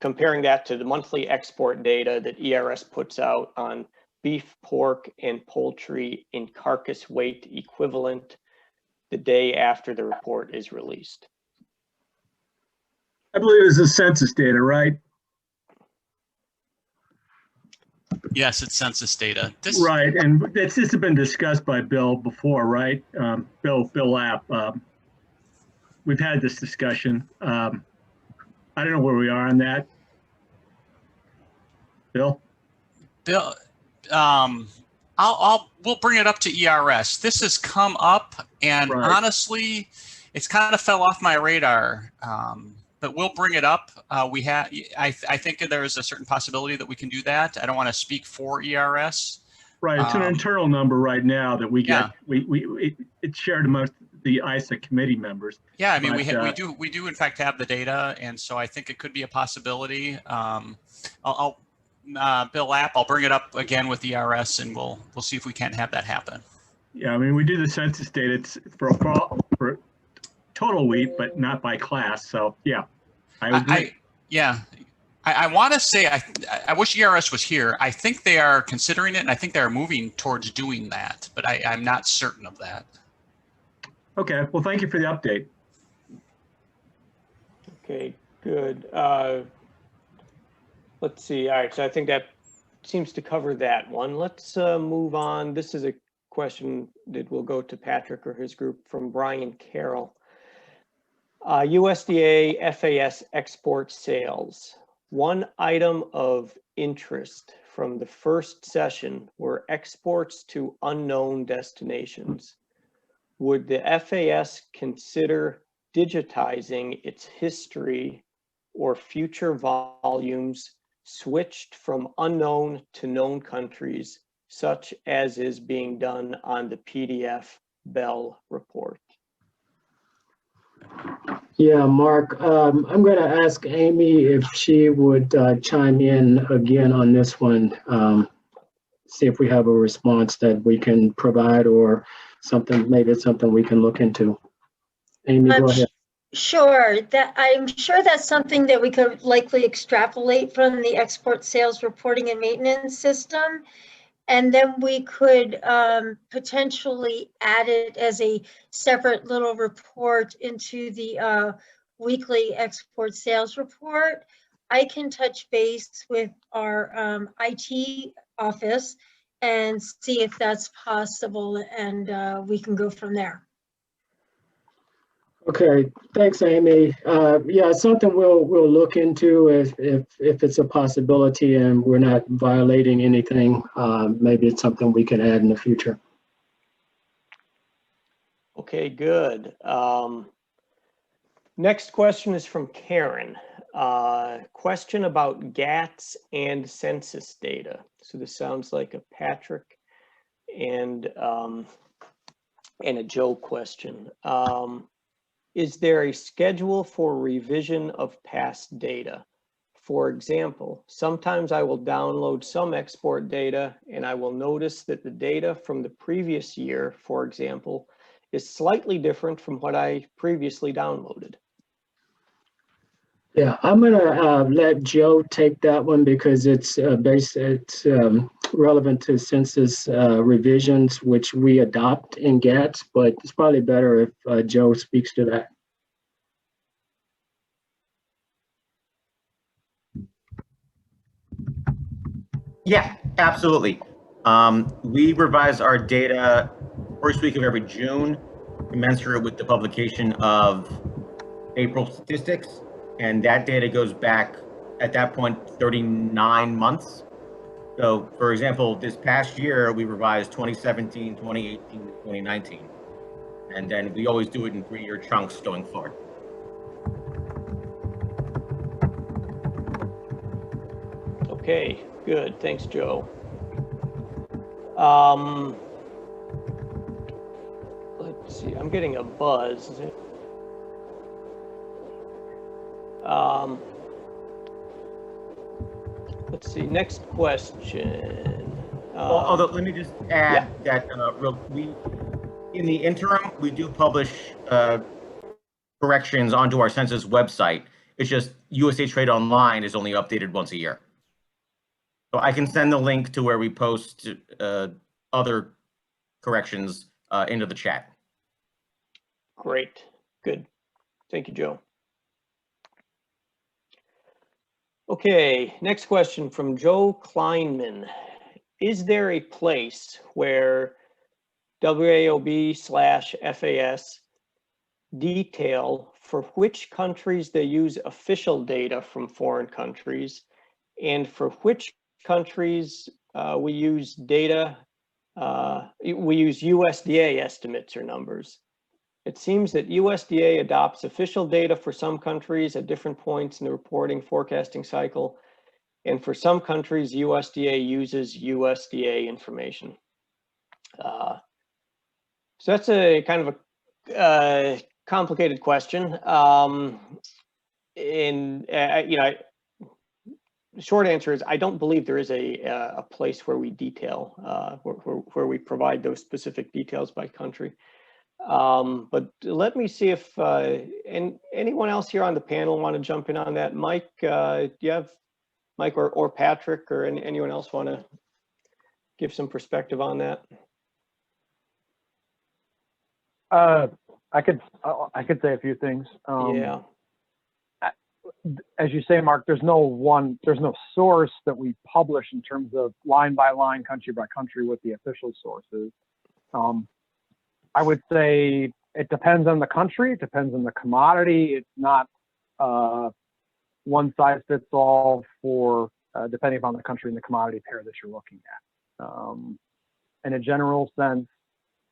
F: comparing that to the monthly export data that ERS puts out on beef, pork, and poultry in carcass weight equivalent the day after the report is released.
P: I believe it's the census data, right?
Q: Yes, it's census data.
P: Right, and this has been discussed by Bill before, right? Bill Lapp. We've had this discussion. I don't know where we are on that. Bill,
Q: we'll bring it up to ERS. This has come up, and honestly, it's kind of fell off my radar. But we'll bring it up. I think there is a certain possibility that we can do that. I don't want to speak for ERS.
P: Right, it's an internal number right now that we get. It's shared amongst the ISA committee members.
Q: Yeah, I mean, we do in fact have the data, and so I think it could be a possibility. Bill Lapp, I'll bring it up again with ERS, and we'll see if we can't have that happen.
P: Yeah, I mean, we do the census data. It's for total wheat, but not by class. So yeah, I agree.
Q: I want to say I wish ERS was here. I think they are considering it, and I think they are moving towards doing that, but I'm not certain of that.
P: Okay, well, thank you for the update.
F: Okay, good. Let's see. All right, so I think that seems to cover that one. Let's move on. This is a question that will go to Patrick or his group from Brian Carroll. USDA FAS export sales. One item of interest from the first session were exports to unknown destinations. Would the FAS consider digitizing its history or future volumes switched from unknown to known countries, such as is being done on the PDF Bell report?
D: Yeah, Mark, I'm going to ask Amy if she would chime in again on this one. See if we have a response that we can provide or something, maybe it's something we can look into. Amy, go ahead.
N: Sure, that I'm sure that's something that we could likely extrapolate from the export sales reporting and maintenance system. And then we could potentially add it as a separate little report into the weekly export sales report. I can touch base with our IT office and see if that's possible, and we can go from there.
D: Okay, thanks, Amy. Yeah, something we'll look into if it's a possibility and we're not violating anything. Maybe it's something we can add in the future.
F: Okay, good. Next question is from Karen. Question about GATS and census data. So this sounds like a Patrick and a Joe question. Is there a schedule for revision of past data? For example, sometimes I will download some export data and I will notice that the data from the previous year, for example, is slightly different from what I previously downloaded.
D: Yeah, I'm gonna let Joe take that one because it's relevant to census revisions, which we adopt in GATS, but it's probably better if Joe speaks to that.
G: Yeah, absolutely. We revise our data first week of every June, commensurate with the publication of April statistics, and that data goes back at that point 39 months. So, for example, this past year, we revised 2017, 2018, 2019. And then we always do it in 3-year chunks going forward.
F: Okay, good. Thanks, Joe. Let's see. I'm getting a buzz. Let's see. Next question.
G: Although, let me just add that in the interim, we do publish corrections onto our census website. It's just USA Trade Online is only updated once a year. So I can send the link to where we post other corrections into the chat.
F: Great. Good. Thank you, Joe. Okay, next question from Joe Kleinman. Is there a place where WAOB/FAS detail for which countries they use official data from foreign countries and for which countries we use data, we use USDA estimates or numbers? It seems that USDA adopts official data for some countries at different points in the reporting forecasting cycle. And for some countries, USDA uses USDA information. So that's a kind of a complicated question. The short answer is I don't believe there is a place where we detail, where we provide those specific details by country. But let me see if anyone else here on the panel want to jump in on that. Mike, do you have Mike or Patrick or anyone else want to give some perspective on that?
I: I could say a few things.
F: Yeah.
I: As you say, Mark, there's no source that we publish in terms of line by line, country by country, what the official source is. I would say it depends on the country, it depends on the commodity. It's not one size fits all for depending upon the country and the commodity pair that you're looking at. In a general sense,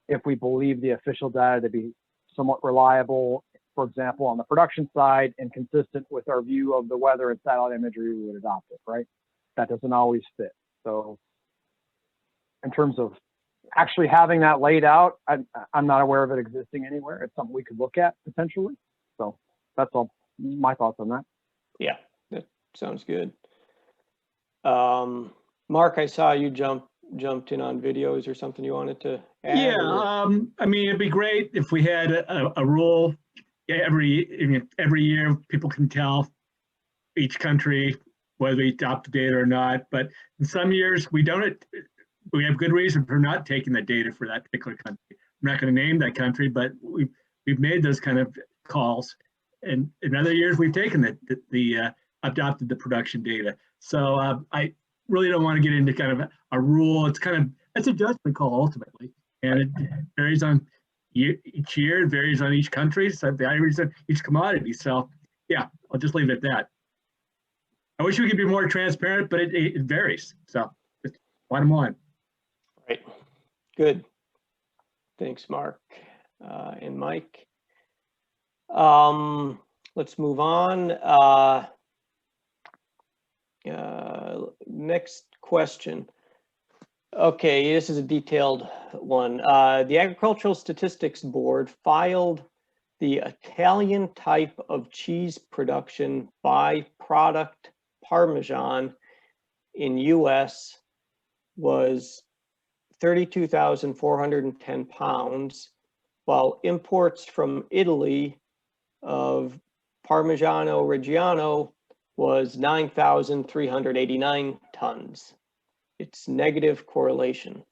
I: if we believe the official data to be somewhat reliable, for example, on the production side and consistent with our view of the weather and satellite imagery, we would adopt it, right? That doesn't always fit. So in terms of actually having that laid out, I'm not aware of it existing anywhere. It's something we could look at potentially, that's all my thoughts on that.
F: Yeah, that sounds good. Mark, I saw you jumped in on videos or something you wanted to add?
P: Yeah,
F: or?
P: I mean, it'd be great if we had a rule every year. People can tell each country whether we adopt the data or not. But in some years, we don't. We have good reason for not taking the data for that particular country. I'm not going to name that country, but we've made those kind of calls. And in other years, we've taken the adopted the production data. So I really don't want to get into kind of a rule. It's a judgment call ultimately, and it varies on each year. It varies on each country. So it varies on each commodity. So yeah, I'll just leave it at that. I wish we could be more transparent, but it varies. So it's bottom line.
F: Right. Good. Thanks, Mark and Mike. Let's move on. Next question. Okay, this is a detailed one. The Agricultural Statistics Board filed the Italian type of cheese production by product Parmesan in US was 32,410 pounds, while imports from Italy of Parmigiano Reggiano was 9,389 tons. It's negative correlation.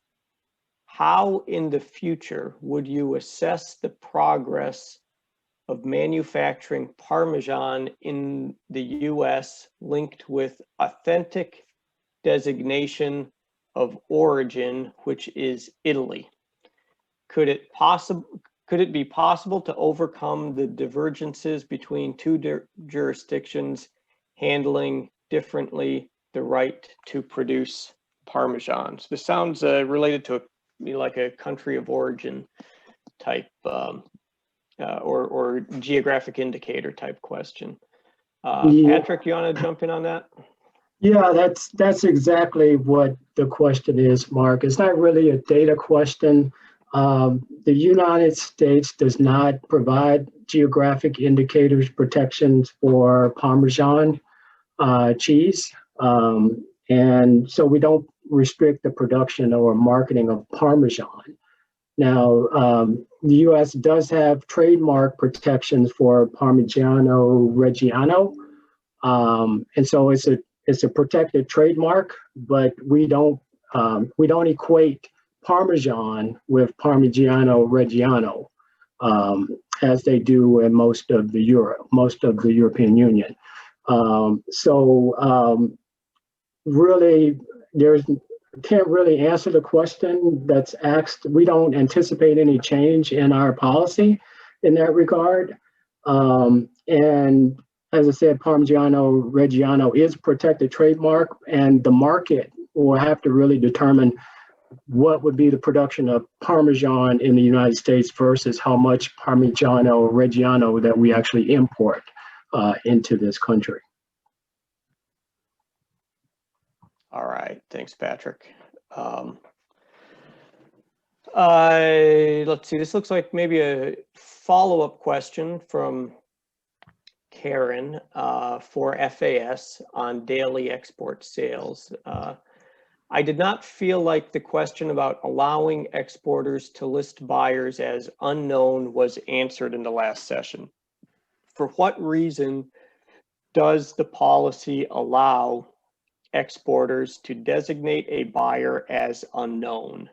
F: How in the future would you assess the progress of manufacturing Parmesan in the US linked with authentic designation of origin, which is Italy? Could it be possible to overcome the divergences between two jurisdictions handling differently the right to produce Parmesan? So this sounds related to like a country of origin type or geographic indicator type question. Patrick, you want to jump in on that?
D: Yeah, that's exactly what the question is, Mark. It's not really a data question. The United States does not provide geographic indicators protections for Parmesan cheese. And so we don't restrict the production or marketing of Parmesan. Now, the U.S. does have trademark protections for Parmigiano Reggiano. And so it's a protected trademark, but we don't equate Parmesan with Parmigiano Reggiano as they do in most of the European Union. Really, can't really answer the question that's asked. We don't anticipate any change in our policy in that regard. And as I said, Parmigiano Reggiano is protected trademark, and the market will have to really determine what would be the production of Parmesan in the United States versus how much Parmigiano Reggiano that we actually import into this country.
F: All right, thanks, Patrick. Let's see, this looks like maybe a follow-up question from Karen for FAS on daily export sales. I did not feel like the question about allowing exporters to list buyers as unknown was answered in the last session. For what reason does the policy allow exporters to designate a buyer as unknown?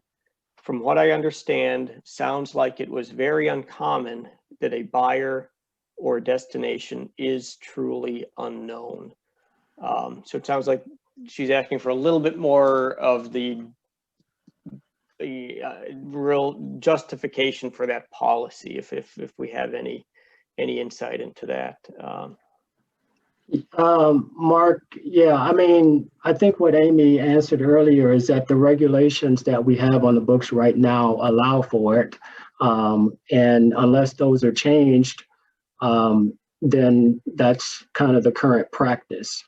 F: From what I understand, sounds like it was very uncommon that a buyer or destination is truly unknown. So it sounds like she's asking for a little bit more of the real justification for that policy, if we have any insight into that.
D: Mark, yeah, I mean, I think what Amy answered earlier is that the regulations that we have on the books right now allow for it. And unless those are changed, then that's kind of the current practice.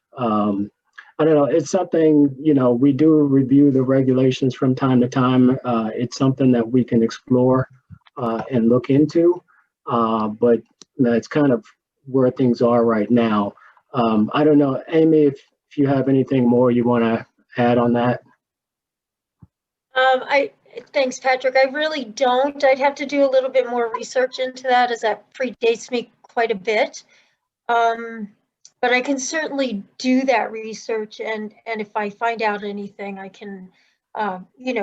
D: I don't know, it's something, we do review the regulations from time to time. It's something that we can explore and look into, but it's kind of where things are right now. I don't know, Amy, if you have anything more you want to add on that.
N: Thanks, Patrick. I really don't. I'd have to do a little bit more research into that, as that predates me quite a bit. But I can certainly do that research, and if I find out anything, I can,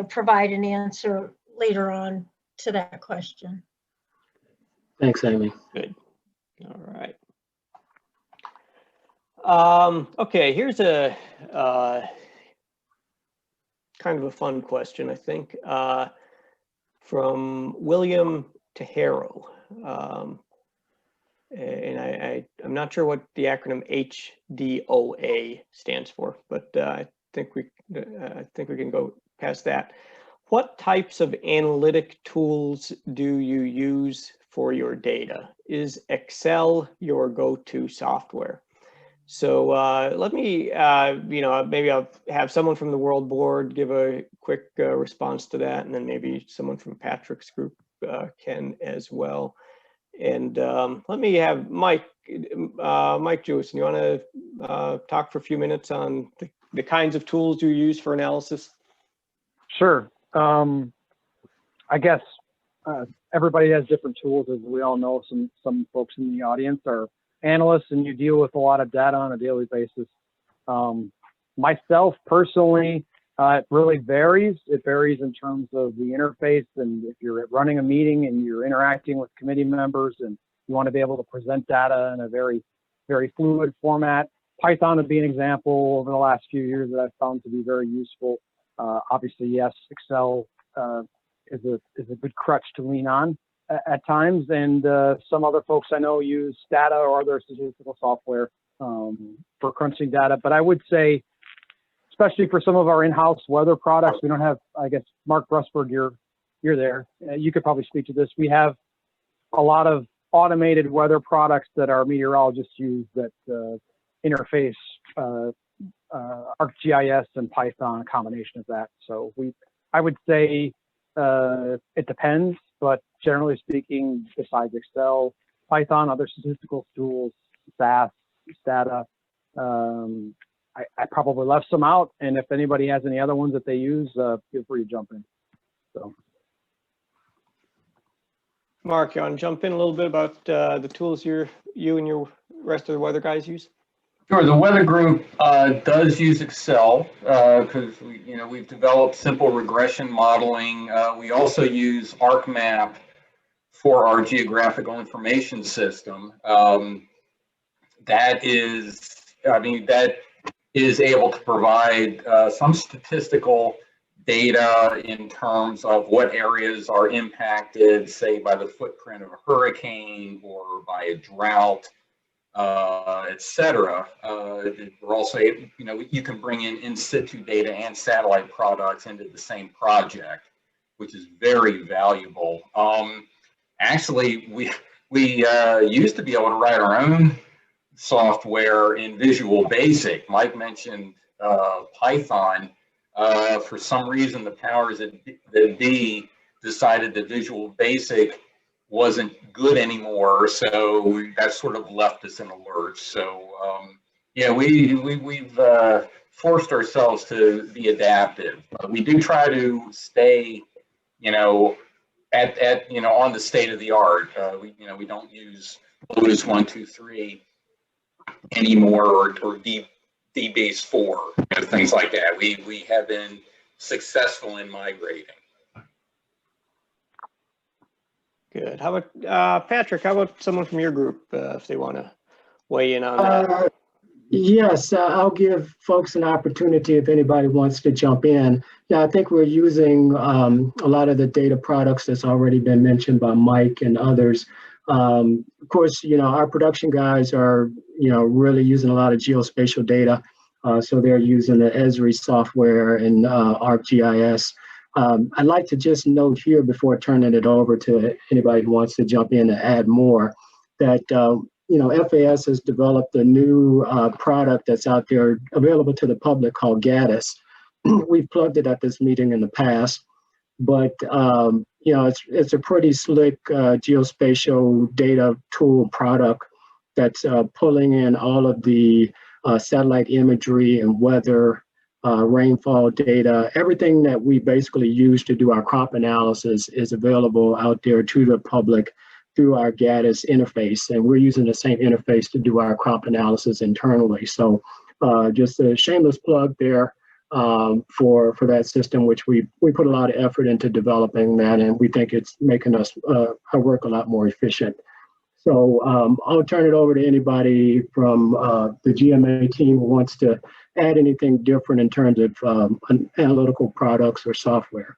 N: provide an answer later on to that question.
D: Thanks, Amy.
F: Good. All right. Okay, here's a kind of a fun question, I think, from William Tejero. And I'm not sure what the acronym HDOA stands for, but I think we can go past that. What types of analytic tools do you use for your data? Is Excel your go-to software? So let me, maybe I'll have someone from the World Board give a quick response to that, and then maybe someone from Patrick's group can as well. And let me have Mike Jewison, you want to talk for a few minutes on the kinds of tools you use for analysis?
I: Sure. I guess everybody has different tools, as we all know. Some folks in the audience are analysts, and you deal with a lot of data on a daily basis. Myself, personally, it really varies. It varies in terms of the interface, and if you're running a meeting and you're interacting with committee members and you want to be able to present data in a very, very fluid format, Python would be an example over the last few years that I've found to be very useful. Obviously, yes, Excel is a good crutch to lean on at times, and some other folks I know use Stata or other statistical software for crunching data. But I would say, especially for some of our in-house weather products, we don't have, I guess, Mark Brusberg, you're there. You could probably speak to this. We have a lot of automated weather products that our meteorologists use that interface ArcGIS and Python, a combination of that. So I would say it depends, but generally speaking, besides Excel, Python, other statistical tools, SAS, Stata, I probably left some out, and if anybody has any other ones that they use, feel free to jump in. So,
F: Mark, you want to jump in a little bit about the tools you and your rest of the weather guys use?
R: Sure. The weather group does use Excel because we've developed simple regression modeling. We also use ArcMap for our geographical information system. That is able to provide some statistical data in terms of what areas are impacted, say, by the footprint of a hurricane or by a drought, et cetera. We're also, you can bring in situ data and satellite products into the same project, which is very valuable. Actually, we used to be able to write our own software in Visual Basic. Mike mentioned Python. For some reason, the powers that be decided that Visual Basic wasn't good anymore, so that sort of left us in a lurch. So yeah, we've forced ourselves to be adaptive. We do try to stay, on the state of the art. We don't use Lotus 1, 2, 3 anymore, or DBase 4, things like that. We have been successful in migrating.
F: Good. How about Patrick? How about someone from your group if they want to weigh in on that?
D: Yes, I'll give folks an opportunity if anybody wants to jump in. Yeah, I think we're using a lot of the data products that's already been mentioned by Mike and others. Of course, our production guys are, really using a lot of geospatial data. So they're using the Esri software and ArcGIS. I'd like to just note here before turning it over to anybody who wants to jump in and add more that, FAS has developed a new product that's out there available to the public called Gaddis. We've plugged it at this meeting in the past, but it's a pretty slick geospatial data tool product that's pulling in all of the satellite imagery and weather, rainfall data. Everything that we basically use to do our crop analysis is available out there to the public through our GADIS interface. And we're using the same interface to do our crop analysis internally. So just a shameless plug there for that system, which we put a lot of effort into developing that, and we think it's making us our work a lot more efficient. So I'll turn it over to anybody from the GMA team who wants to add anything different in terms of analytical products or software.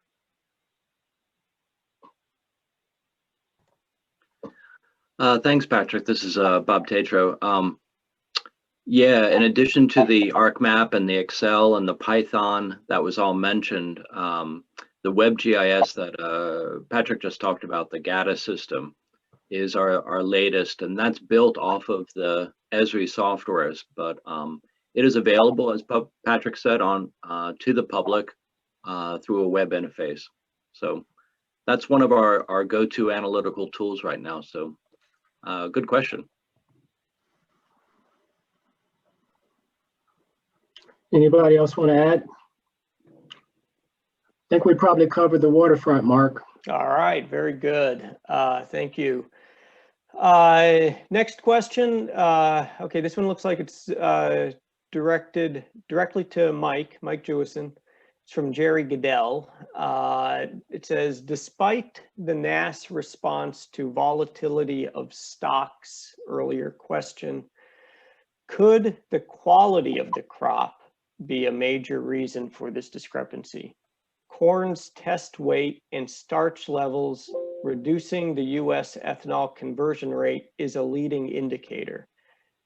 S: Thanks, Patrick. This is Bob Tatro. Yeah, in addition to the ArcMap and the Excel and the Python that was all mentioned, the WebGIS that Patrick just talked about, the GADIS system, is our latest, and that's built off of the Esri softwares, but it is available, as Patrick said, on to the public through a web interface. So that's one of our go-to analytical tools right now. So good question.
D: Anybody else want to add? I think we probably covered the waterfront, Mark.
F: All right, very good. Thank you. Next question. Okay, this one looks like it's directed directly to Mike Jewison. It's from Jerry Goodell. It says, despite the NASS response to volatility of stocks, earlier question, could the quality of the crop be a major reason for this discrepancy? Corn's test weight and starch levels reducing the U.S. ethanol conversion rate is a leading indicator.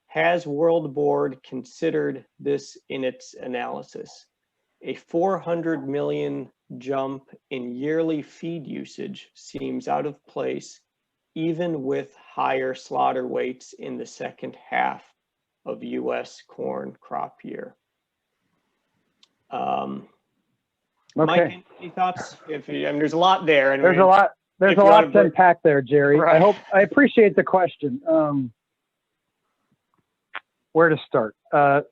F: Has World Board considered this in its analysis? A 400 million jump in yearly feed usage seems out of place, even with higher slaughter weights in the second half of U.S. corn crop year.
I: Okay.
F: Mike, any thoughts? If you, I mean, there's a lot there. And
I: there's a lot to unpack there, Jerry.
F: Right.
I: I appreciate the question. Where to start?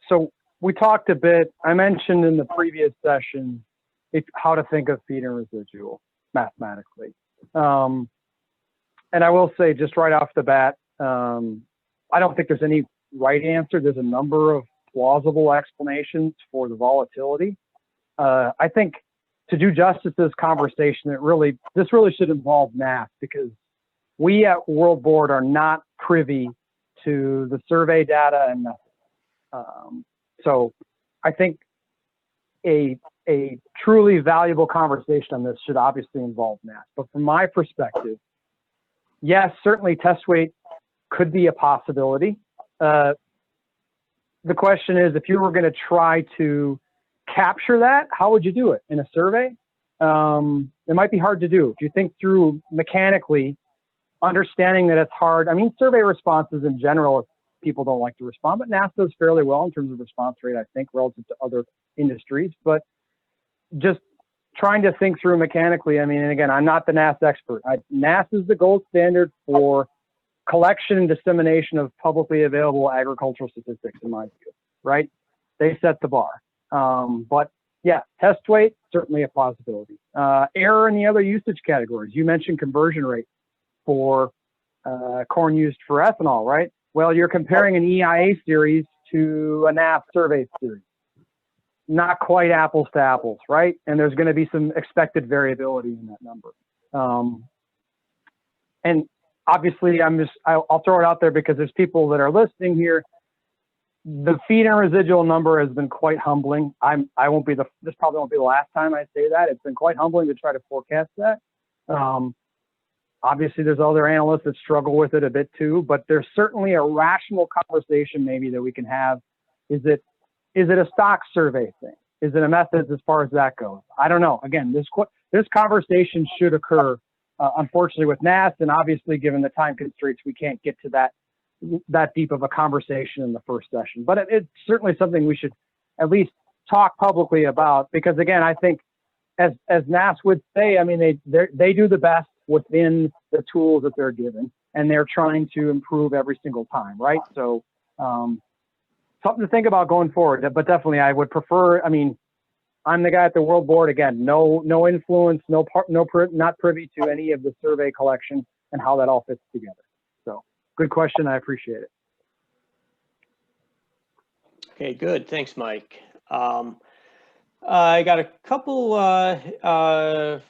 I: So we talked a bit. I mentioned in the previous session how to think of feed and residual mathematically. And I will say just right off the bat, I don't think there's any right answer. There's a number of plausible explanations for the volatility. I think to do justice to this conversation, this really should involve NASS, because we at World Board are not privy to the survey data and methods. So I think a truly valuable conversation on this should obviously involve NASS. But from my perspective, yes, certainly test weight could be a possibility. The question is, if you were going to try to capture that, how would you do it? In a survey? It might be hard to do. If you think through mechanically, understanding that it's hard. I mean, survey responses in general, people don't like to respond, but NASS does fairly well in terms of response rate, I think, relative to other industries. But just trying to think through mechanically, I mean, and again, I'm not the NASS expert. NASS is the gold standard for collection and dissemination of publicly available agricultural statistics, in my view, right? They set the bar. But yeah, test weight, certainly a possibility. Error in the other usage categories. You mentioned conversion rate for corn used for ethanol, right? Well, you're comparing an EIA series to a NASS survey series. Not quite apples to apples, right? And there's going to be some expected variability in that number. And obviously, I'll throw it out there because there's people that are listening here. The feed and residual number has been quite humbling. This probably won't be the last time I say that. It's been quite humbling to try to forecast that. Obviously, there's other analysts that struggle with it a bit too, but there's certainly a rational conversation maybe that we can have. Is it a stock survey thing? Is it a method as far as that goes? I don't know. Again, this conversation should occur, unfortunately, with NASS, and obviously, given the time constraints, we can't get to that deep of a conversation in the first session. But it's certainly something we should at least talk publicly about, because again, I think as NASS would say, I mean, they do the best within the tools that they're given. and they're trying to improve every single time, right? So something to think about going forward, but definitely I would prefer, I mean, I'm the guy at the World Board, again, no influence, not privy to any of the survey collection and how that all fits together. So good question, I appreciate it.
F: Okay, good, thanks, Mike. I got a couple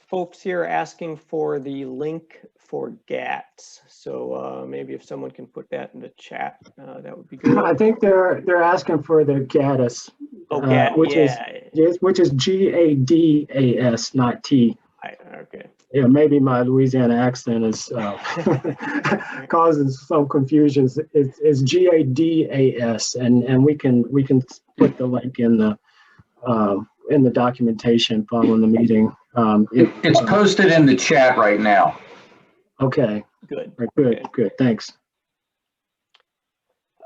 F: folks here asking for the link for GATS. So maybe if someone can put that in the chat, that would be good.
D: I think they're asking for the GADAS, which is GADAS, not T.
F: Okay.
D: Yeah, maybe my Louisiana accent is causing some confusions. It's GADAS, and we can put the link in the documentation following the meeting.
R: It's posted in the chat right now.
D: Okay.
F: Good.
D: Good. Thanks.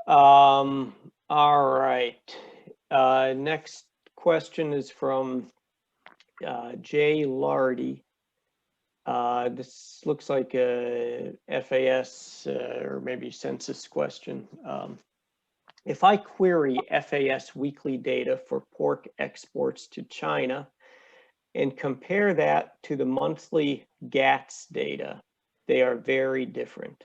F: All right. Next question is from Jay Lardy. This looks like a FAS or maybe census question. If I query FAS weekly data for pork exports to China and compare that to the monthly GATS data, they are very different.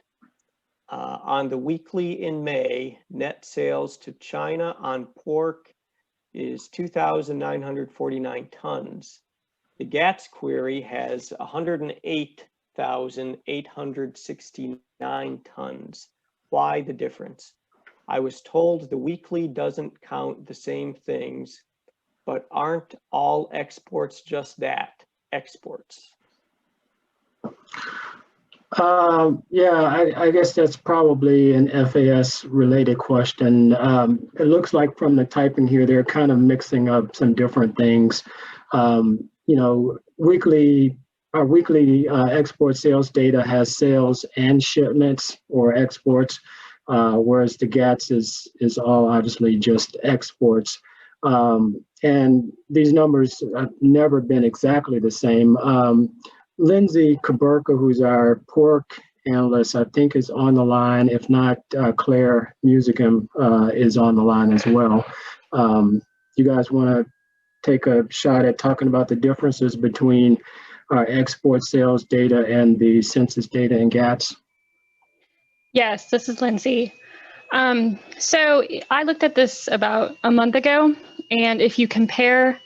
F: On the weekly in May, net sales to China on pork is 2,949 tons. The GATS query has 108,869 tons. Why the difference? I was told the weekly doesn't count the same things, but aren't all exports just that, exports?
D: Yeah, I guess that's probably an FAS related question. It looks like from the typing here, they're kind of mixing up some different things. You know, our weekly export sales data has sales and shipments or exports, whereas the GATS is all obviously just exports. And these numbers have never been exactly the same. Lindsay Kaburka, who's our pork analyst, I think is on the line. If not, Claire Musicum is on the line as well. You guys want to take a shot at talking about the differences between our export sales data and the census data in GATS?
T: Yes, this is Lindsay. So I looked at this about a month ago, and if you compare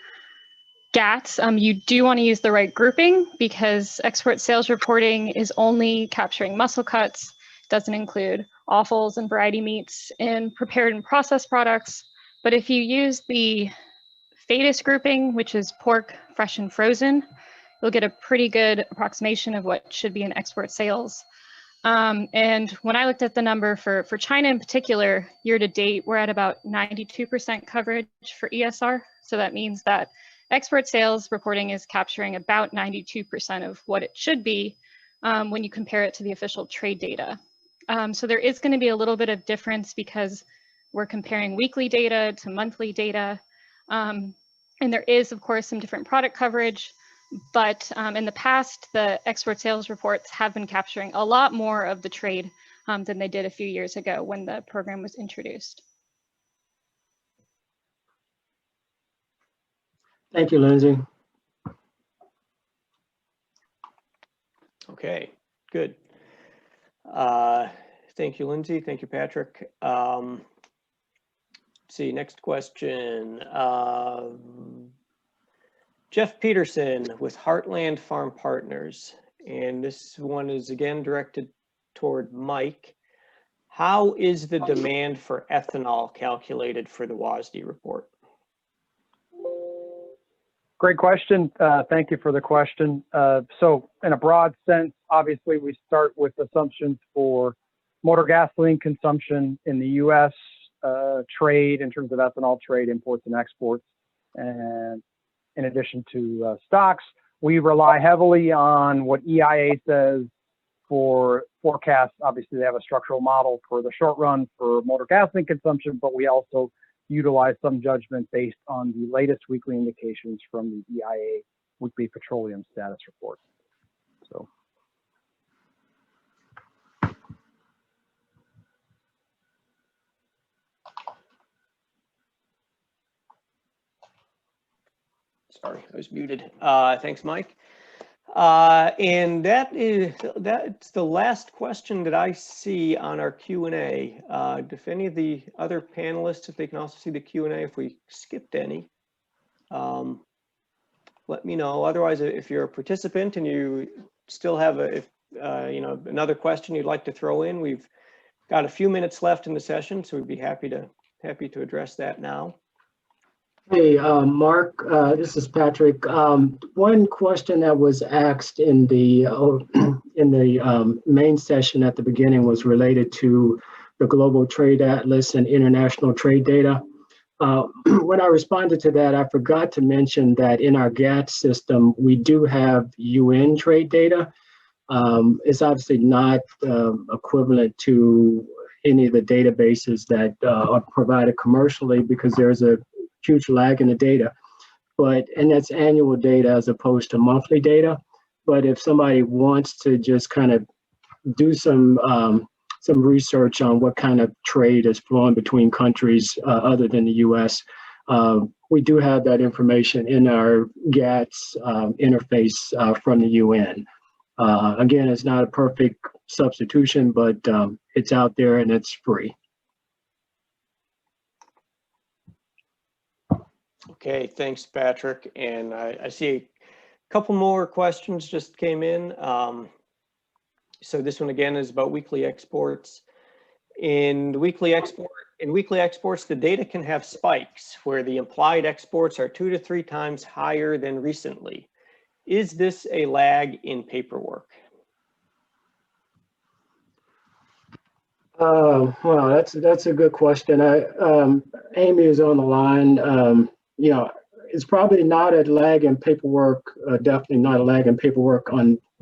T: GATS, you do want to use the right grouping because export sales reporting is only capturing muscle cuts, doesn't include offals and variety meats and prepared and processed products. But if you use the FATUS grouping, which is pork, fresh and frozen, you'll get a pretty good approximation of what should be in export sales. And when I looked at the number for China in particular, year to date, we're at about 92% coverage for ESR. So that means that export sales reporting is capturing about 92% of what it should be when you compare it to the official trade data. So there is going to be a little bit of difference because we're comparing weekly data to monthly data. And there is, of course, some different product coverage. But in the past, the export sales reports have been capturing a lot more of the trade than they did a few years ago when the program was introduced.
D: Thank you, Lindsay.
F: Okay, good. Thank you, Lindsay. Thank you, Patrick. Let's see, next question. Jeff Peterson with Heartland Farm Partners. And this one is again directed toward Mike. How is the demand for ethanol calculated for the WASDE report?
I: Great question. Thank you for the question. So in a broad sense, obviously we start with assumptions for motor gasoline consumption in the U.S. Trade in terms of ethanol trade, imports and exports. And in addition to stocks, we rely heavily on what EIA says for forecasts. Obviously, they have a structural model for the short run for motor gasoline consumption, but we also utilize some judgment based on the latest weekly indications from the EIA weekly petroleum status report. So.
F: Sorry, I was muted. Thanks, Mike. And that's the last question that I see on our Q&A. If any of the other panelists, if they can also see the Q&A, if we skipped any, let me know. Otherwise, if you're a participant and you still have another question you'd like to throw in, we've got a few minutes left in the session, so we'd be happy to address that now.
D: Hey, Mark, this is Patrick. One question that was asked in the main session at the beginning was related to the Global Trade Atlas and international trade data. When I responded to that, I forgot to mention that in our GATS system, we do have UN trade data. It's obviously not equivalent to any of the databases that are provided commercially because there's a huge lag in the data, and that's annual data as opposed to monthly data. But if somebody wants to just kind of do some research on what kind of trade is flowing between countries other than the U.S., we do have that information in our GATS interface from the UN. Again, it's not a perfect substitution, but it's out there and it's free.
F: Okay, thanks, Patrick. And I see a couple more questions just came in. So this one again is about weekly exports. In weekly exports, the data can have spikes where the implied exports are 2 to 3 times higher than recently. Is this a lag in paperwork?
D: Well, that's a good question. Amy is on the line. It's probably not a lag in paperwork. Definitely not a lag in paperwork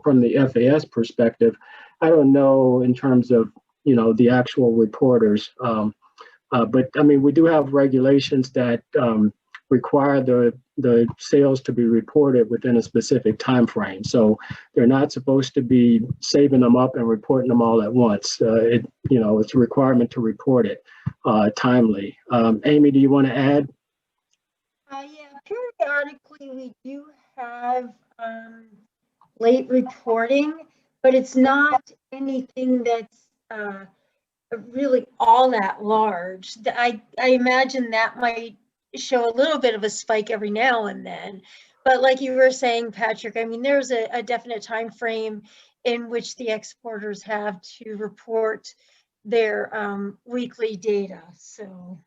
D: from the FAS perspective. I don't know in terms of the actual reporters, but I mean we do have regulations that require the sales to be reported within a specific time frame. So they're not supposed to be saving them up and reporting them all at once. It's a requirement to report it timely. Amy, do you want to add?
N: Yeah, periodically we do have late reporting, but it's not anything that's really all that large. I imagine that might show a little bit of a spike every now and then. But like you were saying, Patrick, I mean, there's a definite time frame in which the exporters have to report their weekly data. So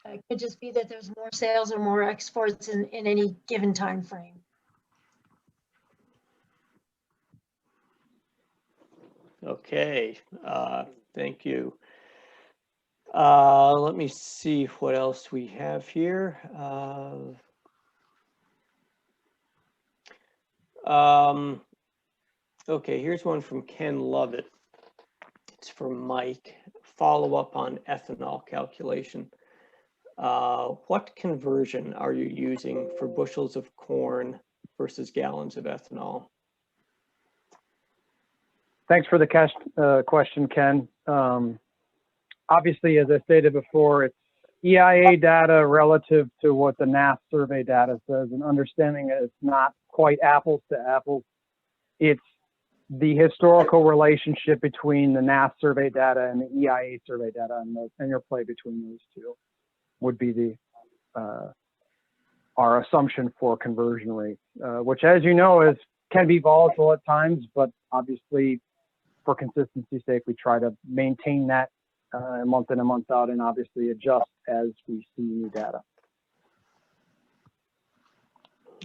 N: it could just be that there's more sales or more exports in any given time frame.
F: Okay, thank you. Let me see what else we have here. Okay, here's one from Ken Lovett. It's for Mike. Follow up on ethanol calculation. What conversion are you using for bushels of corn versus gallons of ethanol?
I: Thanks for the question, Ken. Obviously, as I stated before, it's EIA data relative to what the NASS survey data says, and understanding that it's not quite apples to apples. It's the historical relationship between the NASS survey data and the EIA survey data, and the interplay between those two would be our assumption for conversion rate, which, as you know, can be volatile at times, but obviously, for consistency's sake, we try to maintain that month in and month out, and obviously adjust as we see new data.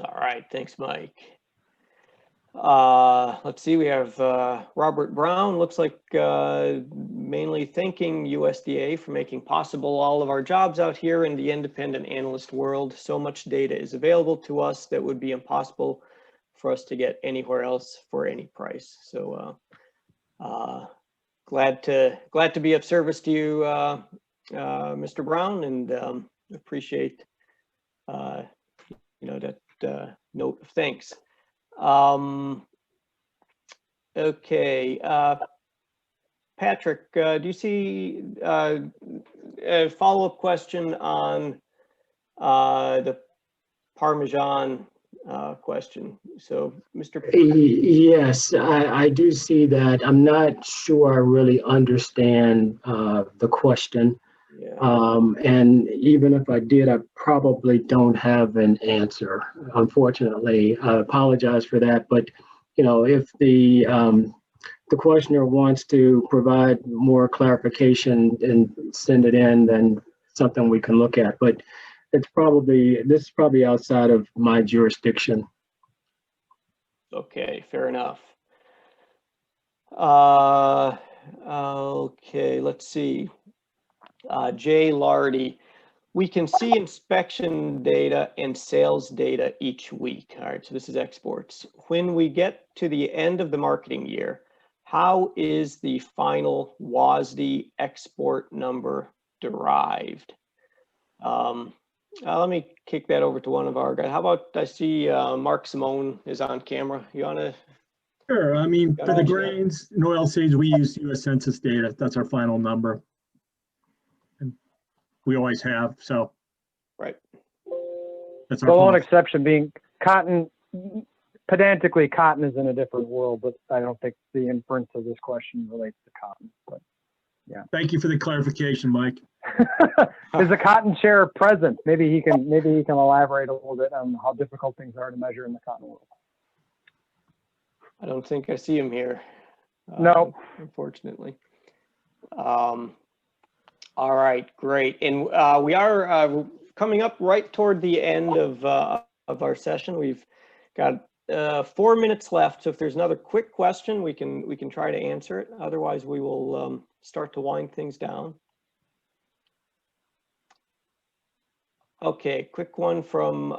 F: All right, thanks, Mike. Let's see, we have Robert Brown, looks like mainly thanking USDA for making possible all of our jobs out here in the independent analyst world. So much data is available to us that would be impossible for us to get anywhere else for any price. So glad to be of service to you, Mr. Brown, and appreciate that note of thanks. Okay, Patrick, do you see a follow-up question on the Parmesan question. So, Mr.
D: Yes, I do see that. I'm not sure I really understand the question.
F: Yeah.
D: And even if I did, I probably don't have an answer, unfortunately. I apologize for that. But, you know, if the questioner wants to provide more clarification and send it in, then something we can look at. But this is probably outside of my jurisdiction.
F: Okay, fair enough. Okay, let's see. Jay Lardy, we can see inspection data and sales data each week. All right, so this is exports. When we get to the end of the marketing year, how is the final WASDE export number derived? Let me kick that over to one of our guys. How about, I see Mark Simone is on camera. You want to?
P: Sure. I mean, for the grains and oilseeds, we use U.S. Census data. That's our final number. And we always have, so.
F: Right.
P: That's
I: The
P: our
I: one
P: final.
I: exception being cotton. Pedantically, cotton is in a different world, but I don't think the inference of this question relates to cotton. But yeah.
P: Thank you for the clarification, Mike.
I: Is the cotton chair present? Maybe he can elaborate a little bit on how difficult things are to measure in the cotton world.
F: I don't think I see him here.
I: No.
F: Unfortunately. All right, great. And we are coming up right toward the end of our session. We've got 4 minutes left. So if there's another quick question, we can try to answer it. Otherwise, we will start to wind things down. Okay, quick one from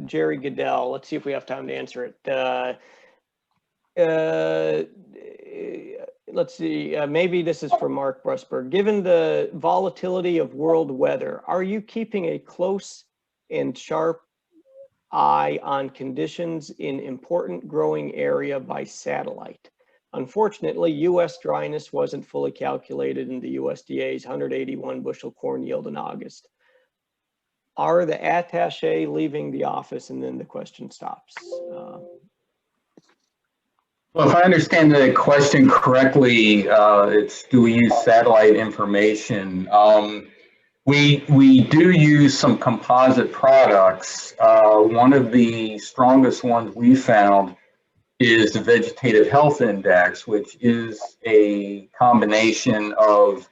F: Jerry Goodell. Let's see if we have time to answer it. Let's see, maybe this is for Mark Brusberg. Given the volatility of world weather, are you keeping a close and sharp eye on conditions in important growing area by satellite? Unfortunately, U.S. dryness wasn't fully calculated in the USDA's 181 bushel corn yield in August. Are the attaché leaving the office? And then the question stops.
R: Well, if I understand the question correctly, it's do we use satellite information? We do use some composite products. One of the strongest ones we found is the Vegetative Health Index, which is a combination of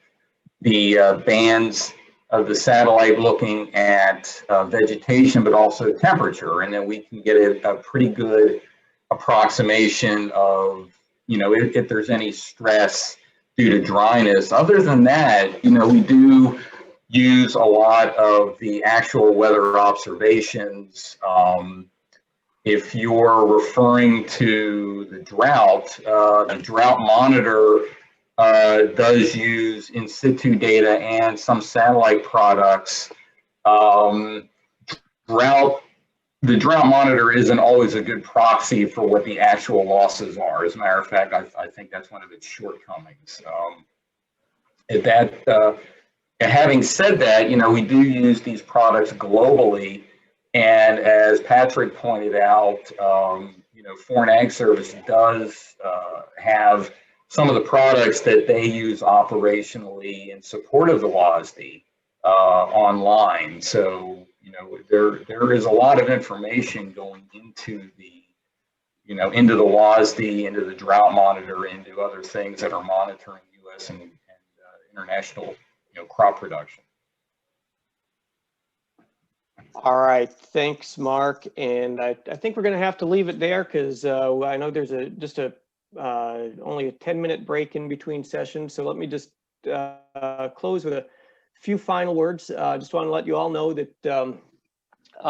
R: the bands of the satellite looking at vegetation, but also temperature. And then we can get a pretty good approximation of, you know, if there's any stress due to dryness. Other than that, you know, we do use a lot of the actual weather observations. If you're referring to the drought monitor does use in situ data and some satellite products. The drought monitor isn't always a good proxy for what the actual losses are. As a matter of fact, I think that's one of its shortcomings. Having said that, you know, we do use these products globally, and as Patrick pointed out, you know, Foreign Ag Service does have some of the products that they use operationally in support of the WASDE online. So, you know, there is a lot of information going into the, you know, into the WASDE, into the drought monitor, into other things that are monitoring U.S. and international, you know, crop production.
F: All right, thanks, Mark. And I think we're going to have to leave it there because I know there's only a 10-minute break in between sessions. So let me just close with a few final words. Just want to let you all know that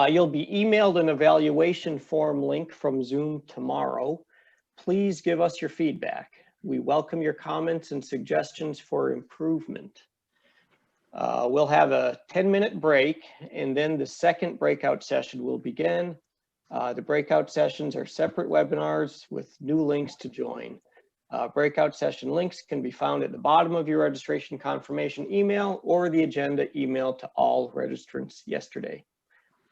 F: you'll be emailed an evaluation form link from Zoom tomorrow. Please give us your feedback. We welcome your comments and suggestions for improvement. We'll have a 10-minute break, and then the second breakout session will begin. The breakout sessions are separate webinars with new links to join. Breakout session links can be found at the bottom of your registration confirmation email or the agenda email to all registrants yesterday.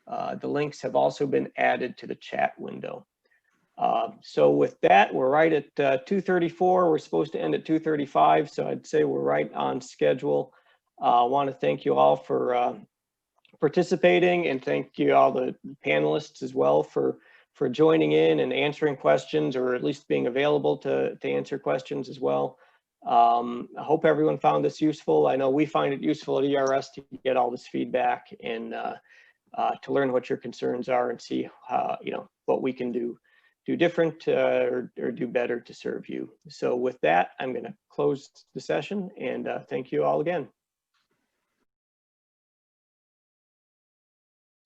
F: The links have also been added to the chat window. So with that, we're right at 2:34. We're supposed to end at 2:35, so I'd say we're right on schedule. I want to thank you all for participating, and thank you all the panelists as well for joining in and answering questions, or at least being available to answer questions as well. I hope everyone found this useful. I know we find it useful at ERS to get all this feedback and to learn what your concerns are and see how, what we can do different or do better to serve you. So with that, I'm going to close the session, and thank you all again.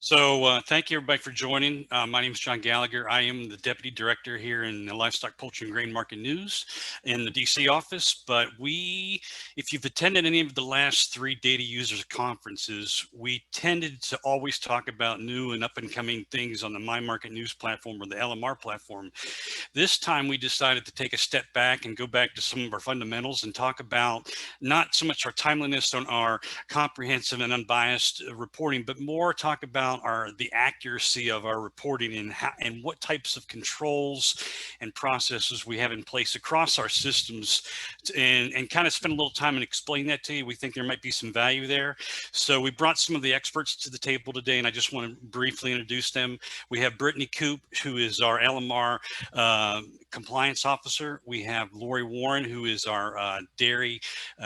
U: So thank you everybody for joining. My name is John Gallagher. I am the Deputy Director here in the Livestock, Poultry and Grain Market News in the DC office. But if you've attended any of the last 3 data users conferences, we tended to always talk about new and up and coming things on the My Market News platform or the LMR platform. This time we decided to take a step back and go back to some of our fundamentals and talk about not so much our timeliness on our comprehensive and unbiased reporting, but more talk about the accuracy of our reporting and what types of controls and processes we have in place across our systems, and kind of spend a little time and explain that to you. We think there might be some value there. So we brought some of the experts to the table today, and I just want to briefly introduce them. We have Brittany Coop, who is our LMR compliance officer. We have Lori Warren, who is our dairy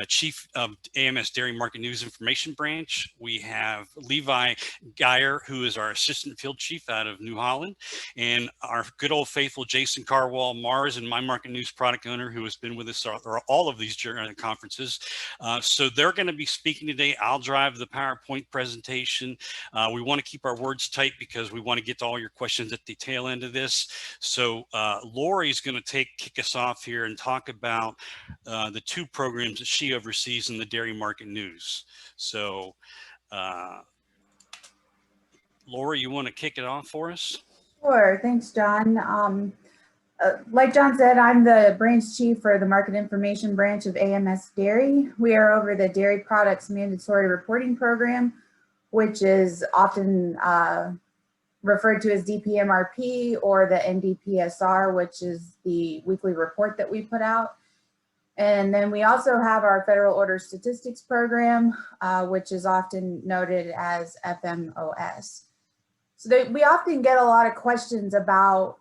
U: chief of AMS Dairy Market News Information Branch. We have Levi Geyer, who is our assistant field chief out of New Holland, and our good old faithful Jason Carwall Mars, and My Market News product owner, who has been with us or all of these conferences. So they're going to be speaking today. I'll drive the PowerPoint presentation. We want to keep our words tight because we want to get to all your questions at the tail end of this. So Lori is going to kick us off here and talk about the 2 programs that she oversees in the Dairy Market News. So Lori, you want to kick it off for us?
V: Sure, thanks, John. Like John said, I'm the branch chief for the Market Information Branch of AMS Dairy. We are over the Dairy Products Mandatory Reporting Program, which is often referred to as DPMRP, or the NDPSR, which is the weekly report that we put out. And then we also have our Federal Order Statistics Program, which is often noted as FMOS. So we often get a lot of questions about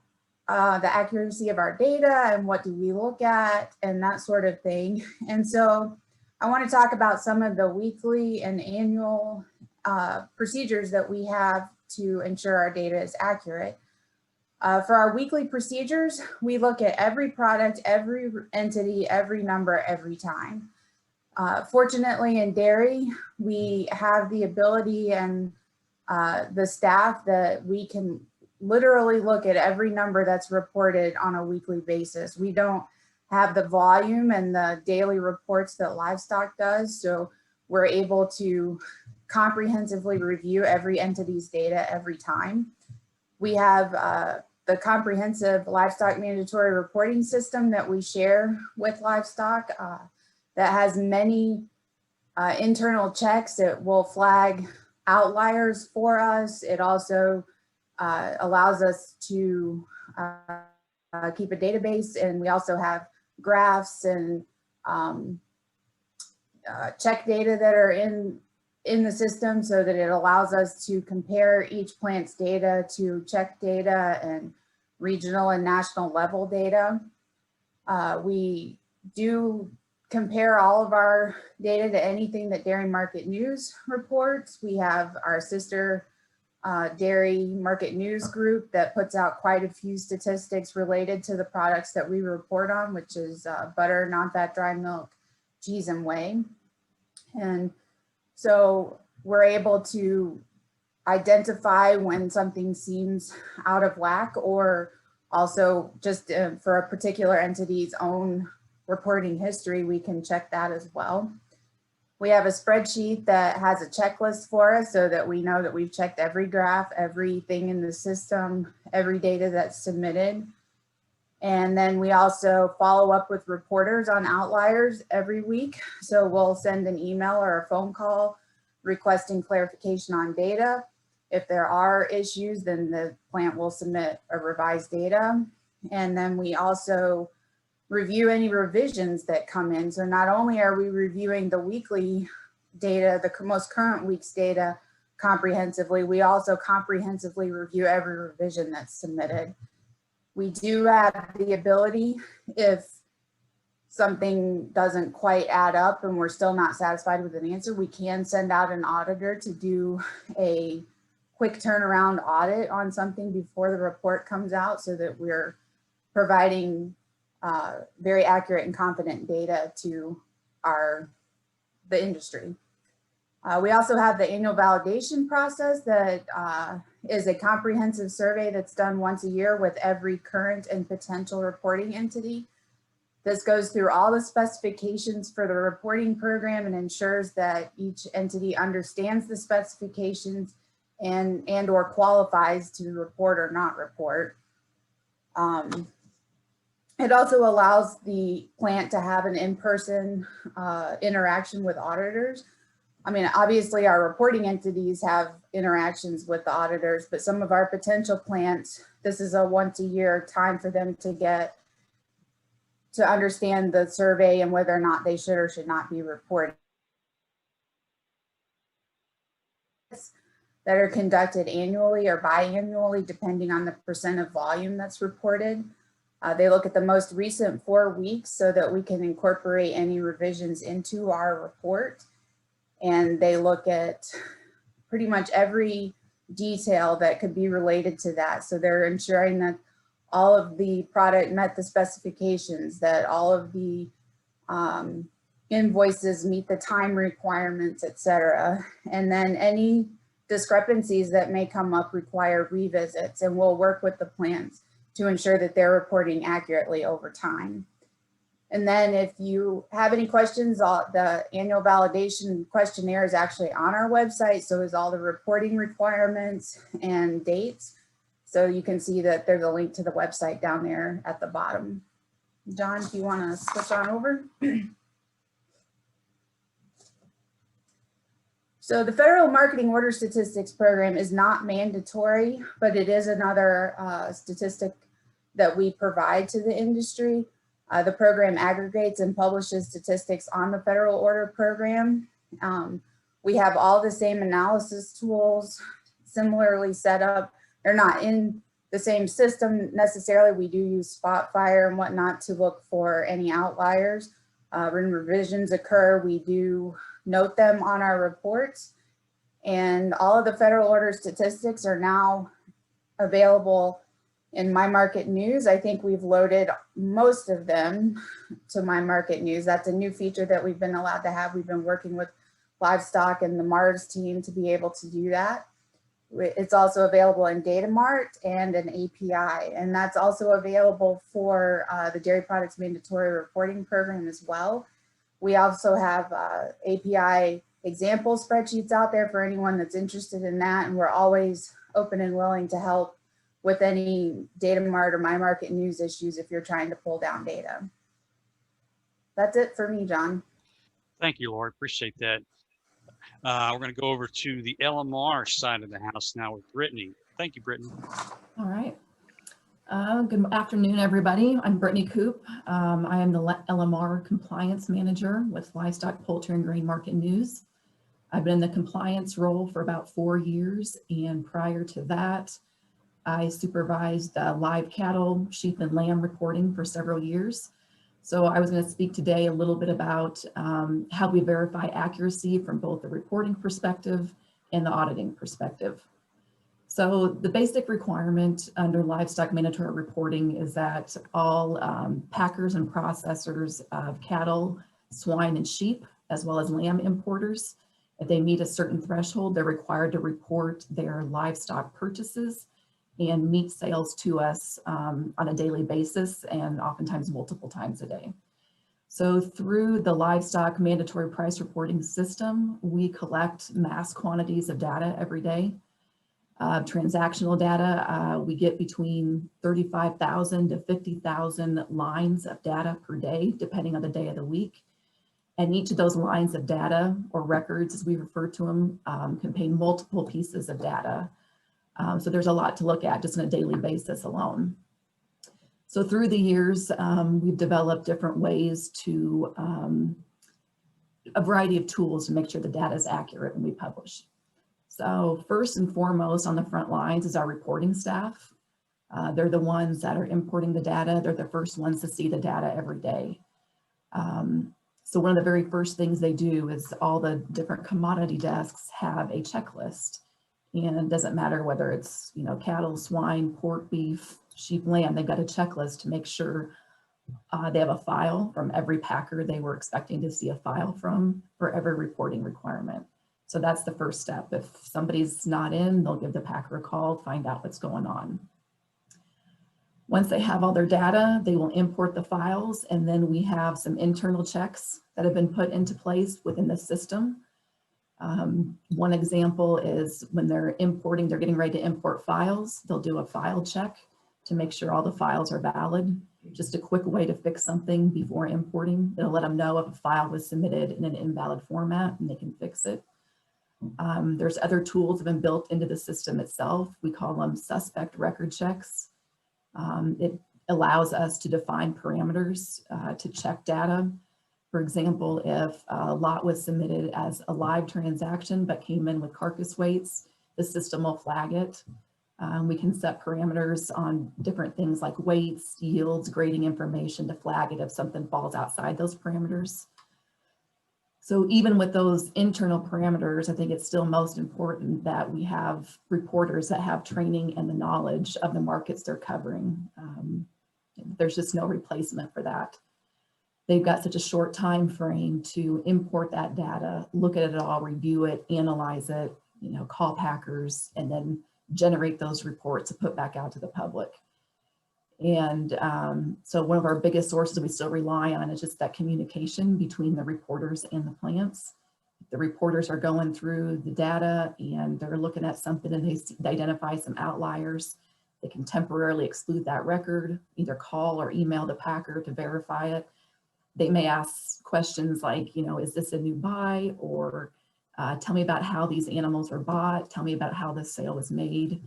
V: the accuracy of our data and what do we look at and that sort of thing. And so I want to talk about some of the weekly and annual procedures that we have to ensure our data is accurate. For our weekly procedures, we look at every product, every entity, every number, every time. Fortunately, in dairy, we have the ability and the staff that we can literally look at every number that's reported on a weekly basis. We don't have the volume and the daily reports that livestock does, so we're able to comprehensively review every entity's data every time. We have the comprehensive livestock mandatory reporting system that we share with livestock that has many internal checks. It will flag outliers for us. It also allows us to keep a database, and we also have graphs and check data that are in the system, so that it allows us to compare each plant's data to check data and regional and national level data. We do compare all of our data to anything that Dairy Market News reports. We have our sister Dairy Market News group that puts out quite a few statistics related to the products that we report on, which is butter, non-fat dry milk, cheese, and whey. And so we're able to identify when something seems out of whack, or also just for a particular entity's own reporting history, we can check that as well. We have a spreadsheet that has a checklist for us so that we know that we've checked every graph, everything in the system, every data that's submitted. And then we also follow up with reporters on outliers every week. So we'll send an email or a phone call requesting clarification on data. If there are issues, then the plant will submit a revised data. And then we also review any revisions that come in. So not only are we reviewing the weekly data, the most current week's data comprehensively, we also comprehensively review every revision that's submitted. We do have the ability, if something doesn't quite add up and we're still not satisfied with an answer, we can send out an auditor to do a quick turnaround audit on something before the report comes out, so that we're providing very accurate and confident data to the industry. We also have the annual validation process that is a comprehensive survey that's done once a year with every current and potential reporting entity. This goes through all the specifications for the reporting program and ensures that each entity understands the specifications and or qualifies to report or not report. It also allows the plant to have an in-person interaction with auditors. I mean, obviously our reporting entities have interactions with the auditors, but some of our potential plants, this is a once a year time for them to understand the survey and whether or not they should or should not be reporting. That are conducted annually or biannually, depending on the percent of volume that's reported. They look at the most recent 4 weeks so that we can incorporate any revisions into our report. And they look at pretty much every detail that could be related to that. So they're ensuring that all of the product met the specifications, that all of the invoices meet the time requirements, et cetera. And then any discrepancies that may come up require revisits, and we'll work with the plants to ensure that they're reporting accurately over time. And then if you have any questions, the annual validation questionnaire is actually on our website. So is all the reporting requirements and dates. So you can see that there's a link to the website down there at the bottom. John, if you want to switch on over. So the Federal Marketing Order Statistics Program is not mandatory, but it is another statistic that we provide to the industry. The program aggregates and publishes statistics on the federal order program. We have all the same analysis tools similarly set up. They're not in the same system necessarily. We do use Spotfire and whatnot to look for any outliers. When revisions occur, we do note them on our reports, and all of the federal order statistics are now available in My Market News. I think we've loaded most of them to My Market News. That's a new feature that we've been allowed to have. We've been working with livestock and the Mars team to be able to do that. It's also available in Data Mart and an API, and that's also available for the Dairy Products Mandatory Reporting Program as well. We also have API example spreadsheets out there for anyone that's interested in that, and we're always open and willing to help with any Data Mart or My Market News issues if you're trying to pull down data. That's it for me, John.
U: Thank you, Laura. Appreciate that. We're going to go over to the LMR side of the house now with Brittany. Thank you, Brittany.
E: All right. Good afternoon, everybody. I'm Brittany Coop. I am the LMR Compliance Manager with Livestock, Poultry, and Grain Market News. I've been in the compliance role for about 4 years, and prior to that, I supervised live cattle, sheep, and lamb reporting for several years. So I was going to speak today a little bit about how we verify accuracy from both the reporting perspective and the auditing perspective. So the basic requirement under livestock mandatory reporting is that all packers and processors of cattle, swine, and sheep, as well as lamb importers, if they meet a certain threshold, they're required to report their livestock purchases and meat sales to us on a daily basis, and oftentimes multiple times a day. So through the livestock mandatory price reporting system, we collect mass quantities of data every day. Transactional data, we get between 35,000 to 50,000 lines of data per day, depending on the day of the week. And each of those lines of data, or records as we refer to them, contain multiple pieces of data. So there's a lot to look at just on a daily basis alone. So through the years, we've developed different ways to, a variety of tools to make sure the data is accurate when we publish. So first and foremost on the front lines is our reporting staff. They're the ones that are importing the data. They're the first ones to see the data every day. So one of the very first things they do is all the different commodity desks have a checklist. And it doesn't matter whether it's, you know, cattle, swine, pork, beef, sheep, lamb, they've got a checklist to make sure they have a file from every packer they were expecting to see a file from for every reporting requirement. So that's the first step. If somebody's not in, they'll give the packer a call, find out what's going on. Once they have all their data, they will import the files, and then we have some internal checks that have been put into place within the system. One example is when they're importing, they're getting ready to import files, they'll do a file check to make sure all the files are valid. Just a quick way to fix something before importing. It'll let them know if a file was submitted in an invalid format and they can fix it. There's other tools that have been built into the system itself. We call them suspect record checks. It allows us to define parameters to check data. For example, if a lot was submitted as a live transaction but came in with carcass weights, the system will flag it. We can set parameters on different things like weights, yields, grading information to flag it if something falls outside those parameters. So even with those internal parameters, I think it's still most important that we have reporters that have training and the knowledge of the markets they're covering. There's just no replacement for that. They've got such a short time frame to import that data, look at it all, review it, analyze it, you know, call packers, and then generate those reports to put back out to the public. And so one of our biggest sources we still rely on is just that communication between the reporters and the plants. The reporters are going through the data and they're looking at something and they identify some outliers. They can temporarily exclude that record, either call or email the packer to verify it. They may ask questions like, you know, is this a new buy? Or tell me about how these animals were bought. Tell me about how this sale was made.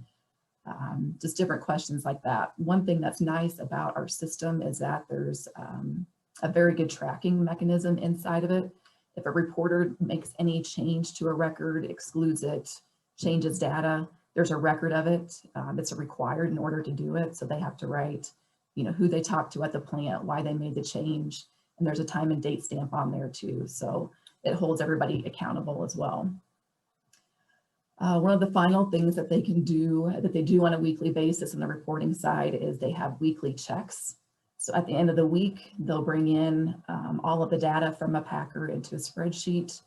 E: Just different questions like that. One thing that's nice about our system is that there's a very good tracking mechanism inside of it. If a reporter makes any change to a record, excludes it, changes data, there's a record of it. It's required in order to do it. So they have to write, you know, who they talked to at the plant, why they made the change. And there's a time and date stamp on there too. So it holds everybody accountable as well. One of the final things that they can do, that they do on a weekly basis on the reporting side, is they have weekly checks. So at the end of the week, they'll bring in all of the data from a packer into a spreadsheet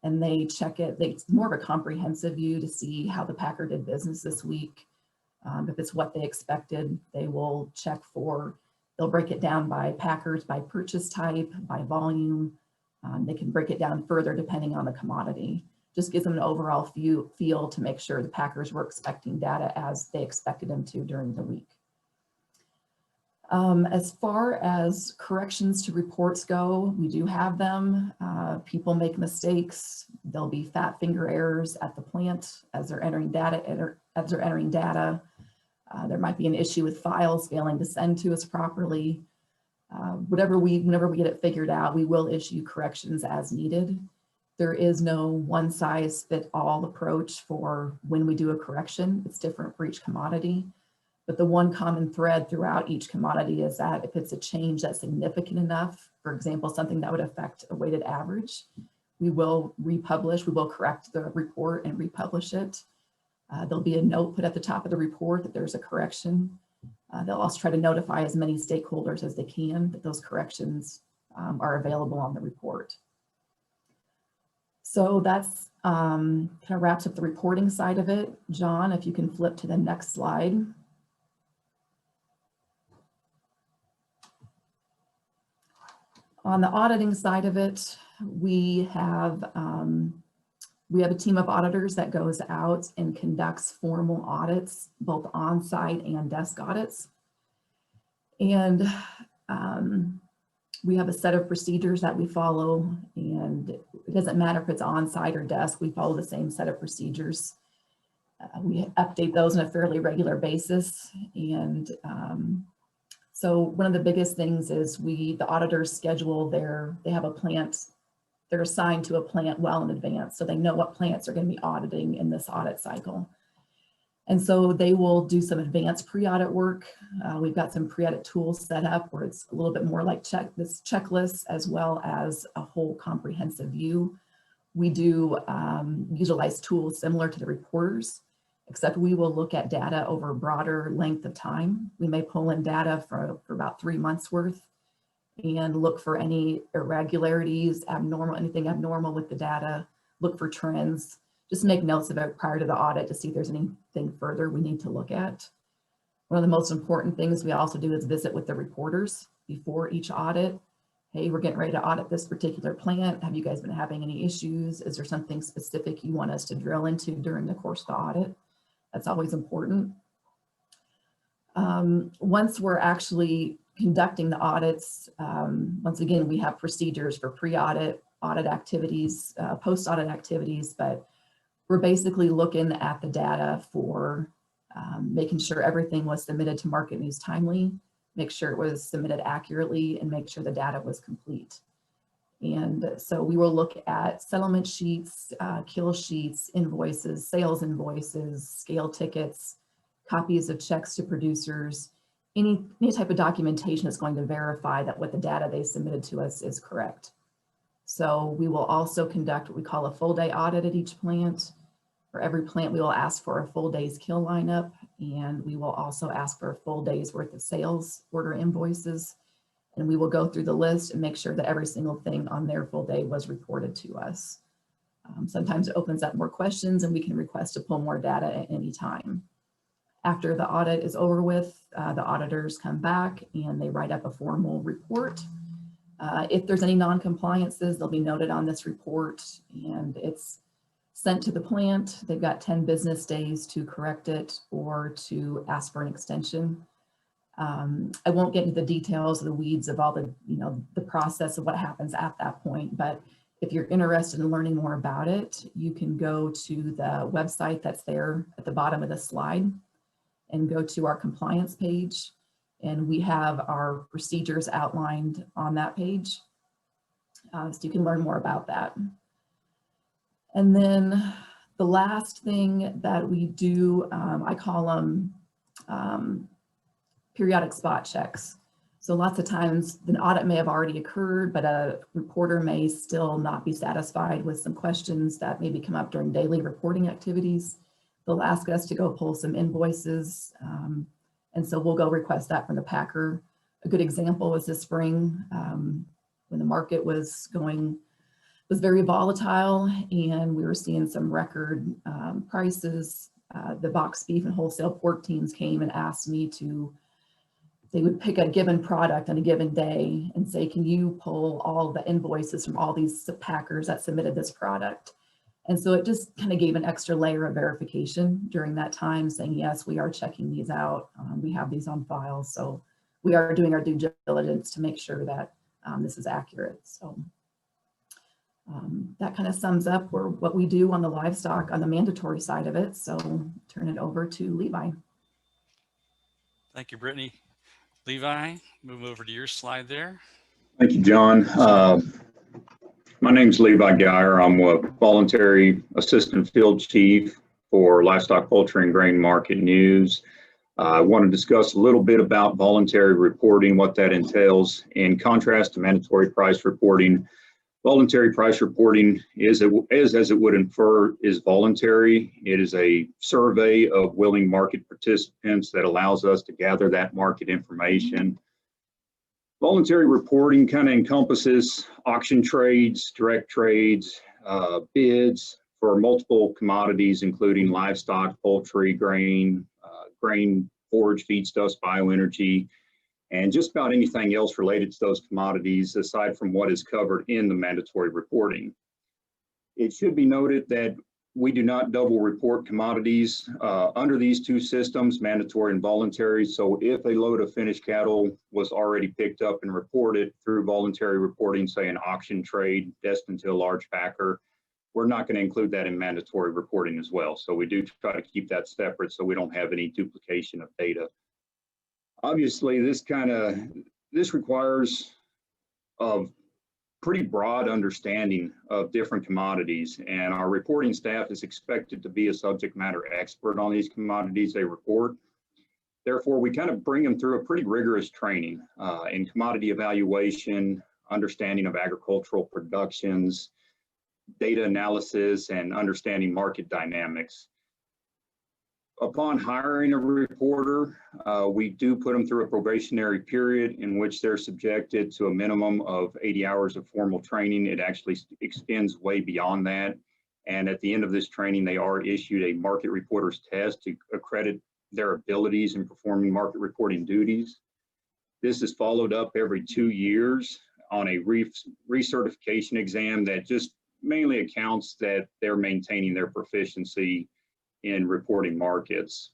E: and they check it. It's more of a comprehensive view to see how the packer did business this week. If it's what they expected, they will check for, they'll break it down by packers, by purchase type, by volume. They can break it down further depending on the commodity. Just gives them an overall feel to make sure the packers were expecting data as they expected them to during the week. As far as corrections to reports go, we do have them. People make mistakes. There'll be fat finger errors at the plant as they're entering data. There might be an issue with files failing to send to us properly. Whenever we get it figured out, we will issue corrections as needed. There is no one size fit all approach for when we do a correction. It's different for each commodity. But the one common thread throughout each commodity is that if it's a change that's significant enough, for example, something that would affect a weighted average, we will republish, we will correct the report and republish it. There'll be a note put at the top of the report that there's a correction. They'll also try to notify as many stakeholders as they can that those corrections are available on the report. So that's kind of wraps up the reporting side of it. John, if you can flip to the next slide. On the auditing side of it, we have a team of auditors that goes out and conducts formal audits, both on-site and desk audits. And we have a set of procedures that we follow, and it doesn't matter if it's on-site or desk, we follow the same set of procedures. We update those on a fairly regular basis. And so one of the biggest things is the auditors schedule they have a plant, they're assigned to a plant well in advance. So they know what plants are going to be auditing in this audit cycle. And so they will do some advanced pre-audit work. We've got some pre-audit tools set up where it's a little bit more like this checklist as well as a whole comprehensive view. We do utilize tools similar to the reporters, except we will look at data over a broader length of time. We may pull in data for about 3 months worth and look for any irregularities, anything abnormal with the data, look for trends, just make notes of it prior to the audit to see if there's anything further we need to look at. One of the most important things we also do is visit with the reporters before each audit. Hey, we're getting ready to audit this particular plant. Have you guys been having any issues? Is there something specific you want us to drill into during the course of the audit? That's always important. Once we're actually conducting the audits, once again, we have procedures for pre-audit, audit activities, post-audit activities, but we're basically looking at the data for making sure everything was submitted to market news timely, make sure it was submitted accurately, and make sure the data was complete. And so we will look at settlement sheets, kill sheets, invoices, sales invoices, scale tickets, copies of checks to producers, any type of documentation that's going to verify that what the data they submitted to us is correct. So we will also conduct what we call a full day audit at each plant. For every plant, we will ask for a full day's kill lineup, and we will also ask for a full day's worth of sales order invoices. And we will go through the list and make sure that every single thing on their full day was reported to us. Sometimes it opens up more questions and we can request to pull more data at any time. After the audit is over with, the auditors come back and they write up a formal report. If there's any non-compliances, they'll be noted on this report and it's sent to the plant. They've got 10 business days to correct it or to ask for an extension. I won't get into the details of the weeds of all the process of what happens at that point, but if you're interested in learning more about it, you can go to the website that's there at the bottom of the slide and go to our compliance page. And we have our procedures outlined on that page. So you can learn more about that. And then the last thing that we do, I call them periodic spot checks. So lots of times an audit may have already occurred, but a reporter may still not be satisfied with some questions that maybe come up during daily reporting activities. They'll ask us to go pull some invoices. And so we'll go request that from the packer. A good example was this spring when the market was very volatile and we were seeing some record prices. The box beef and wholesale pork teams came and asked me they would pick a given product on a given day and say, can you pull all the invoices from all these packers that submitted this product? And so it just kind of gave an extra layer of verification during that time saying, yes, we are checking these out. We have these on file. So we are doing our due diligence to make sure that this is accurate. So that kind of sums up what we do on the livestock on the mandatory side of it. So turn it over to Levi.
U: Thank you, Brittany. Levi, move over to your slide there.
R: Thank you, John. My name is Levi Geyer. I'm a voluntary assistant field chief for Livestock, Poultry, and Grain Market News. I want to discuss a little bit about voluntary reporting, what that entails. In contrast to mandatory price reporting, voluntary price reporting is, as it would infer, is voluntary. It is a survey of willing market participants that allows us to gather that market information. Voluntary reporting kind of encompasses auction trades, direct trades, bids for multiple commodities, including livestock, poultry, grain, forage, feedstuffs, bioenergy, and just about anything else related to those commodities aside from what is covered in the mandatory reporting. It should be noted that we do not double report commodities under these two systems, mandatory and voluntary. So if a load of finished cattle was already picked up and reported through voluntary reporting, say an auction trade destined to a large packer, we're not going to include that in mandatory reporting as well. So we do try to keep that separate so we don't have any duplication of data. Obviously, this requires a pretty broad understanding of different commodities, and our reporting staff is expected to be a subject matter expert on these commodities they report. Therefore, we kind of bring them through a pretty rigorous training in commodity evaluation, understanding of agricultural productions, data analysis, and understanding market dynamics. Upon hiring a reporter, we do put them through a probationary period in which they're subjected to a minimum of 80 hours of formal training. It actually extends way beyond that. And at the end of this training, they are issued a market reporter's test to accredit their abilities in performing market reporting duties. This is followed up every 2 years on a recertification exam that just mainly accounts that they're maintaining their proficiency in reporting markets.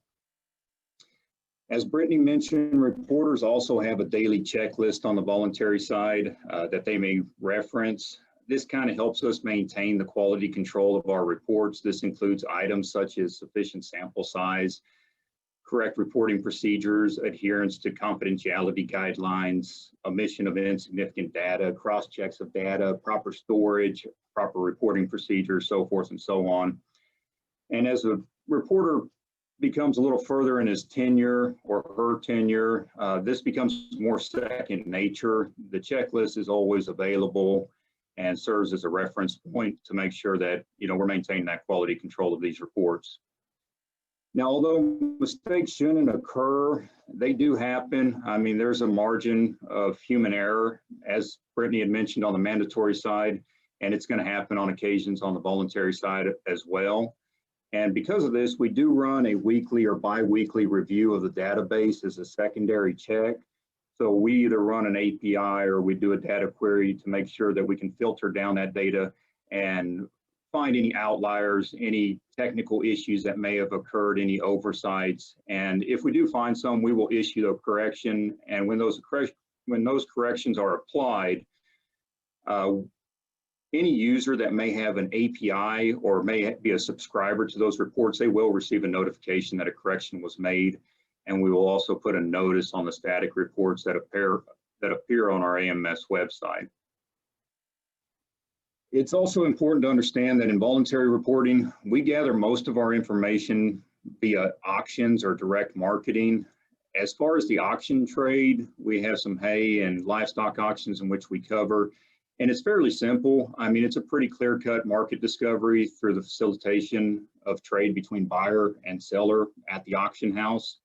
R: As Brittany mentioned, reporters also have a daily checklist on the voluntary side that they may reference. This kind of helps us maintain the quality control of our reports. This includes items such as sufficient sample size, correct reporting procedures, adherence to confidentiality guidelines, omission of insignificant data, cross-checks of data, proper storage, proper reporting procedures, so forth and so on. And as a reporter becomes a little further in his tenure or her tenure, this becomes more second nature. The checklist is always available and serves as a reference point to make sure that we're maintaining that quality control of these reports. Now, although mistakes shouldn't occur, they do happen. I mean, there's a margin of human error, as Brittany had mentioned on the mandatory side, and it's going to happen on occasions on the voluntary side as well. And because of this, we do run a weekly or bi-weekly review of the database as a secondary check. So we either run an API or we do a data query to make sure that we can filter down that data and find any outliers, any technical issues that may have occurred, any oversights. And if we do find some, we will issue a correction. And when those corrections are applied, any user that may have an API or may be a subscriber to those reports, they will receive a notification that a correction was made. And we will also put a notice on the static reports that appear on our AMS website. It's also important to understand that in voluntary reporting, we gather most of our information via auctions or direct marketing. As far as the auction trade, we have some hay and livestock auctions in which we cover. And it's fairly simple. I mean, it's a pretty clear-cut market discovery through the facilitation of trade between buyer and seller at the auction house.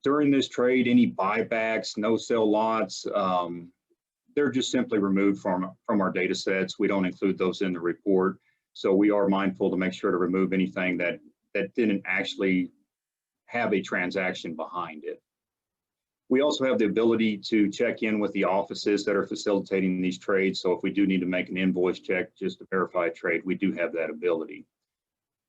R: During this trade, any buybacks, no-sell lots, they're just simply removed from our data sets. We don't include those in the report. So we are mindful to make sure to remove anything that didn't actually have a transaction behind it. We also have the ability to check in with the offices that are facilitating these trades. So if we do need to make an invoice check just to verify a trade, we do have that ability.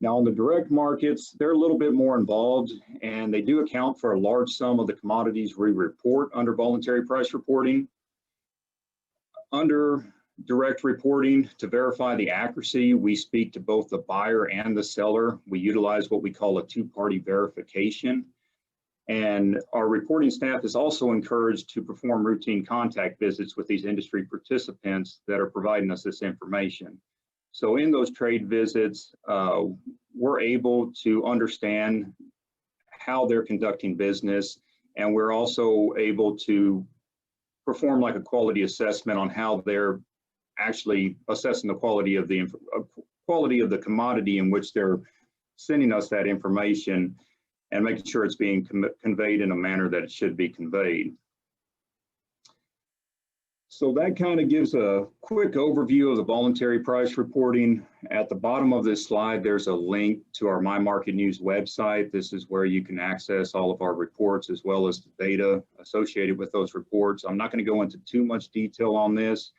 R: Now, on the direct markets, they're a little bit more involved, and they do account for a large sum of the commodities we report under voluntary price reporting. Under direct reporting, to verify the accuracy, we speak to both the buyer and the seller. We utilize what we call a two-party verification. And our reporting staff is also encouraged to perform routine contact visits with these industry participants that are providing us this information. So in those trade visits, we're able to understand how they're conducting business, and we're also able to perform like a quality assessment on how they're actually assessing the quality of the commodity in which they're sending us that information, and making sure it's being conveyed in a manner that it should be conveyed. So that kind of gives a quick overview of the voluntary price reporting. At the bottom of this slide, there's a link to our My Market News website. This is where you can access all of our reports as well as the data associated with those reports. I'm not going to go into too much detail on this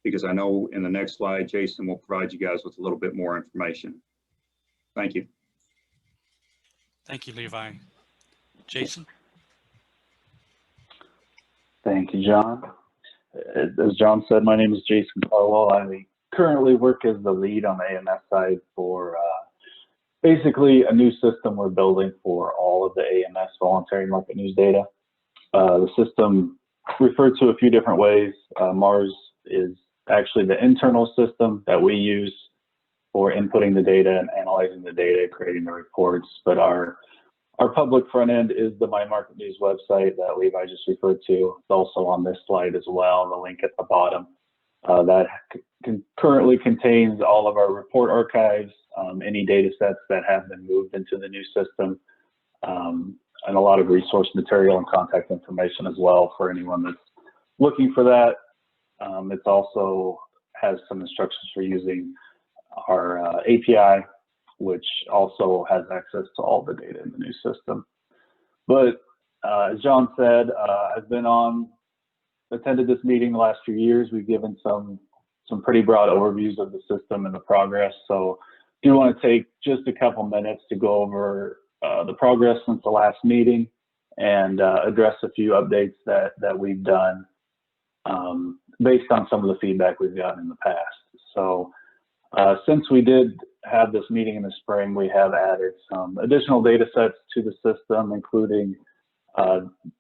R: because I know in the next slide, Jason will provide you guys with a little bit more information. Thank you.
U: Thank you, Levi. Jason?
B: Thank you, John. As John said, my name is Jason Carwell. I'm the currently work as the lead on the AMS side for basically a new system we're building for all of the AMS voluntary market news data. The system referred to a few different ways. MARS is actually the internal system that we use for inputting the data and analyzing the data, creating the reports. But our public front end is the My Market News website that Levi just referred to. It's also on this slide as well, the link at the bottom. That currently contains all of our report archives, any data sets that have been moved into the new system, and a lot of resource material and contact information as well for anyone that's looking for that. It also has some instructions for using our API, which also has access to all the data in the new system. But as John said, I've attended this meeting the last few years. We've given some pretty broad overviews of the system and the progress. So I do want to take just a couple minutes to go over the progress since the last meeting and address a few updates that we've done based on some of the feedback we've gotten in the past. So since we did have this meeting in the spring, we have added some additional data sets to the system, including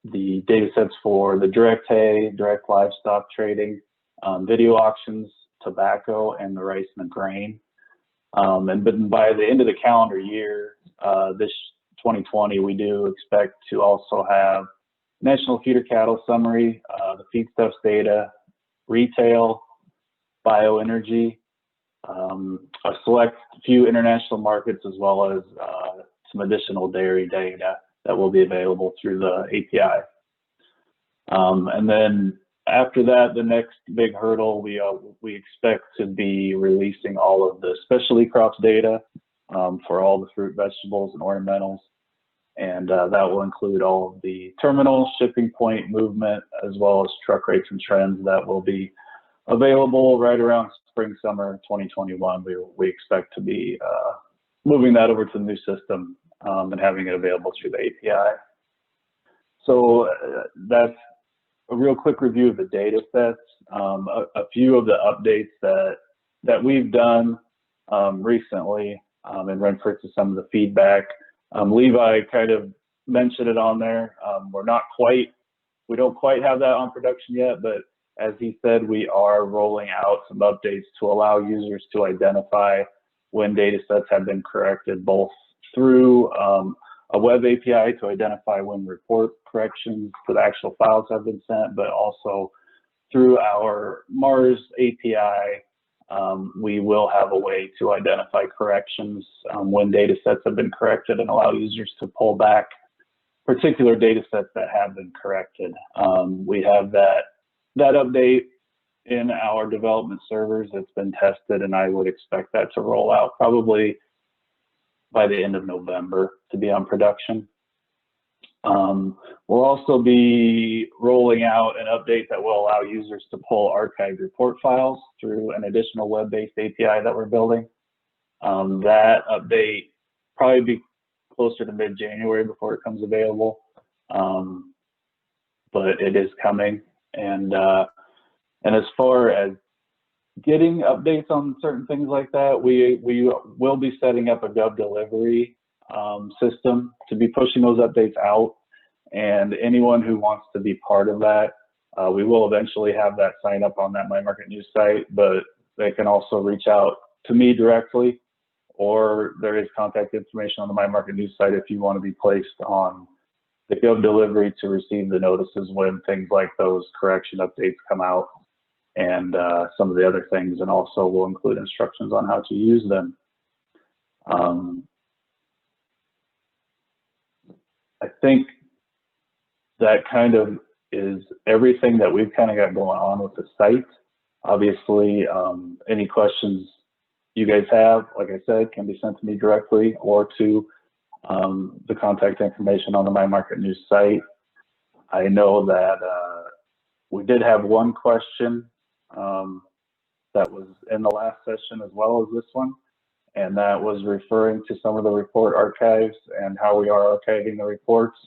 B: the data sets for the direct hay, direct livestock trading, video auctions, tobacco, and the rice and the grain. But by the end of the calendar year, this 2020, we do expect to also have national feeder cattle summary, the feedstuffs data, retail, bioenergy, a select few international markets, as well as some additional dairy data that will be available through the API. And then after that, the next big hurdle, we expect to be releasing all of the specialty crops data for all the fruit, vegetables, and ornamentals. And that will include all of the terminal, shipping point movement, as well as truck rates and trends that will be available right around spring, summer 2021. We expect to be moving that over to the new system and having it available through the API. So that's a real quick review of the data sets. A few of the updates that we've done recently in reference to some of the feedback. Levi kind of mentioned it on there. We don't quite have that on production yet, but as he said, we are rolling out some updates to allow users to identify when data sets have been corrected, both through a web API to identify when report corrections to the actual files have been sent, but also through our MARS API, we will have a way to identify corrections when data sets have been corrected and allow users to pull back particular data sets that have been corrected. We have that update in our development servers. It's been tested, and I would expect that to roll out probably by the end of November to be on production. We'll also be rolling out an update that will allow users to pull archived report files through an additional web-based API that we're building. That update probably be closer to mid-January before it comes available, but it is coming. And as far as getting updates on certain things like that, we will be setting up a Gov delivery system to be pushing those updates out. And anyone who wants to be part of that, we will eventually have that sign up on that My Market News site, but they can also reach out to me directly, or there is contact information on the My Market News site if you want to be placed on the Gov delivery to receive the notices when things like those correction updates come out, and some of the other things, and also we'll include instructions on how to use them. I think that kind of is everything that we've kind of got going on with the site. Obviously, any questions you guys have, like I said, can be sent to me directly or to the contact information on the My Market News site. I know that we did have one question that was in the last session as well as this one, and that was referring to some of the report archives and how we are archiving the reports.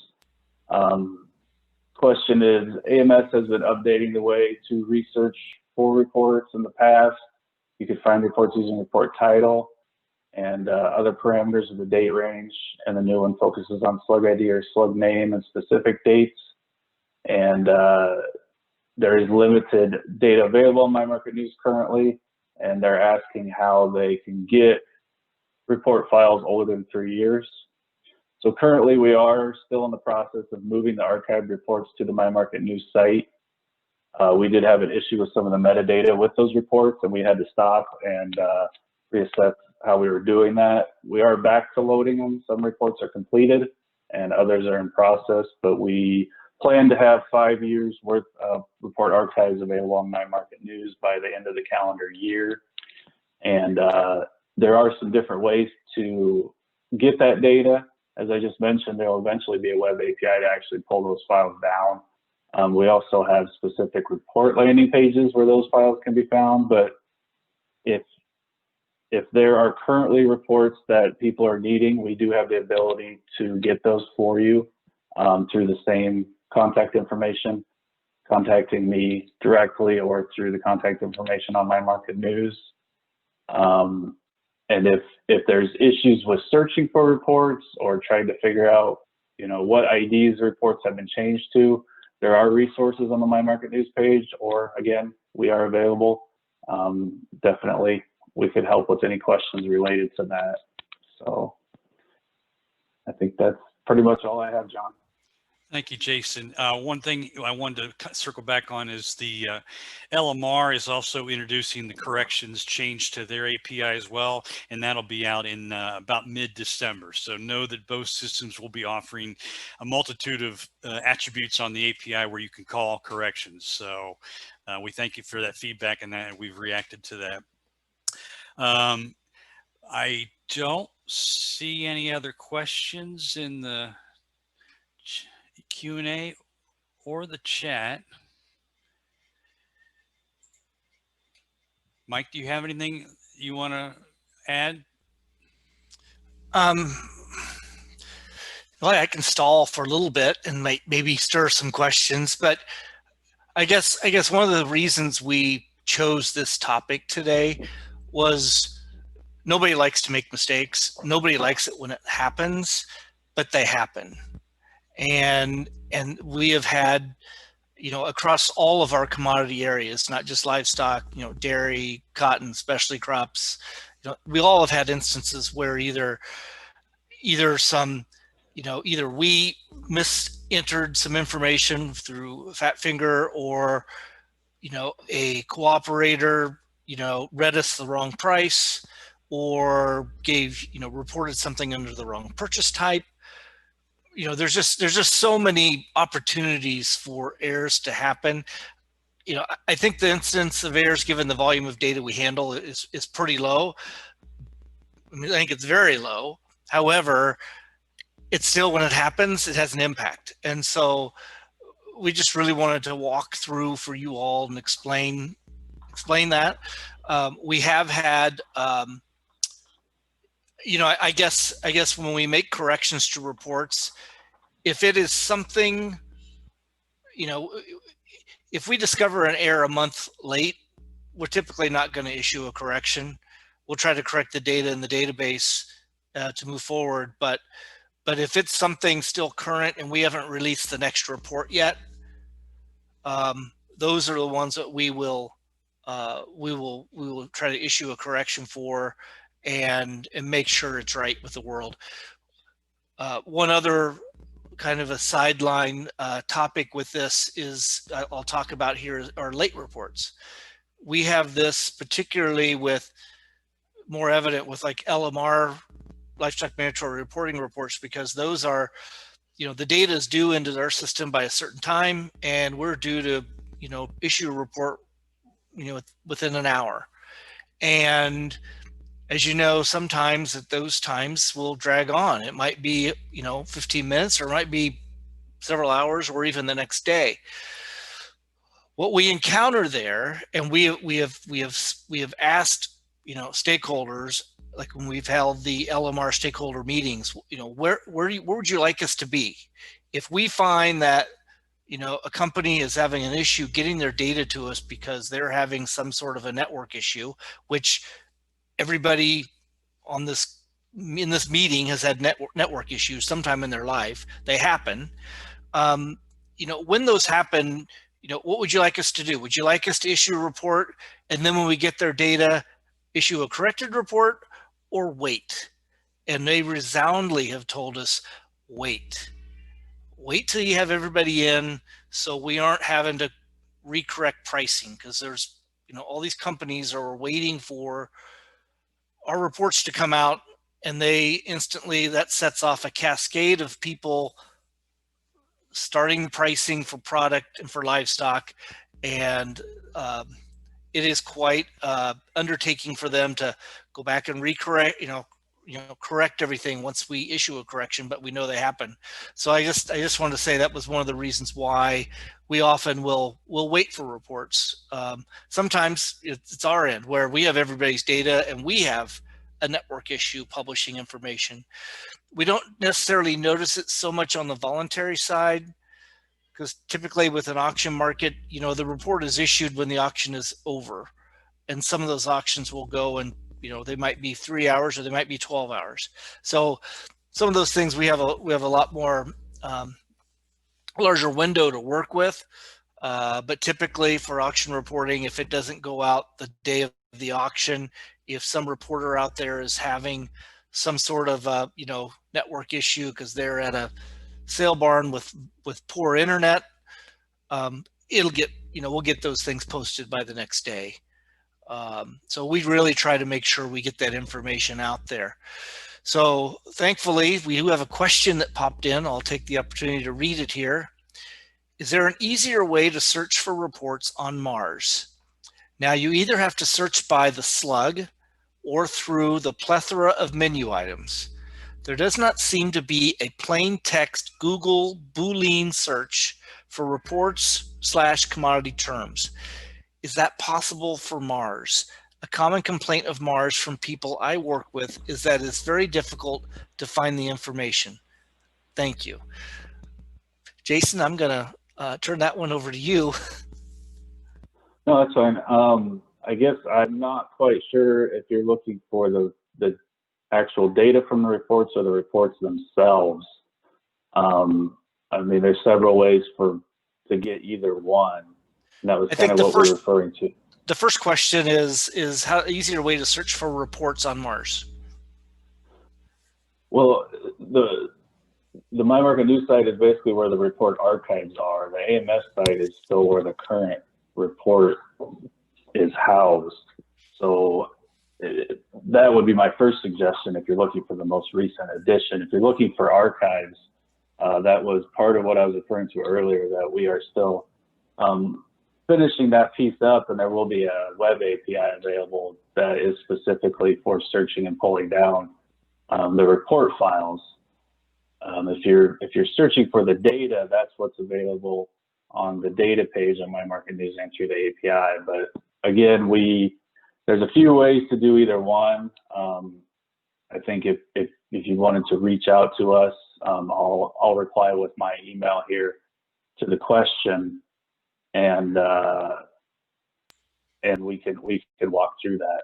B: Question is, AMS has been updating the way to research for reports in the past. You could find reports using report title and other parameters of the date range. And the new one focuses on slug ID or slug name and specific dates. And there is limited data available on MyMarketNews currently, and they're asking how they can get report files older than 3 years. So currently we are still in the process of moving the archived reports to the MyMarketNews site. We did have an issue with some of the metadata with those reports, and we had to stop and reassess how we were doing that. We are back to loading them. Some reports are completed and others are in process, but we plan to have 5 years worth of report archives available on MyMarketNews by the end of the calendar year. And there are some different ways to get that data. As I just mentioned, there will eventually be a web API to actually pull those files down. We also have specific report landing pages where those files can be found, but if there are currently reports that people are needing, we do have the ability to get those for you through the same contact information, contacting me directly or through the contact information on MyMarketNews. And if there's issues with searching for reports or trying to figure out, what IDs reports have been changed to, there are resources on the MyMarketNews page, or again, we are available. Definitely, we could help with any questions related to that. So I think that's pretty much all I have, John.
U: Thank you, Jason. One thing I wanted to circle back on is the LMR is also introducing the corrections change to their API as well, and that'll be out in about mid-December. So know that both systems will be offering a multitude of attributes on the API where you can call corrections. So we thank you for that feedback, and that we've reacted to that. I don't see any other questions in the Q&A or the chat. Mike, do you have anything you want to add?
C: Well, I can stall for a little bit and maybe stir some questions, but I guess one of the reasons we chose this topic today was nobody likes to make mistakes. Nobody likes it when it happens, but they happen. And we have had, across all of our commodity areas, not just livestock, dairy, cotton, specialty crops, we all have had instances where either we misentered some information through fat finger, or, a cooperator, read us the wrong price, or reported something under the wrong purchase type. There's just so many opportunities for errors to happen. I think the instance of errors, given the volume of data we handle, is pretty low. I think it's very low. However, it's still, when it happens, it has an impact. And so we just really wanted to walk through for you all and explain that. We have had, I guess when we make corrections to reports, if it is something, if we discover an error a month late, we're typically not going to issue a correction. We'll try to correct the data in the database to move forward. But if it's something still current and we haven't released the next report yet, those are the ones that we will try to issue a correction for and make sure it's right with the world. One other kind of a sideline topic with this is I'll talk about here are late reports. We have this particularly with more evident with like LMR, livestock mandatory reporting reports, because those are, the data is due into our system by a certain time, and we're due to, issue a report, within an hour. And as you know, sometimes at those times will drag on. It might be, 15 minutes, or it might be several hours, or even the next day. What we encounter there, and we have asked, stakeholders, like when we've held the LMR stakeholder meetings, where would you like us to be? If we find that, a company is having an issue getting their data to us because they're having some sort of a network issue, which everybody in this meeting has had network issues sometime in their life. They happen. When those happen, what would you like us to do? Would you like us to issue a report, and then when we get their data, issue a corrected report, or wait? And they resoundingly have told us, wait till you have everybody in, so we aren't having to recorrect pricing, because there's, all these companies are waiting for our reports to come out, and that sets off a cascade of people starting pricing for product and for livestock. And it is quite undertaking for them to go back and correct everything once we issue a correction, but we know they happen. So I just wanted to say that was one of the reasons why we often will wait for reports. Sometimes it's our end where we have everybody's data and we have a network issue publishing information. We don't necessarily notice it so much on the voluntary side, because typically with an auction market, the report is issued when the auction is over, and some of those auctions will go and they might be 3 hours or they might be 12 hours. So some of those things we have a lot more larger window to work with. But typically for auction reporting, if it doesn't go out the day of the auction, if some reporter out there is having some sort of network issue because they're at a sale barn with poor internet, we'll get those things posted by the next day. So we really try to make sure we get that information out there. So thankfully, we do have a question that popped in. I'll take the opportunity to read it here. Is there an easier way to search for reports on Mars? Now, you either have to search by the slug or through the plethora of menu items. There does not seem to be a plain text Google Boolean search for reports/commodity terms. Is that possible for Mars? A common complaint of Mars from people I work with is that it's very difficult to find the information. Thank you. Jason, I'm going to turn that one over to you.
B: No, that's fine. I guess I'm not quite sure if you're looking for the actual data from the reports or the reports themselves. I mean, there's several ways to get either one. And that was kind of what we're referring to.
C: The first question is how easier way to search for reports on Mars?
B: Well, the My Market News site is basically where the report archives are. The AMS site is still where the current report is housed. So that would be my first suggestion if you're looking for the most recent edition. If you're looking for archives, that was part of what I was referring to earlier, that we are still finishing that piece up, and there will be a web API available that is specifically for searching and pulling down the report files. If you're searching for the data, that's what's available on the data page on My Market News and through the API. But again, there's a few ways to do either one. I think if you wanted to reach out to us, I'll reply with my email here to the question, and we can walk through that.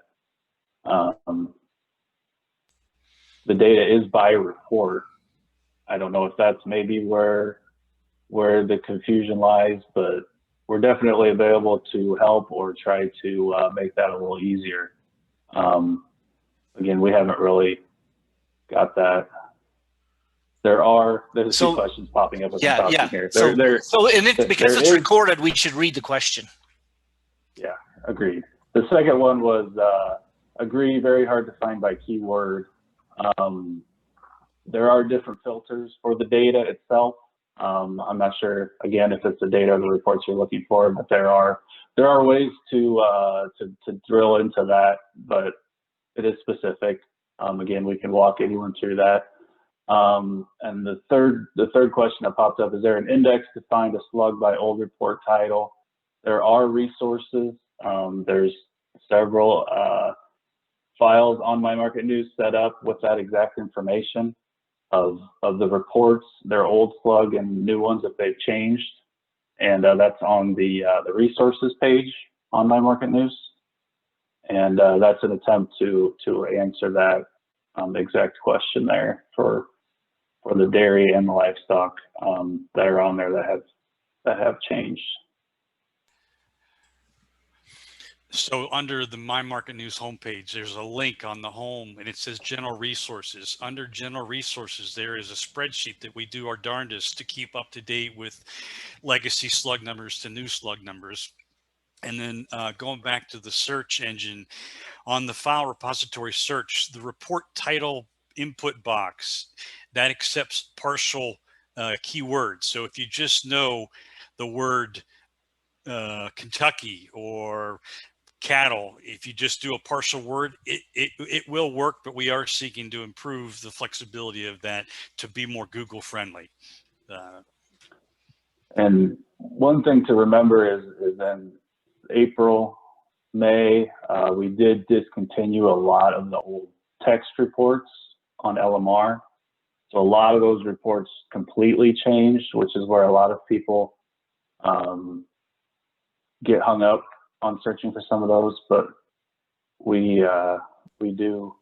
B: The data is by report. I don't know if that's maybe where the confusion lies, but we're definitely available to help or try to make that a little easier. Again, we haven't really got that. There's a few questions popping up as I'm talking here.
C: Because it's recorded, we should read the question.
B: Yeah, agreed. The second one was agree, very hard to find by keyword. There are different filters for the data itself. I'm not sure, again, if it's the data or the reports you're looking for, but there are ways to drill into that, but it is specific. Again, we can walk anyone through that. And the third question that popped up, is there an index to find a slug by old report title? There are resources. There's several files on My Market News set up with that exact information of the reports, their old slug and new ones if they've changed. and that's on the resources page on My Market News. And that's an attempt to answer that exact question there for the dairy and the livestock that are on there that have changed.
U: So under the My Market News homepage, there's a link on the home and it says General Resources. Under General Resources, there is a spreadsheet that we do our darndest to keep up to date with legacy slug numbers to new slug numbers. And then going back to the search engine, on the file repository search, the report title input box, that accepts partial keywords. So if you just know the word Kentucky or cattle, if you just do a partial word, it will work, but we are seeking to improve the flexibility of that to be more Google friendly.
B: And one thing to remember is in April, May, we did discontinue a lot of the old text reports on LMR. So a lot of those reports completely changed, which is where a lot of people get hung up on searching for some of those. But we do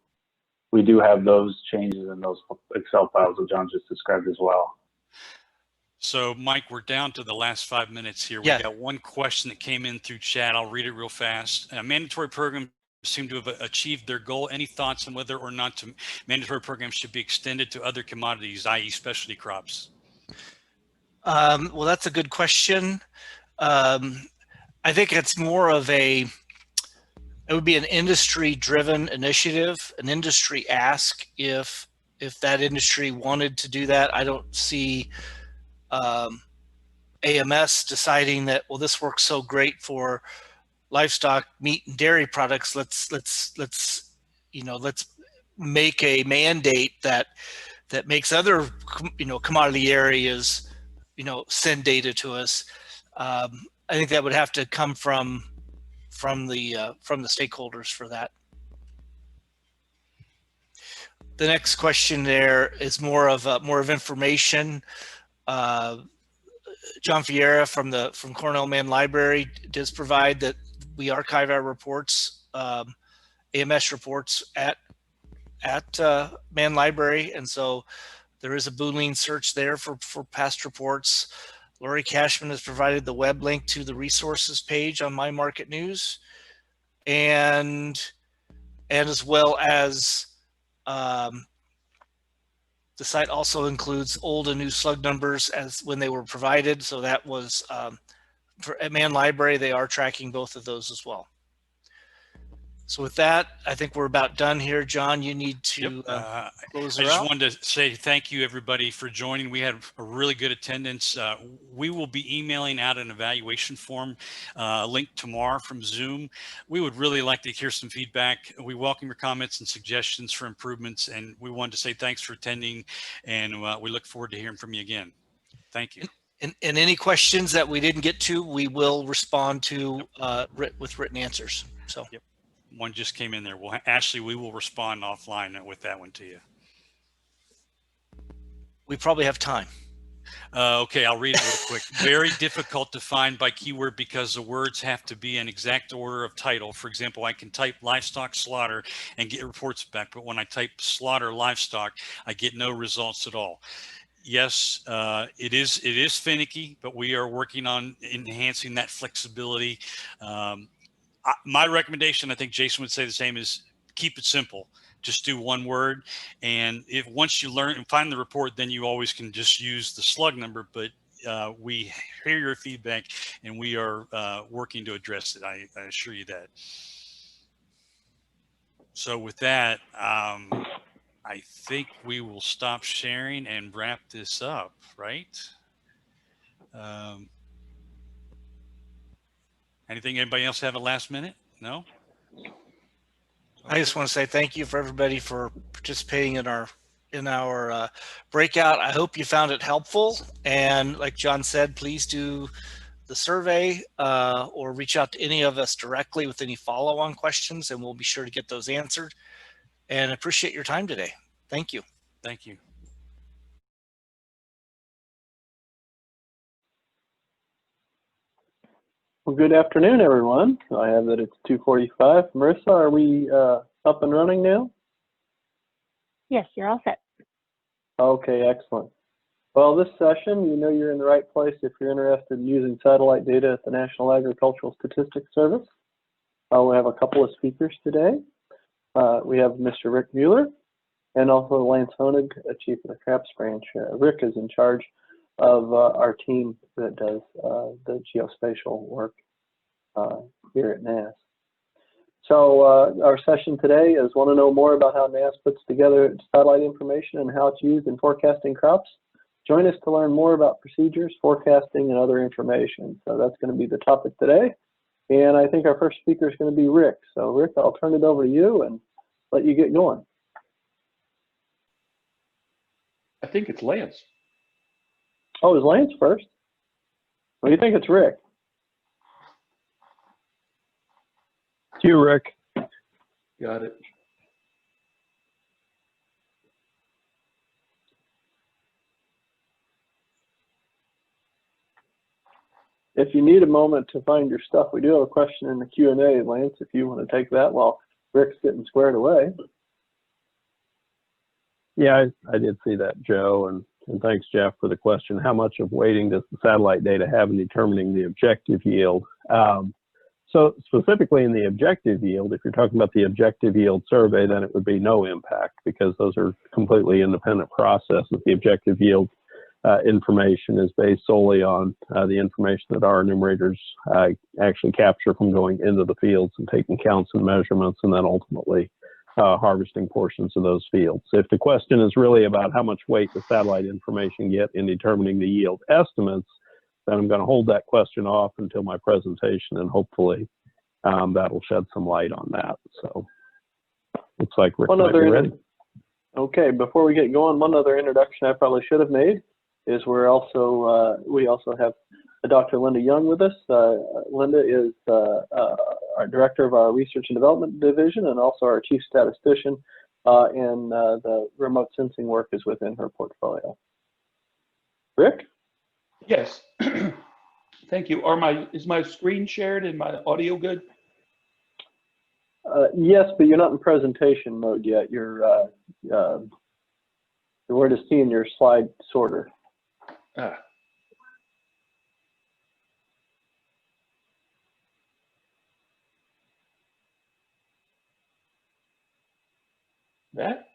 B: have those changes in those Excel files that John just described as well.
U: So Mike, we're down to the last 5 minutes here. We got one question that came in through chat. I'll read it real fast. Mandatory programs seem to have achieved their goal. Any thoughts on whether or not mandatory programs should be extended to other commodities, i.e. specialty crops?
C: Well, that's a good question. I think it's more of it would be an industry driven initiative, an industry ask if that industry wanted to do that. I don't see AMS deciding that, well, this works so great for livestock, meat, and dairy products. Let's make a mandate that makes other commodity areas send data to us. I think that would have to come from the stakeholders for that. The next question there is more of information. John Fiera from Cornell Mann Library does provide that we archive our reports, AMS reports at Mann Library, and so there is a Boolean search there for past reports. Lori Cashman has provided the web link to the resources page on My Market News, and as well as the site also includes old and new slug numbers as when they were provided. So that was at Mann Library, they are tracking both of those as well. So with that, I think we're about done here. John, you need to close her out.
U: I just wanted to say thank you, everybody, for joining. We had a really good attendance. We will be emailing out an evaluation form link tomorrow from Zoom. We would really like to hear some feedback. We welcome your comments and suggestions for improvements, and we wanted to say thanks for attending, and we look forward to hearing from you again. Thank you.
C: And any questions that we didn't get to, we will respond to with written answers. So.
U: Yep. One just came in there. Well, Ashley, we will respond offline with that one to you.
C: We probably have time.
U: Okay, I'll read it real quick. Very difficult to find by keyword because the words have to be in exact order of title. For example, I can type livestock slaughter and get reports back, but when I type slaughter livestock, I get no results at all. Yes, it is finicky, but we are working on enhancing that flexibility. My recommendation, I think Jason would say the same, is keep it simple. Just do one word. And if once you learn and find the report, then you always can just use the slug number. But we hear your feedback and we are working to address it. I assure you that. So with that, I think we will stop sharing and wrap this up, right? Anything, anybody else have a last minute? No?
C: I just want to say thank you for everybody for participating in our breakout. I hope you found it helpful. And like John said, please do the survey or reach out to any of us directly with any follow-on questions, and we'll be sure to get those answered. And I appreciate your time today. Thank you.
U: Thank you.
A: Well, good afternoon, everyone. I have that it's 2:45. Marissa, are we up and running now?
K: Yes, you're all set.
A: Okay, excellent. Well, this session, you know you're in the right place if you're interested in using satellite data at the National Agricultural Statistics Service. We have a couple of speakers today. We have Mr. Rick Mueller and also Lance Honig, Chief of the Crops Branch. Rick is in charge of our team that does the geospatial work here at NASS. So our session today is want to know more about how NASS puts together satellite information and how it's used in forecasting crops. Join us to learn more about procedures, forecasting, and other information. So that's going to be the topic today. And I think our first speaker is going to be Rick. So Rick, I'll turn it over to you and let you get going.
L: I think it's Lance.
A: Oh, is Lance first? What do you think it's Rick?
J: It's you, Rick.
L: Got it.
A: If you need a moment to find your stuff, we do have a question in the Q&A, Lance, if you want to take that while Rick's getting squared away.
J: Yeah, I did see that, Joe, and thanks, Jeff, for the question. How much of weighting does the satellite data have in determining the objective yield? So specifically in the objective yield, if you're talking about the objective yield survey, then it would be no impact because those are completely independent processes. The objective yield information is based solely on the information that our enumerators actually capture from going into the fields and taking counts and measurements and then ultimately harvesting portions of those fields. If the question is really about how much weight the satellite information get in determining the yield estimates, then I'm going to hold that question off until my presentation, and hopefully that'll shed some light on that. So looks like Rick might be ready.
A: Okay, before we get going, one other introduction I probably should have made is we also have Dr. Linda Young with us. Linda is our director of our Research and Development Division and also our chief statistician, and the remote sensing work is within her portfolio. Rick?
L: Yes. Thank you. Is my screen shared and my audio good?
A: Yes, but you're not in presentation mode yet. We're just seeing your slide sorter.
L: That?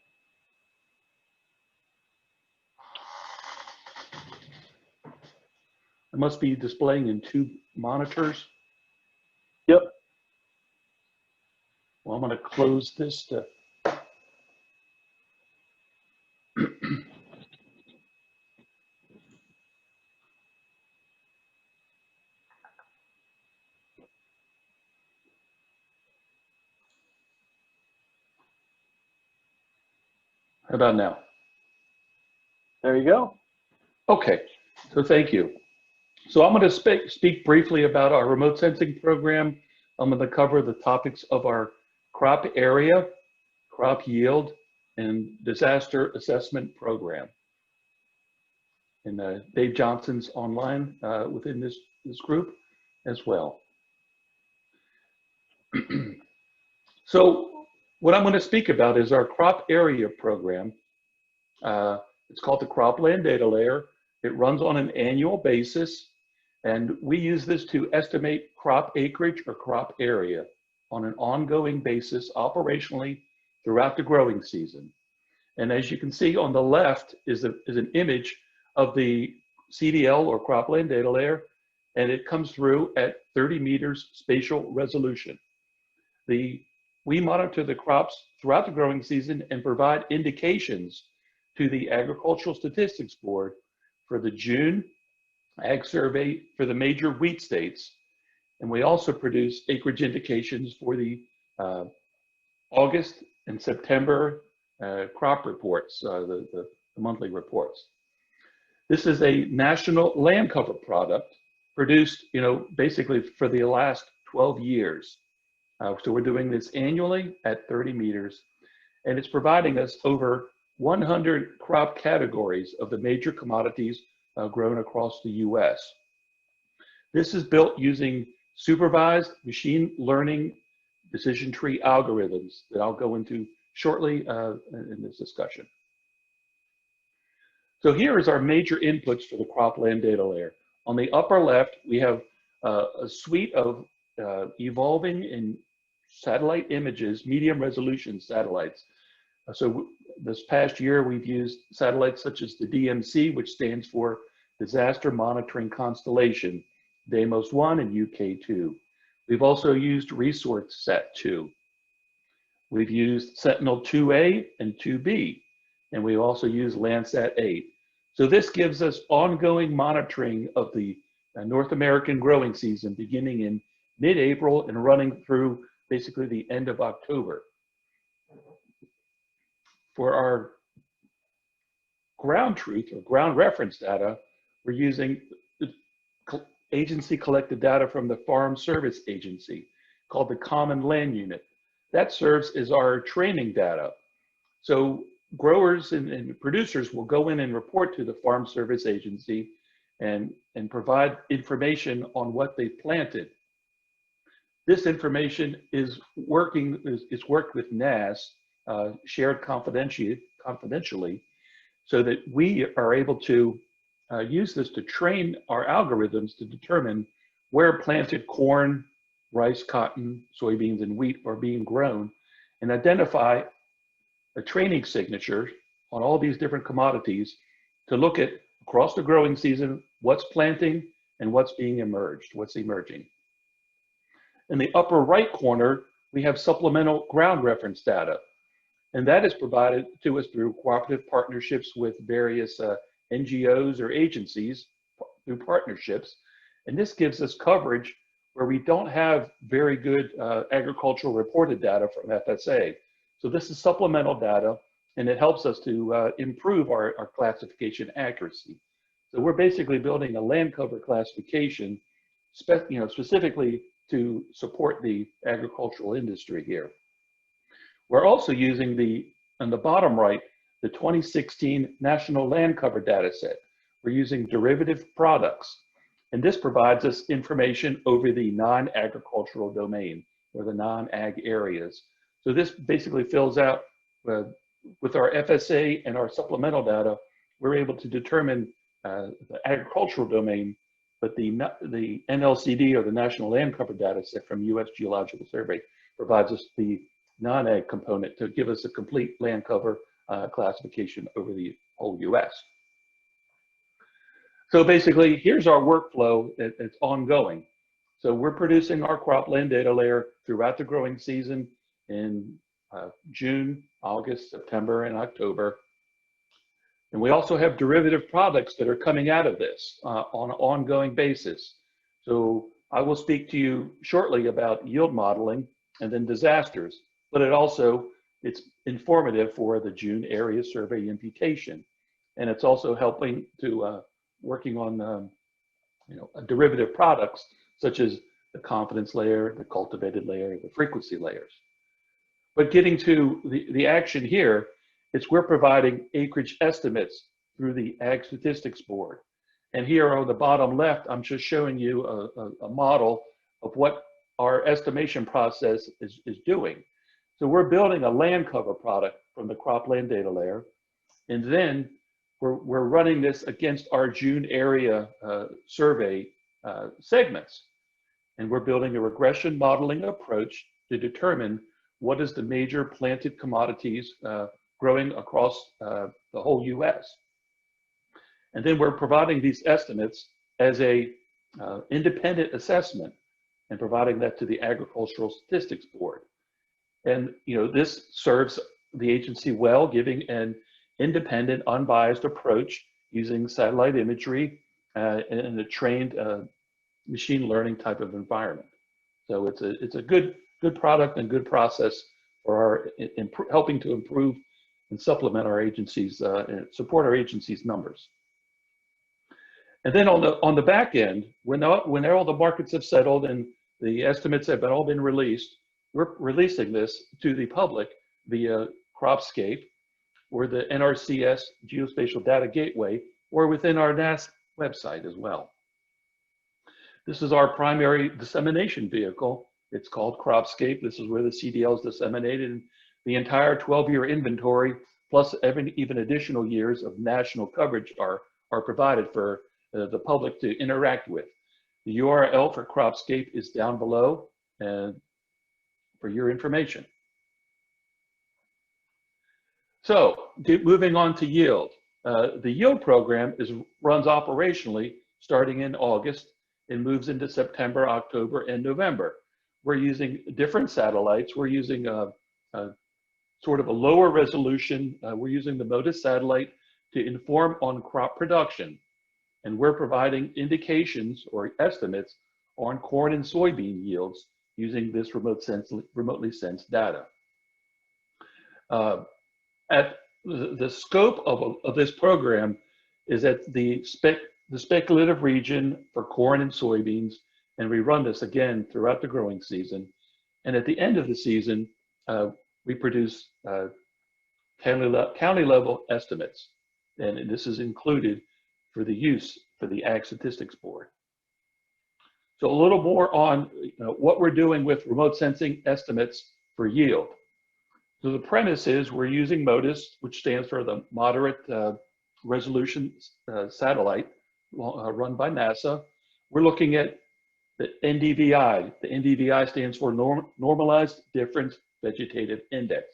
L: It must be displaying in two monitors.
A: Yep.
L: Well, I'm going to close this to. How about now?
A: There you go.
L: Okay, so thank you. So I'm going to speak briefly about our remote sensing program. I'm going to cover the topics of our crop area, crop yield, and disaster assessment program. And Dave Johnson's online within this group as well. So what I'm going to speak about is our crop area program. It's called the Cropland Data Layer. It runs on an annual basis, and we use this to estimate crop acreage or crop area on an ongoing basis operationally throughout the growing season. And as you can see on the left is an image of the CDL or Cropland Data Layer, and it comes through at 30 meters spatial resolution. We monitor the crops throughout the growing season and provide indications to the Agricultural Statistics Board for the June Ag Survey for the major wheat states. And we also produce acreage indications for the August and September crop reports, the monthly reports. This is a national land cover product produced, basically for the last 12 years. So we're doing this annually at 30 meters, and it's providing us over 100 crop categories of the major commodities grown across the US. This is built using supervised machine learning decision tree algorithms that I'll go into shortly in this discussion. So here is our major inputs for the cropland data layer. On the upper left, we have a suite of evolving in satellite images, medium resolution satellites. So this past year, we've used satellites such as the DMC, which stands for Disaster Monitoring Constellation, Deimos 1 and UK2. We've also used ResourceSat-2. We've used Sentinel-2A and 2B, and we also use Landsat-8. So this gives us ongoing monitoring of the North American growing season beginning in mid-April and running through basically the end of October. For our ground truth or ground reference data, we're using agency collected data from the Farm Service Agency called the Common Land Unit. That serves as our training data. So growers and producers will go in and report to the Farm Service Agency and provide information on what they planted. This information is worked with NASS, shared confidentially, so that we are able to use this to train our algorithms to determine where planted corn, rice, cotton, soybeans, and wheat are being grown, and identify a training signature on all these different commodities to look at across the growing season what's planting and what's emerging. In the upper right corner, we have supplemental ground reference data, and that is provided to us through cooperative partnerships with various NGOs or agencies through partnerships. And this gives us coverage where we don't have very good agricultural reported data from FSA. So this is supplemental data, and it helps us to improve our classification accuracy. So we're basically building a land cover classification specifically to support the agricultural industry here. We're also using on the bottom right, the 2016 National Land Cover Data Set. We're using derivative products, and this provides us information over the non-agricultural domain or the non-ag areas. So this basically fills out, with our FSA and our supplemental data, we're able to determine the agricultural domain, but the NLCD or the National Land Cover Data Set from U.S. Geological Survey provides us the non-ag component to give us a complete land cover classification over the whole U.S. So basically, here's our workflow. It's ongoing. So we're producing our cropland data layer throughout the growing season in June, August, September, and October. And we also have derivative products that are coming out of this on an ongoing basis. So I will speak to you shortly about yield modeling and then disasters, but it's informative for the June area survey imputation. And it's also helping to working on derivative products such as the confidence layer, the cultivated layer, the frequency layers. But getting to the action here, we're providing acreage estimates through the Ag Statistics Board. And here on the bottom left, I'm just showing you a model of what our estimation process is doing. So we're building a land cover product from the cropland data layer, and then we're running this against our June area survey segments. And we're building a regression modeling approach to determine what is the major planted commodities growing across the whole US. And then we're providing these estimates as a independent assessment and providing that to the Agricultural Statistics Board. And this serves the agency well, giving an independent, unbiased approach using satellite imagery and a trained machine learning type of environment. So it's a good product and good process for helping to improve and supplement our agencies and support our agency's numbers. And then on the back end, when all the markets have settled and the estimates have all been released, we're releasing this to the public via Cropscape or the NRCS Geospatial Data Gateway or within our NASS website as well. This is our primary dissemination vehicle. It's called Cropscape. This is where the CDL is disseminated. And the entire 12-year inventory, plus even additional years of national coverage are provided for the public to interact with. The URL for Cropscape is down below and for your information. So moving on to yield. The yield program runs operationally starting in August and moves into September, October, and November. We're using different satellites. We're using sort of a lower resolution. We're using the MODIS satellite to inform on crop production. And we're providing indications or estimates on corn and soybean yields using this remotely sensed data. At the scope of this program is at the speculative region for corn and soybeans, and we run this again throughout the growing season. And at the end of the season, we produce county level estimates, and this is included for the use for the Ag Statistics Board. So a little more on what we're doing with remote sensing estimates for yield. So the premise is we're using MODIS, which stands for the Moderate Resolution Satellite run by NASA. We're looking at the NDVI. The NDVI stands for Normalized Difference Vegetative Index.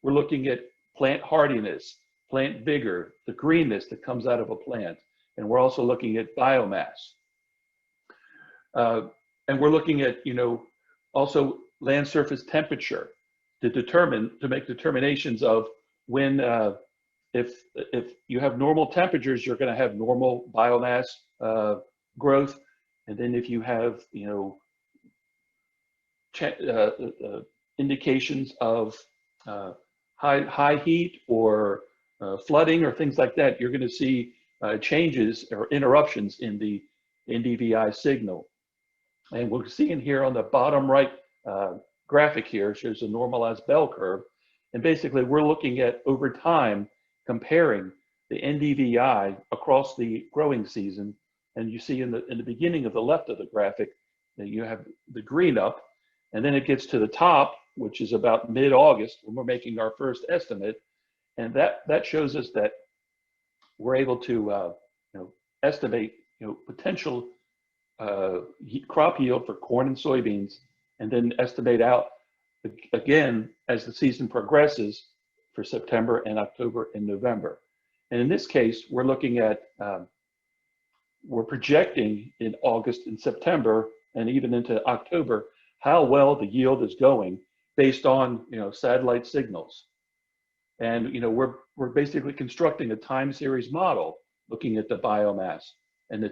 L: We're looking at plant hardiness, plant vigor, the greenness that comes out of a plant. And we're also looking at biomass. And we're looking at, also land surface temperature to make determinations of when, if you have normal temperatures, you're going to have normal biomass growth. And then if you have, indications of high heat or flooding or things like that, you're going to see changes or interruptions in the NDVI signal. And we're seeing here on the bottom right graphic here shows a normalized bell curve. And basically we're looking at over time comparing the NDVI across the growing season. And you see in the beginning of the left of the graphic that you have the green up, and then it gets to the top, which is about mid-August when we're making our first estimate. And that shows us that we're able to estimate potential crop yield for corn and soybeans, and then estimate out again as the season progresses for September and October and November. And in this case, we're looking at, we're projecting in August and September and even into October how well the yield is going based on satellite signals. And we're basically constructing a time series model looking at the biomass and the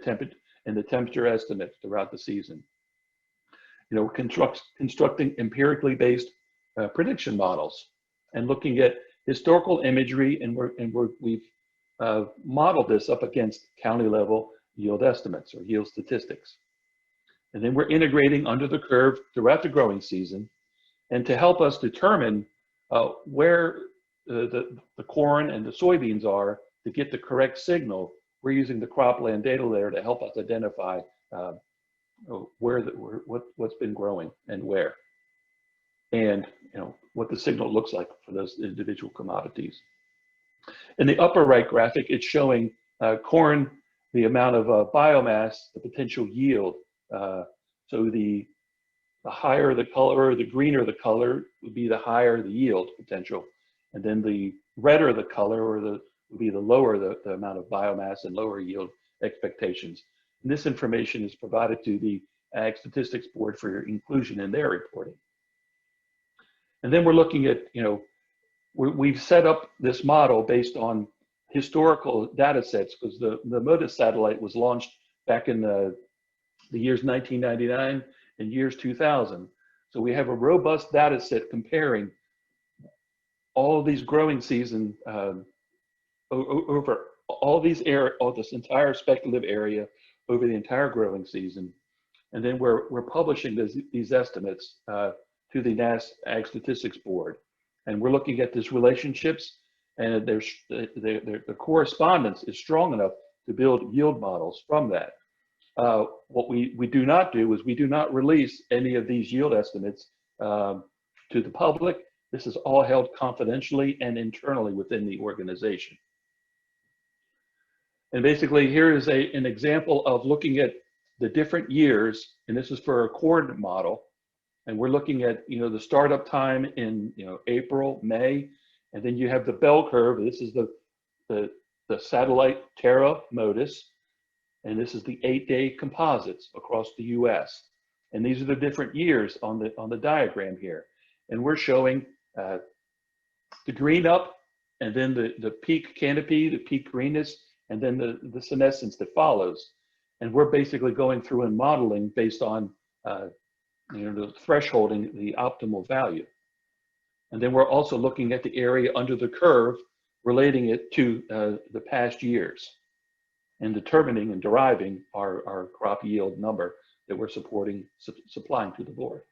L: temperature estimates throughout the season. We're constructing empirically based prediction models and looking at historical imagery, and we've modeled this up against county level yield estimates or yield statistics. And then we're integrating under the curve throughout the growing season. And to help us determine where the corn and the soybeans are to get the correct signal, we're using the cropland data layer to help us identify what's been growing and where, and what the signal looks like for those individual commodities. In the upper right graphic, it's showing corn, the amount of biomass, the potential yield. So the higher the color, or the greener the color, would be the higher the yield potential, and then the redder the color, would be the lower the amount of biomass and lower yield expectations. And this information is provided to the Ag Statistics Board for your inclusion in their reporting. And then we're looking at, we've set up this model based on historical data sets, because the MODIS satellite was launched back in the years 1999 and years 2000. So we have a robust data set comparing all of these growing season over all this entire speculative area over the entire growing season. And then we're publishing these estimates to the NASS Ag Statistics Board. And we're looking at these relationships, and the correspondence is strong enough to build yield models from that. what we do not do is we do not release any of these yield estimates to the public. This is all held confidentially and internally within the organization. And basically, here is an example of looking at the different years, and this is for a coordinate model. And we're looking at, the startup time in, April, May, and then you have the bell curve. This is the satellite Terra Modis, and this is the 8-day composites across the U.S. And these are the different years on the diagram here. And we're showing the green up, and then the peak canopy, the peak greenness, and then the senescence that follows. And we're basically going through and modeling based on the thresholding the optimal value. And then we're also looking at the area under the curve, relating it to the past years, and determining and deriving our crop yield number that we're supplying to the board.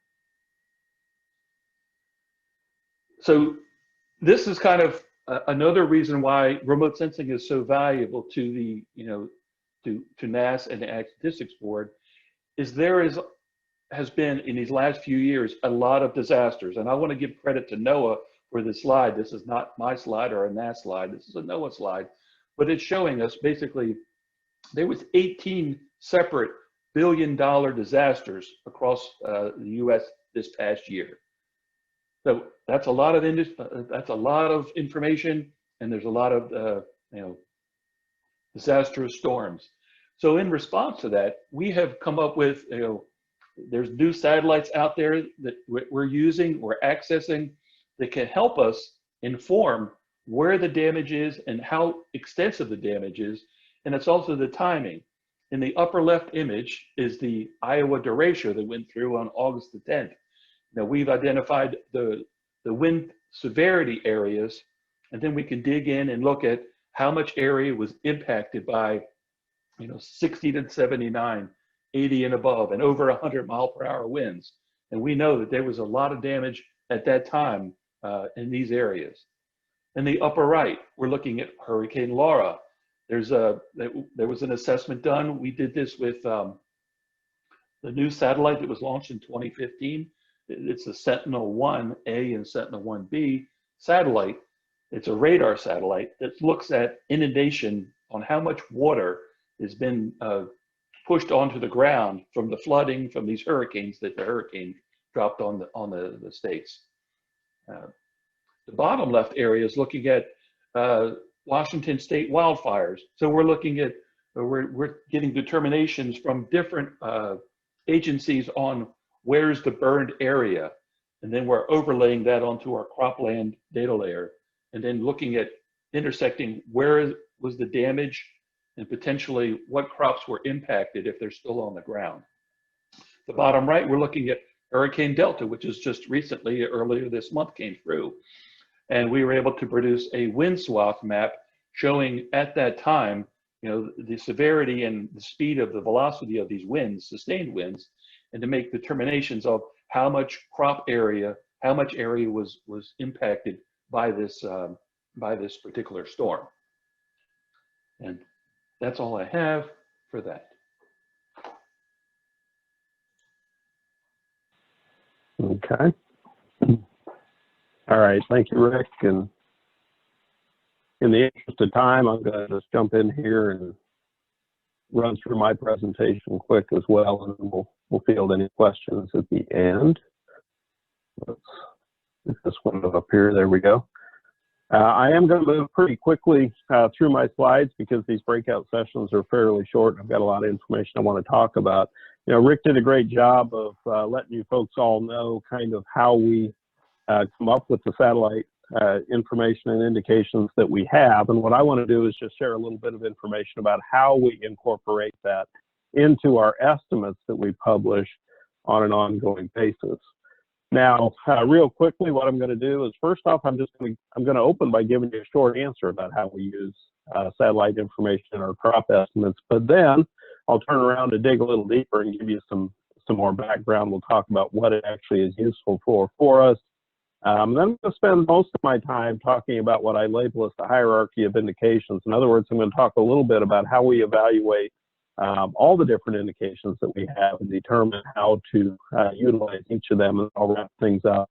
L: So this is kind of another reason why remote sensing is so valuable to the, to NASS and the Ag Statistics Board, is has been in these last few years a lot of disasters. And I want to give credit to NOAA for this slide. This is not my slide or a NASS slide. This is a NOAA slide, but it's showing us basically there was 18 separate billion-dollar disasters across the U.S. this past year. So that's a lot of information, and there's a lot of disastrous storms. So in response to that, we have come up with there's new satellites out there that we're using, we're accessing, that can help us inform where the damage is and how extensive the damage is, and it's also the timing. In the upper left image is the Iowa derecho that went through on August the 10th. Now we've identified the wind severity areas, and then we can dig in and look at how much area was impacted by 60 to 79, 80 and above, and over 100-mile-per-hour winds. And we know that there was a lot of damage at that time in these areas. In the upper right, we're looking at Hurricane Laura. There was an assessment done. We did this with the new satellite that was launched in 2015. It's the Sentinel-1A and Sentinel-1B satellite. It's a radar satellite that looks at inundation, on how much water has been pushed onto the ground from the flooding from these hurricanes that the hurricane dropped on the states. The bottom left area is looking at Washington state wildfires. So we're looking at, we're getting determinations from different agencies on where's the burned area. And then we're overlaying that onto our cropland data layer, and then looking at intersecting where was the damage and potentially what crops were impacted if they're still on the ground. The bottom right, we're looking at Hurricane Delta, which is just recently, earlier this month, came through. And we were able to produce a wind swath map showing at that time, the severity and the speed of the velocity of these winds, sustained winds, and to make determinations of how much crop area, how much area was impacted by this particular storm. And that's all I have for that.
J: Okay. All right, thank you, Rick. And in the interest of time, I'm going to just jump in here and run through my presentation quick as well, and we'll field any questions at the end. Let's get this window up here. There we go. I am going to move pretty quickly through my slides because these breakout sessions are fairly short. I've got a lot of information I want to talk about. Rick did a great job of letting you folks all know kind of how we come up with the satellite information and indications that we have. And what I want to do is just share a little bit of information about how we incorporate that into our estimates that we publish on an ongoing basis. Now, real quickly, what I'm going to do is, first off, I'm going to open by giving you a short answer about how we use satellite information in our crop estimates. But then I'll turn around and dig a little deeper and give you some more background. We'll talk about what it actually is useful for us. Then I'm going to spend most of my time talking about what I label as the hierarchy of indications. In other words, I'm going to talk a little bit about how we evaluate all the different indications that we have and determine how to utilize each of them. And I'll wrap things up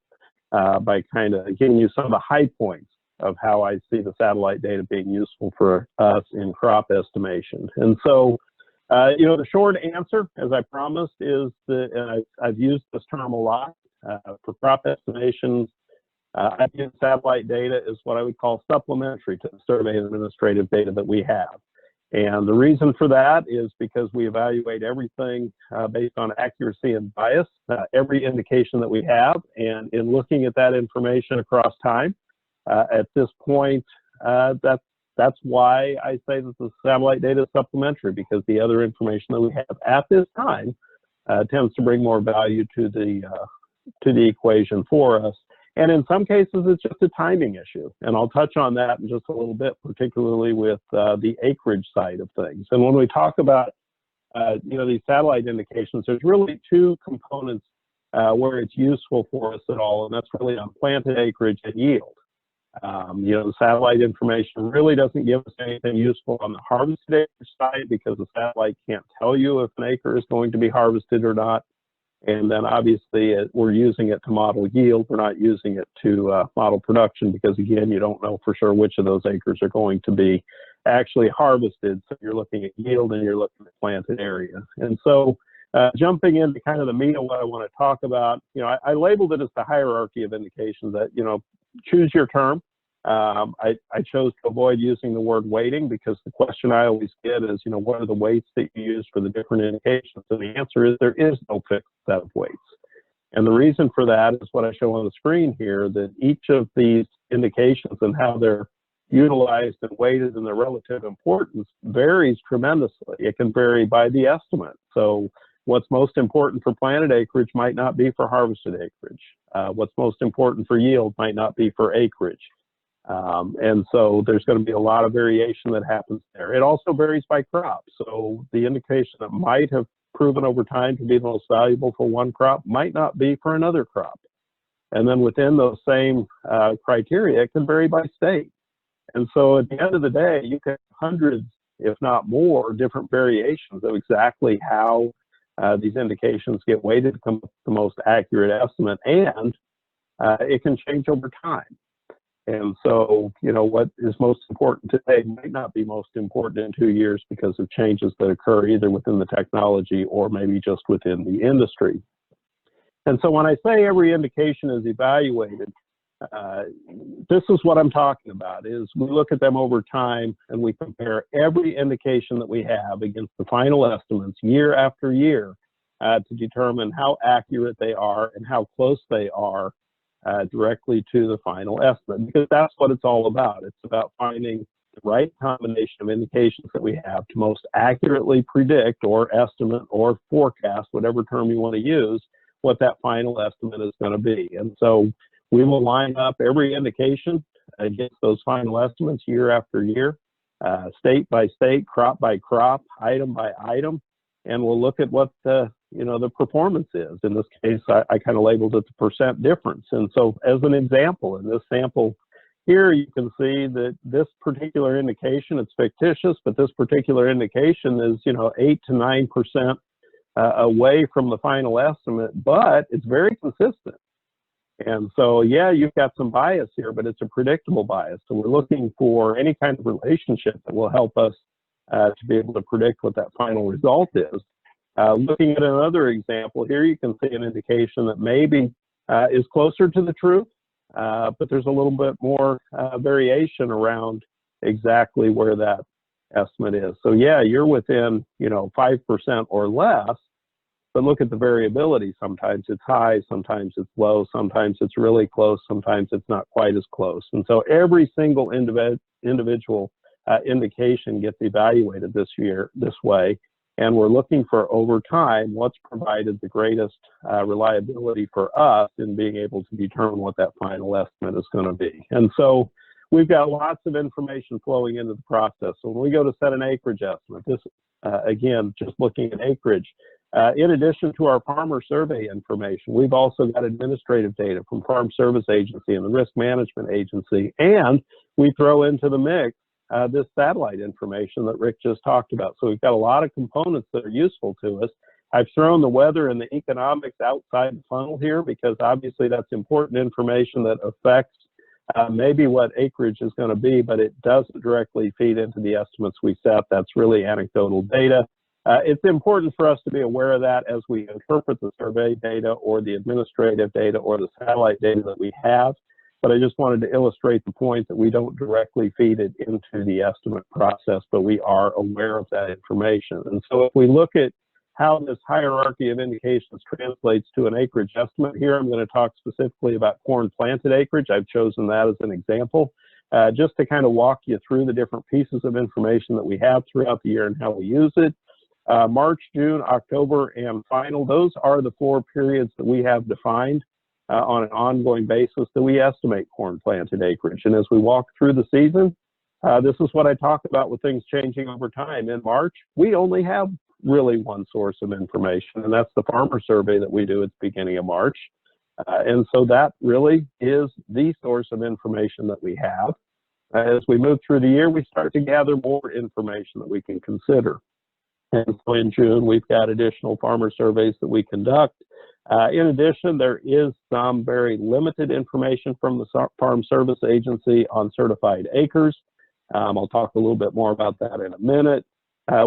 J: by kind of giving you some of the high points of how I see the satellite data being useful for us in crop estimation. And so, you know, the short answer, as I promised, is that, and I've used this term a lot, for crop estimations, I view satellite data as what I would call supplementary to the survey and administrative data that we have. And the reason for that is because we evaluate everything based on accuracy and bias, every indication that we have. And in looking at that information across time, at this point, that's why I say that the satellite data is supplementary, because the other information that we have at this time tends to bring more value to the equation for us. And in some cases, it's just a timing issue. And I'll touch on that in just a little bit, particularly with the acreage side of things. And when we talk about, you know, these satellite indications, there's really two components where it's useful for us at all, and that's really on planted acreage and yield. You know, the satellite information really doesn't give us anything useful on the harvested acreage side, because the satellite can't tell you if an acre is going to be harvested or not. And then obviously we're using it to model yield. We're not using it to model production, because again, you don't know for sure which of those acres are going to be actually harvested. So you're looking at yield and you're looking at planted area. And so jumping into kind of the meat of what I want to talk about, you know, I labeled it as the hierarchy of indications. That, you know, choose your term. I chose to avoid using the word weighting, because the question I always get is, you know, what are the weights that you use for the different indications? And the answer is there is no fixed set of weights. And the reason for that is what I show on the screen here, that each of these indications and how they're utilized and weighted and their relative importance varies tremendously. It can vary by the estimate. So what's most important for planted acreage might not be for harvested acreage. What's most important for yield might not be for acreage. And so there's going to be a lot of variation that happens there. It also varies by crop. So the indication that might have proven over time to be the most valuable for one crop might not be for another crop. And then within those same criteria, it can vary by state. And so at the end of the day, you can have hundreds, if not more, different variations of exactly how these indications get weighted to come up with the most accurate estimate, and it can change over time. And so, you know, what is most important today might not be most important in 2 years, because of changes that occur either within the technology or maybe just within the industry. And so when I say every indication is evaluated, this is what I'm talking about, is we look at them over time and we compare every indication that we have against the final estimates year after year to determine how accurate they are and how close they are directly to the final estimate, because that's what it's all about. It's about finding the right combination of indications that we have to most accurately predict or estimate or forecast, whatever term you want to use, what that final estimate is going to be. And so we will line up every indication against those final estimates year after year, state by state, crop by crop, item by item, and we'll look at what the performance is. In this case, I kind of labeled it the percent difference. And so as an example, in this sample here, you can see that this particular indication, it's fictitious, but this particular indication is, 8 to 9% away from the final estimate, but it's very consistent. And so, yeah, you've got some bias here, but it's a predictable bias. So we're looking for any kind of relationship that will help us to be able to predict what that final result is. Looking at another example here, you can see an indication that maybe is closer to the truth, but there's a little bit more variation around exactly where that estimate is. So yeah, you're within 5% or less, but look at the variability. Sometimes it's high, sometimes it's low, sometimes it's really close, sometimes it's not quite as close. And so every single individual indication gets evaluated this way. And we're looking for, over time, what's provided the greatest reliability for us in being able to determine what that final estimate is going to be. And so we've got lots of information flowing into the process. So when we go to set an acreage estimate, this, again, just looking at acreage, in addition to our farmer survey information, we've also got administrative data from Farm Service Agency and the Risk Management Agency, and we throw into the mix this satellite information that Rick just talked about. So we've got a lot of components that are useful to us. I've thrown the weather and the economics outside the funnel here because obviously that's important information that affects maybe what acreage is going to be, but it doesn't directly feed into the estimates we set. That's really anecdotal data. It's important for us to be aware of that as we interpret the survey data or the administrative data or the satellite data that we have. But I just wanted to illustrate the point that we don't directly feed it into the estimate process, but we are aware of that information. And so if we look at how this hierarchy of indications translates to an acreage estimate here, I'm going to talk specifically about corn planted acreage. I've chosen that as an example, just to kind of walk you through the different pieces of information that we have throughout the year and how we use it. March, June, October, and final, those are the 4 periods that we have defined on an ongoing basis that we estimate corn planted acreage. And as we walk through the season, this is what I talk about with things changing over time. In March, we only have really one source of information, and that's the farmer survey that we do at the beginning of March. And so that really is the source of information that we have. As we move through the year, we start to gather more information that we can consider. And so in June, we've got additional farmer surveys that we conduct. In addition, there is some very limited information from the Farm Service Agency on certified acres. I'll talk a little bit more about that in a minute.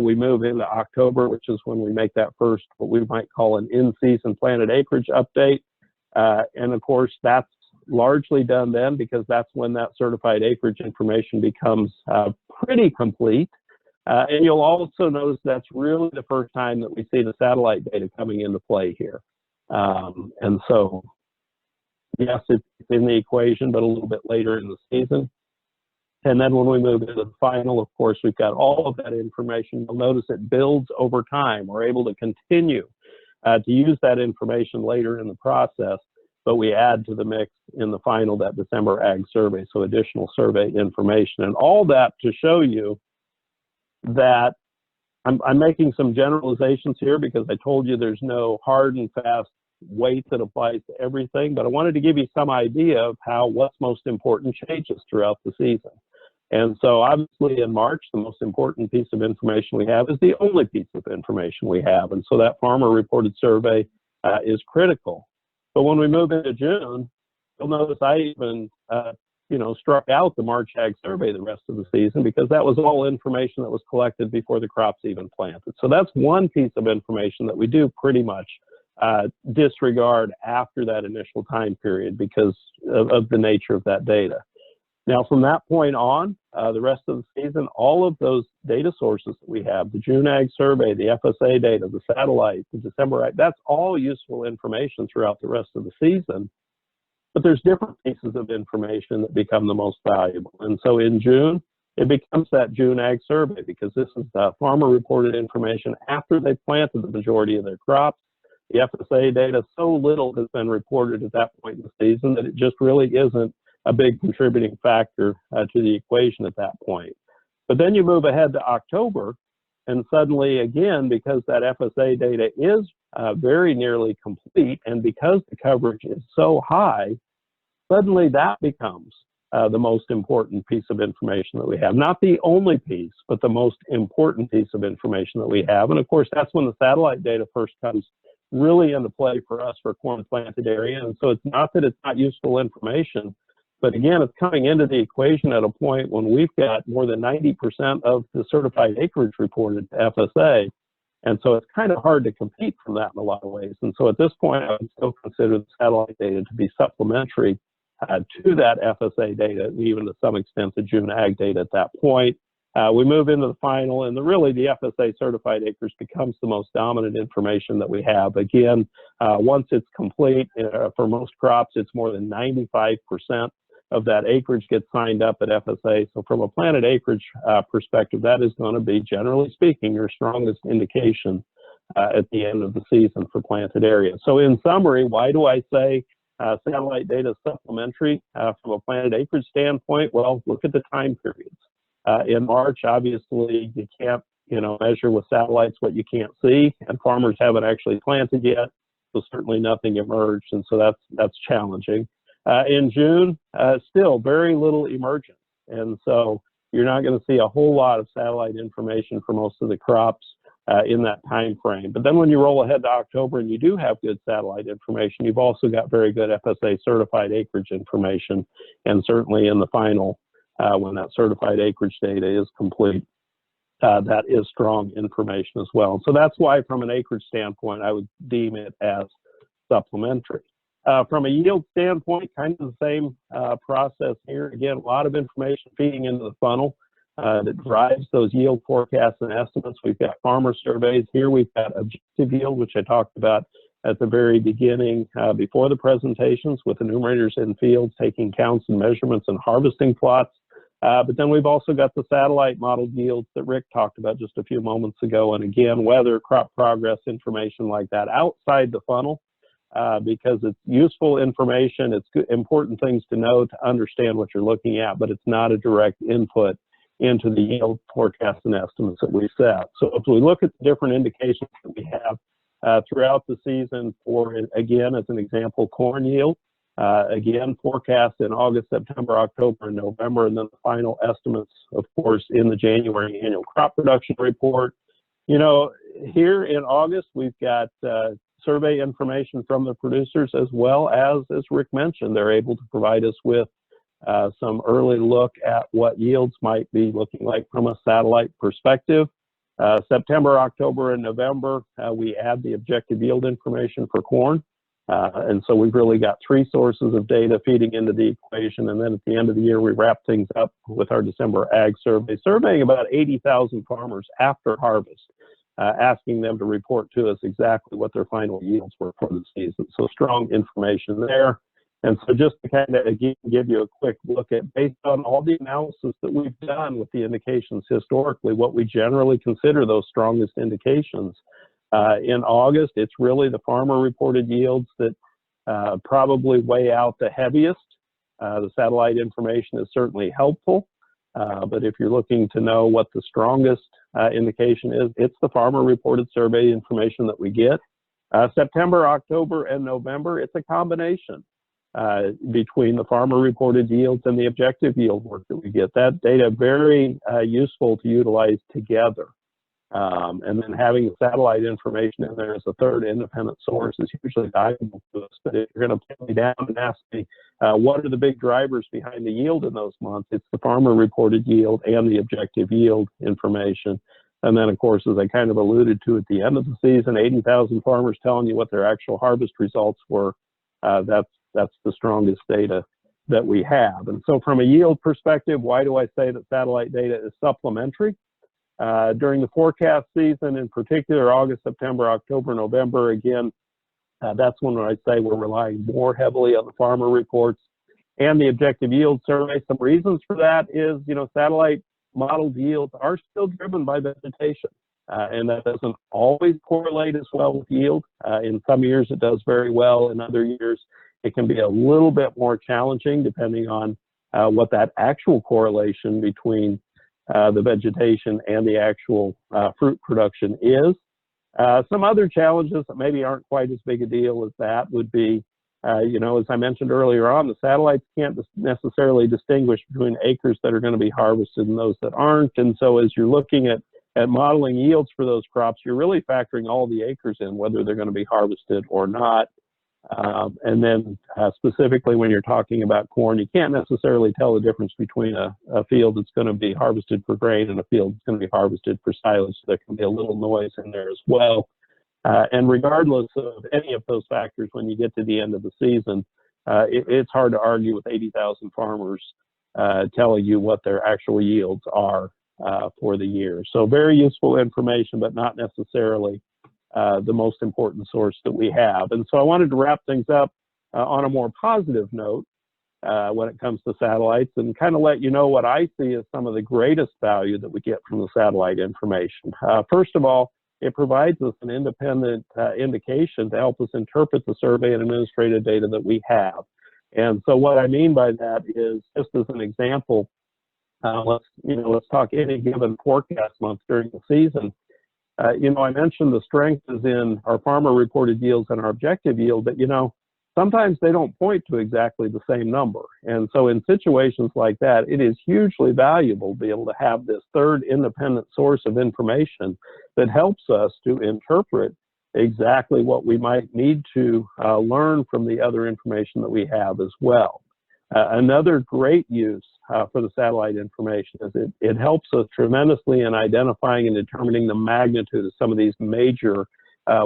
J: We move into October, which is when we make that first, what we might call an in-season planted acreage update. And of course, that's largely done then because that's when that certified acreage information becomes pretty complete. And you'll also notice that's really the first time that we see the satellite data coming into play here. And so, yes, it's in the equation, but a little bit later in the season. And then when we move into the final, of course, we've got all of that information. You'll notice it builds over time. We're able to continue to use that information later in the process, but we add to the mix in the final, that December Ag survey, so additional survey information. And all that to show you that I'm making some generalizations here because I told you there's no hard and fast weight that applies to everything, but I wanted to give you some idea of how what's most important changes throughout the season. And so obviously in March, the most important piece of information we have is the only piece of information we have. And so that farmer reported survey is critical. But when we move into June, you'll notice I even struck out the March Ag survey the rest of the season because that was all information that was collected before the crops even planted. So that's one piece of information that we do pretty much disregard after that initial time period because of the nature of that data. Now, from that point on, the rest of the season, all of those data sources that we have, the June Ag survey, the FSA data, the satellite, the December Ag, that's all useful information throughout the rest of the season. But there's different pieces of information that become the most valuable. And so in June, it becomes that June Ag survey because this is farmer reported information after they planted the majority of their crops. The FSA data, so little has been reported at that point in the season that it just really isn't a big contributing factor to the equation at that point. But then you move ahead to October, and suddenly, again, because that FSA data is very nearly complete, and because the coverage is so high, suddenly that becomes the most important piece of information that we have. Not the only piece, but the most important piece of information that we have. And of course, that's when the satellite data first comes really into play for us for corn planted area. And so it's not that it's not useful information, but again, it's coming into the equation at a point when we've got more than 90% of the certified acreage reported to FSA. And so it's kind of hard to compete from that in a lot of ways. And so at this point, I would still consider the satellite data to be supplementary to that FSA data, even to some extent the June Ag data at that point. We move into the final, and really the FSA certified acres becomes the most dominant information that we have. Again, once it's complete, for most crops, it's more than 95% of that acreage gets signed up at FSA. So from a planted acreage perspective, that is going to be, generally speaking, your strongest indication at the end of the season for planted area. So in summary, why do I say satellite data is supplementary from a planted acreage standpoint? Well, look at the time periods. In March, obviously, you can't measure with satellites what you can't see, and farmers haven't actually planted yet, so certainly nothing emerged, and so that's challenging. In June, still very little emergence, and so you're not going to see a whole lot of satellite information for most of the crops in that time frame. But then when you roll ahead to October and you do have good satellite information, you've also got very good FSA certified acreage information, and certainly in the final, when that certified acreage data is complete, that is strong information as well. So that's why from an acreage standpoint, I would deem it as supplementary. From a yield standpoint, kind of the same process here. Again, a lot of information feeding into the funnel that drives those yield forecasts and estimates. We've got farmer surveys here. We've got objective yield, which I talked about at the very beginning before the presentations, with enumerators in fields taking counts and measurements and harvesting plots. But then we've also got the satellite modeled yields that Rick talked about just a few moments ago. And again, weather, crop progress information like that outside the funnel, because it's useful information. It's good, important things to know to understand what you're looking at, but it's not a direct input into the yield forecasts and estimates that we set. So if we look at the different indications that we have throughout the season for, again, as an example, corn yield, again, forecast in August, September, October, and November, and then the final estimates, of course, in the January annual crop production report. You know, here in August, we've got survey information from the producers, as well as Rick mentioned, they're able to provide us with some early look at what yields might be looking like from a satellite perspective. September, October, and November, we add the objective yield information for corn. And so we've really got three sources of data feeding into the equation. And then at the end of the year, we wrap things up with our December ag survey, surveying about 80,000 farmers after harvest, asking them to report to us exactly what their final yields were for the season. So strong information there. And so just to kind of, again, give you a quick look at, based on all the analysis that we've done with the indications historically, what we generally consider those strongest indications. In August, it's really the farmer reported yields that probably weigh out the heaviest. The satellite information is certainly helpful, but if you're looking to know what the strongest indication is, it's the farmer reported survey information that we get. September, October, and November, it's a combination between the farmer reported yields and the objective yield work that we get. That data very useful to utilize together. And then having the satellite information in there as a third independent source is usually valuable to us. But if you're going to pin me down and ask me, what are the big drivers behind the yield in those months? It's the farmer reported yield and the objective yield information. And then, of course, as I kind of alluded to at the end of the season, 80,000 farmers telling you what their actual harvest results were. That's the strongest data that we have. And so from a yield perspective, why do I say that satellite data is supplementary? During the forecast season, in particular, August, September, October, November, again, that's when I say we're relying more heavily on the farmer reports and the objective yield survey. Some reasons for that is, you know, satellite modeled yields are still driven by vegetation, and that doesn't always correlate as well with yield. In some years, it does very well. In other years, it can be a little bit more challenging depending on what that actual correlation between the vegetation and the actual fruit production is. Some other challenges that maybe aren't quite as big a deal as that would be, you know, as I mentioned earlier on, the satellites can't necessarily distinguish between acres that are going to be harvested and those that aren't. And so as you're looking at modeling yields for those crops, you're really factoring all the acres in, whether they're going to be harvested or not. And then specifically when you're talking about corn, you can't necessarily tell the difference between a field that's going to be harvested for grain and a field that's going to be harvested for silage. So there can be a little noise in there as well. And regardless of any of those factors, when you get to the end of the season, it's hard to argue with 80,000 farmers telling you what their actual yields are for the year. So very useful information, but not necessarily the most important source that we have. And so I wanted to wrap things up on a more positive note when it comes to satellites, and kind of let you know what I see as some of the greatest value that we get from the satellite information. First of all, it provides us an independent indication to help us interpret the survey and administrative data that we have. And so what I mean by that is, just as an example, let's talk any given forecast month during the season. You know, I mentioned the strength is in our farmer reported yields and our objective yield, but, you know, sometimes they don't point to exactly the same number. And so in situations like that, it is hugely valuable to be able to have this third independent source of information that helps us to interpret exactly what we might need to learn from the other information that we have as well. Another great use for the satellite information is it helps us tremendously in identifying and determining the magnitude of some of these major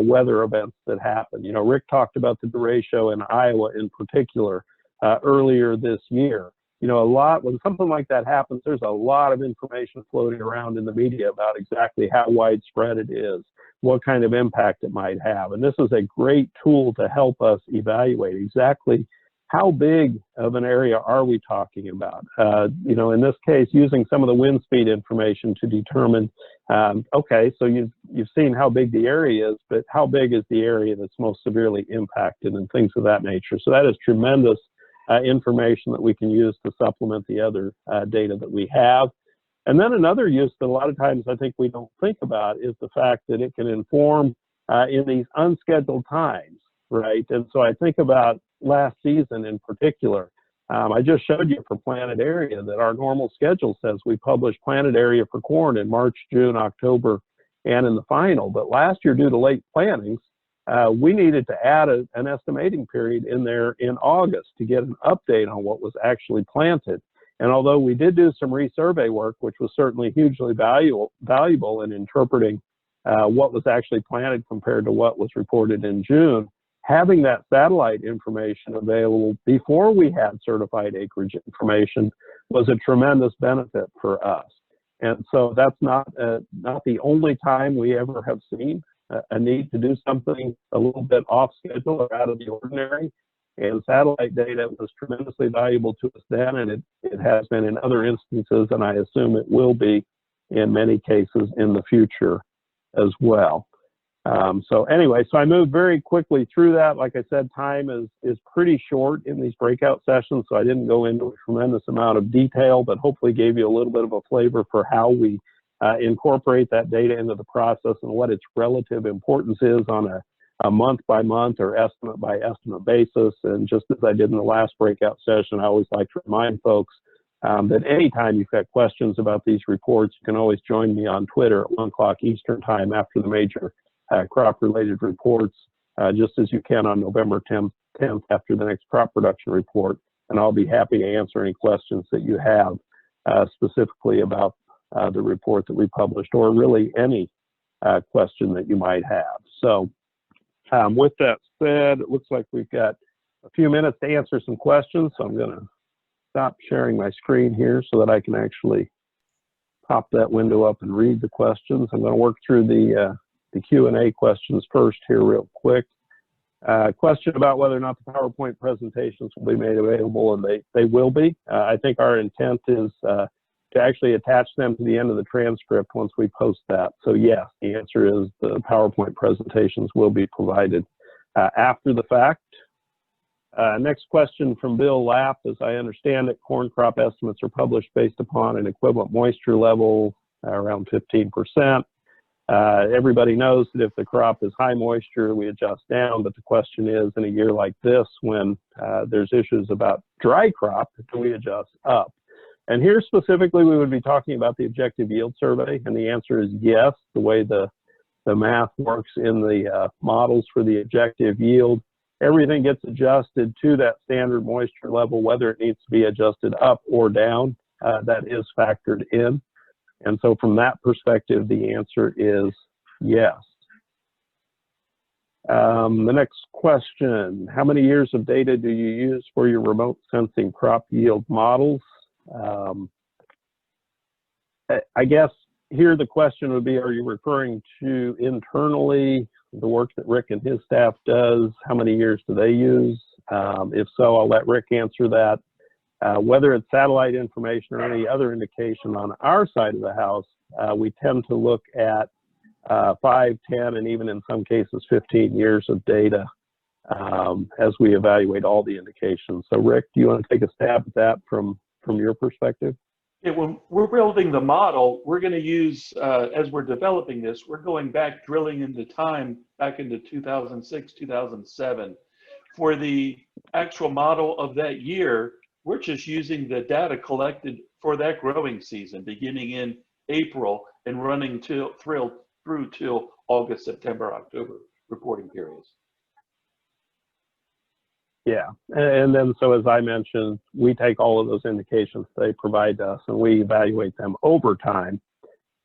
J: weather events that happen. You know, Rick talked about the derecho in Iowa in particular earlier this year. You know, when something like that happens, there's a lot of information floating around in the media about exactly how widespread it is, what kind of impact it might have. And this is a great tool to help us evaluate exactly how big of an area are we talking about. You know, in this case, using some of the wind speed information to determine, okay, so you've seen how big the area is, but how big is the area that's most severely impacted and things of that nature. So that is tremendous information that we can use to supplement the other data that we have. And then another use that a lot of times I think we don't think about is the fact that it can inform in these unscheduled times, right? And so I think about last season in particular. I just showed you for planted area that our normal schedule says we publish planted area for corn in March, June, October, and in the final. But last year, due to late plantings, we needed to add an estimating period in there in August to get an update on what was actually planted. And although we did do some resurvey work, which was certainly hugely valuable in interpreting what was actually planted compared to what was reported in June, having that satellite information available before we had certified acreage information was a tremendous benefit for us. And so that's not the only time we ever have seen a need to do something a little bit off schedule or out of the ordinary. And satellite data was tremendously valuable to us then, and it has been in other instances, and I assume it will be in many cases in the future as well. So anyway, so I moved very quickly through that. Like I said, time is pretty short in these breakout sessions, so I didn't go into a tremendous amount of detail, but hopefully gave you a little bit of a flavor for how we incorporate that data into the process and what its relative importance is on a month-by-month or estimate-by-estimate basis. And just as I did in the last breakout session, I always like to remind folks that anytime you've got questions about these reports, you can always join me on Twitter at 1 o'clock Eastern time after the major crop-related reports, just as you can on November 10th after the next crop production report. And I'll be happy to answer any questions that you have specifically about the report that we published, or really any question that you might have. So with that said, it looks like we've got a few minutes to answer some questions. So I'm going to stop sharing my screen here so that I can actually pop that window up and read the questions. I'm going to work through the Q&A questions first here real quick. Question about whether or not the PowerPoint presentations will be made available, and they will be. I think our intent is to actually attach them to the end of the transcript once we post that. So yes, the answer is the PowerPoint presentations will be provided after the fact. Next question from Bill Lapp. As I understand it, corn crop estimates are published based upon an equivalent moisture level around 15%. Everybody knows that if the crop is high moisture, we adjust down, but the question is, in a year like this, when there's issues about dry crop, do we adjust up? And here specifically, we would be talking about the objective yield survey, and the answer is yes. The way the math works in the models for the objective yield, everything gets adjusted to that standard moisture level, whether it needs to be adjusted up or down, that is factored in. And so from that perspective, the answer is yes. The next question, how many years of data do you use for your remote sensing crop yield models? I guess here the question would be, are you referring to internally the work that Rick and his staff does? How many years do they use? If so, I'll let Rick answer that. Whether it's satellite information or any other indication on our side of the house, we tend to look at 5, 10, and even in some cases 15 years of data as we evaluate all the indications. So Rick, do you want to take a stab at that from your perspective?
L: Yeah, when we're building the model, we're going to use, as we're developing this, we're going back, drilling into time back into 2006, 2007 for the actual model of that year, we're just using the data collected for that growing season, beginning in April and running through till August, September, October reporting periods.
J: Yeah, and then so as I mentioned, we take all of those indications they provide to us and we evaluate them over time.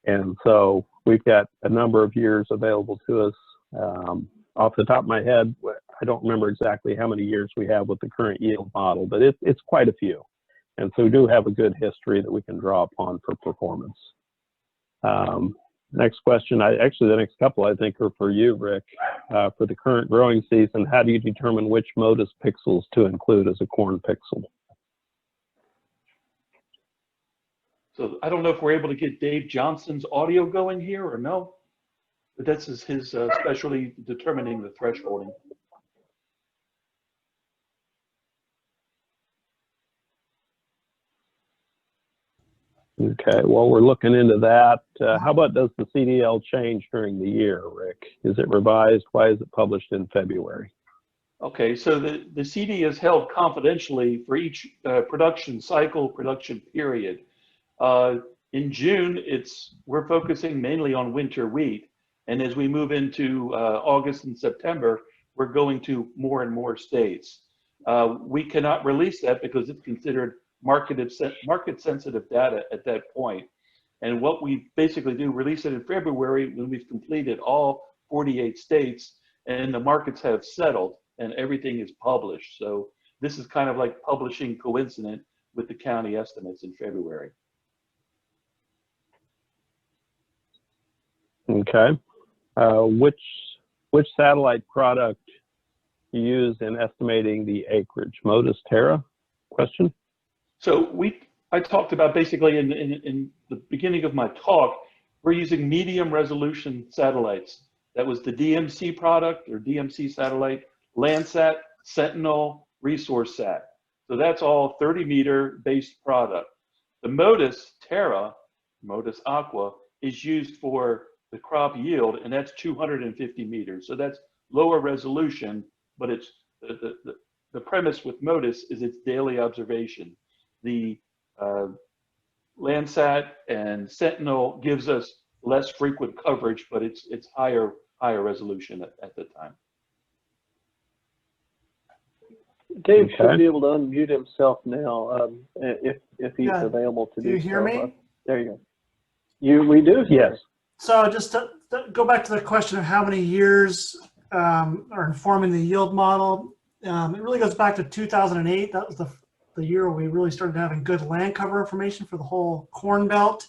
J: And so we've got a number of years available to us. Off the top of my head, I don't remember exactly how many years we have with the current yield model, but it's quite a few. And so we do have a good history that we can draw upon for performance. Next question, actually the next couple I think are for you, Rick. For the current growing season, how do you determine which MODIS pixels to include as a corn pixel?
L: So I don't know if we're able to get Dave Johnson's audio going here or no, but that's his specialty, determining the thresholding.
J: Okay, well, we're looking into that. How about does the CDL change during the year, Rick? Is it revised? Why is it published in February?
L: Okay, so the CD is held confidentially for each production cycle, production period. In June, we're focusing mainly on winter wheat. And as we move into August and September, we're going to more and more states. We cannot release that because it's considered market-sensitive data at that point. And what we basically do, release it in February when we've completed all 48 states and the markets have settled and everything is published. So this is kind of like publishing coincident with the county estimates in February.
J: Okay. Which satellite product you use in estimating the acreage? MODIS Terra? Question?
L: So I talked about basically in the beginning of my talk, we're using medium resolution satellites. That was the DMC product or DMC satellite, Landsat, Sentinel, ResourceSat. So that's all 30-meter based product. The MODIS Terra, MODIS Aqua, is used for the crop yield, and that's 250 meters. So that's lower resolution, but it's the premise with MODIS is its daily observation. The Landsat and Sentinel gives us less frequent coverage, but it's higher resolution at the time.
A: Dave should be able to unmute himself now if he's available to do so.
M: Do you hear me?
A: There you go. We do.
J: Yes.
M: So just to go back to the question of how many years are informing the yield model, it really goes back to 2008. That was the year where we really started having good land cover information for the whole corn belt.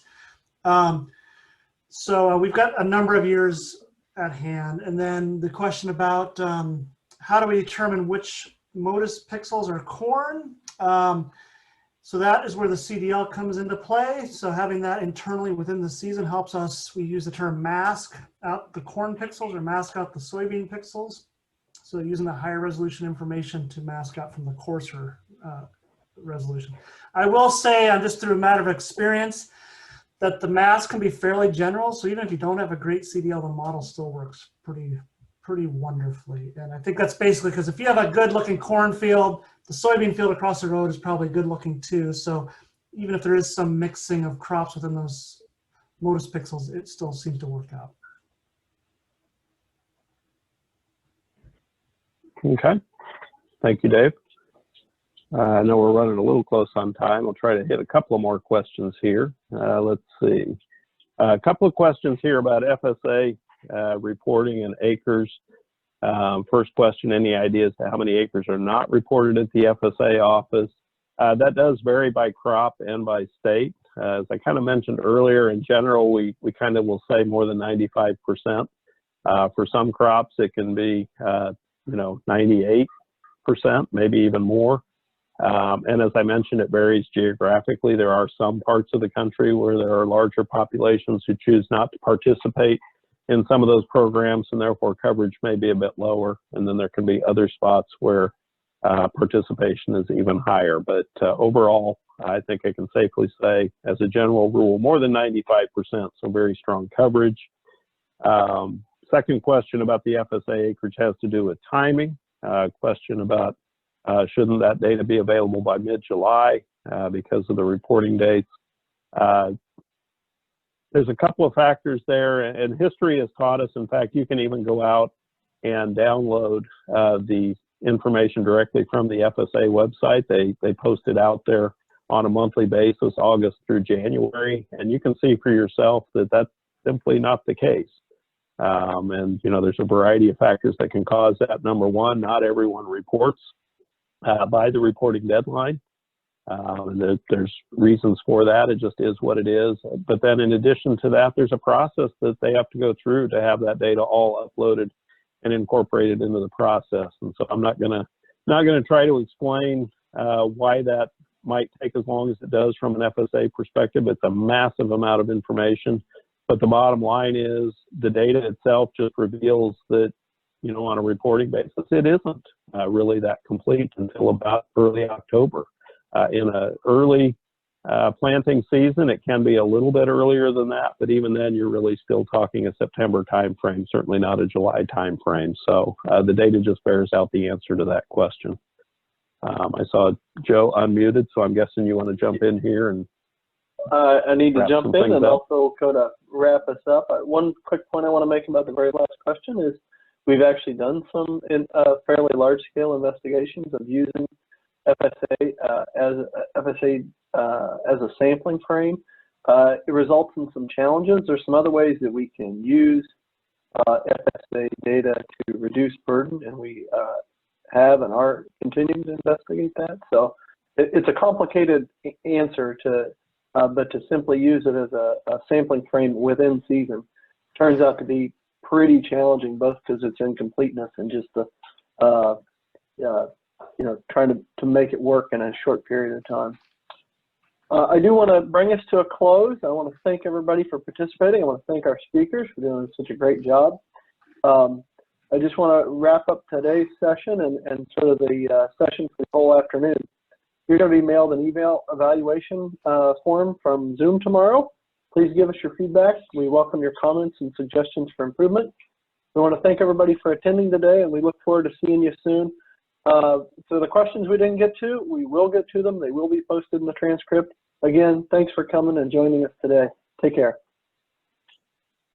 M: So we've got a number of years at hand. And then the question about how do we determine which MODIS pixels are corn? So that is where the CDL comes into play. So having that internally within the season helps us. We use the term mask out the corn pixels or mask out the soybean pixels. So using the higher resolution information to mask out from the coarser resolution. I will say, just through a matter of experience, that the mask can be fairly general. So even if you don't have a great CDL, the model still works pretty wonderfully. And I think that's basically because if you have a good looking cornfield, the soybean field across the road is probably good looking too. So even if there is some mixing of crops within those MODIS pixels, it still seems to work out.
J: Okay. Thank you, Dave. I know we're running a little close on time. I'll try to hit a couple of more questions here. Let's see. A couple of questions here about FSA reporting and acres. First question, any ideas to how many acres are not reported at the FSA office? That does vary by crop and by state. As I kind of mentioned earlier, in general, we kind of will say more than 95%. For some crops, it can be 98%, maybe even more. And as I mentioned, it varies geographically. There are some parts of the country where there are larger populations who choose not to participate in some of those programs, and therefore coverage may be a bit lower. And then there can be other spots where participation is even higher. But overall, I think I can safely say, as a general rule, more than 95%, so very strong coverage. Second question about the FSA acreage has to do with timing. question about shouldn't that data be available by mid-July because of the reporting dates. There's a couple of factors there, and history has taught us. In fact, you can even go out and download the information directly from the FSA website. They post it out there on a monthly basis, August through January, and you can see for yourself that that's simply not the case. And you know, there's a variety of factors that can cause that. Number one, not everyone reports by the reporting deadline. And there's reasons for that. It just is what it is. But then in addition to that, there's a process that they have to go through to have that data all uploaded and incorporated into the process. And so I'm not gonna try to explain why that might take as long as it does from an FSA perspective. It's a massive amount of information. But the bottom line is the data itself just reveals that, you know, on a reporting basis, it isn't really that complete until about early October. In a early planting season, it can be a little bit earlier than that, but even then you're really still talking a September timeframe, certainly not a July timeframe. So the data just bears out the answer to that question. I saw Joe unmuted, so I'm guessing you want to jump in here and
A: I need to jump in and
J: up.
A: also kind of wrap us up. One quick point I want to make about the very last question is we've actually done some fairly large-scale investigations of using FSA as a sampling frame. It results in some challenges. There's some other ways that we can use FSA data to reduce burden, and we have and are continuing to investigate that. So it's a complicated answer to, but to simply use it as a sampling frame within season turns out to be pretty challenging, both because it's incompleteness and just the you know, trying to make it work in a short period of time. I do want to bring us to a close. I want to thank everybody for participating. I want to thank our speakers for doing such a great job. I just want to wrap up today's session and sort of the session for the whole afternoon. You're going to be mailed an email evaluation form from Zoom tomorrow. Please give us your feedback. We welcome your comments and suggestions for improvement. We want to thank everybody for attending today, and we look forward to seeing you soon. So the questions we didn't get to, we will get to them. They will be posted in the transcript. Again, thanks for coming and joining us today. Take care.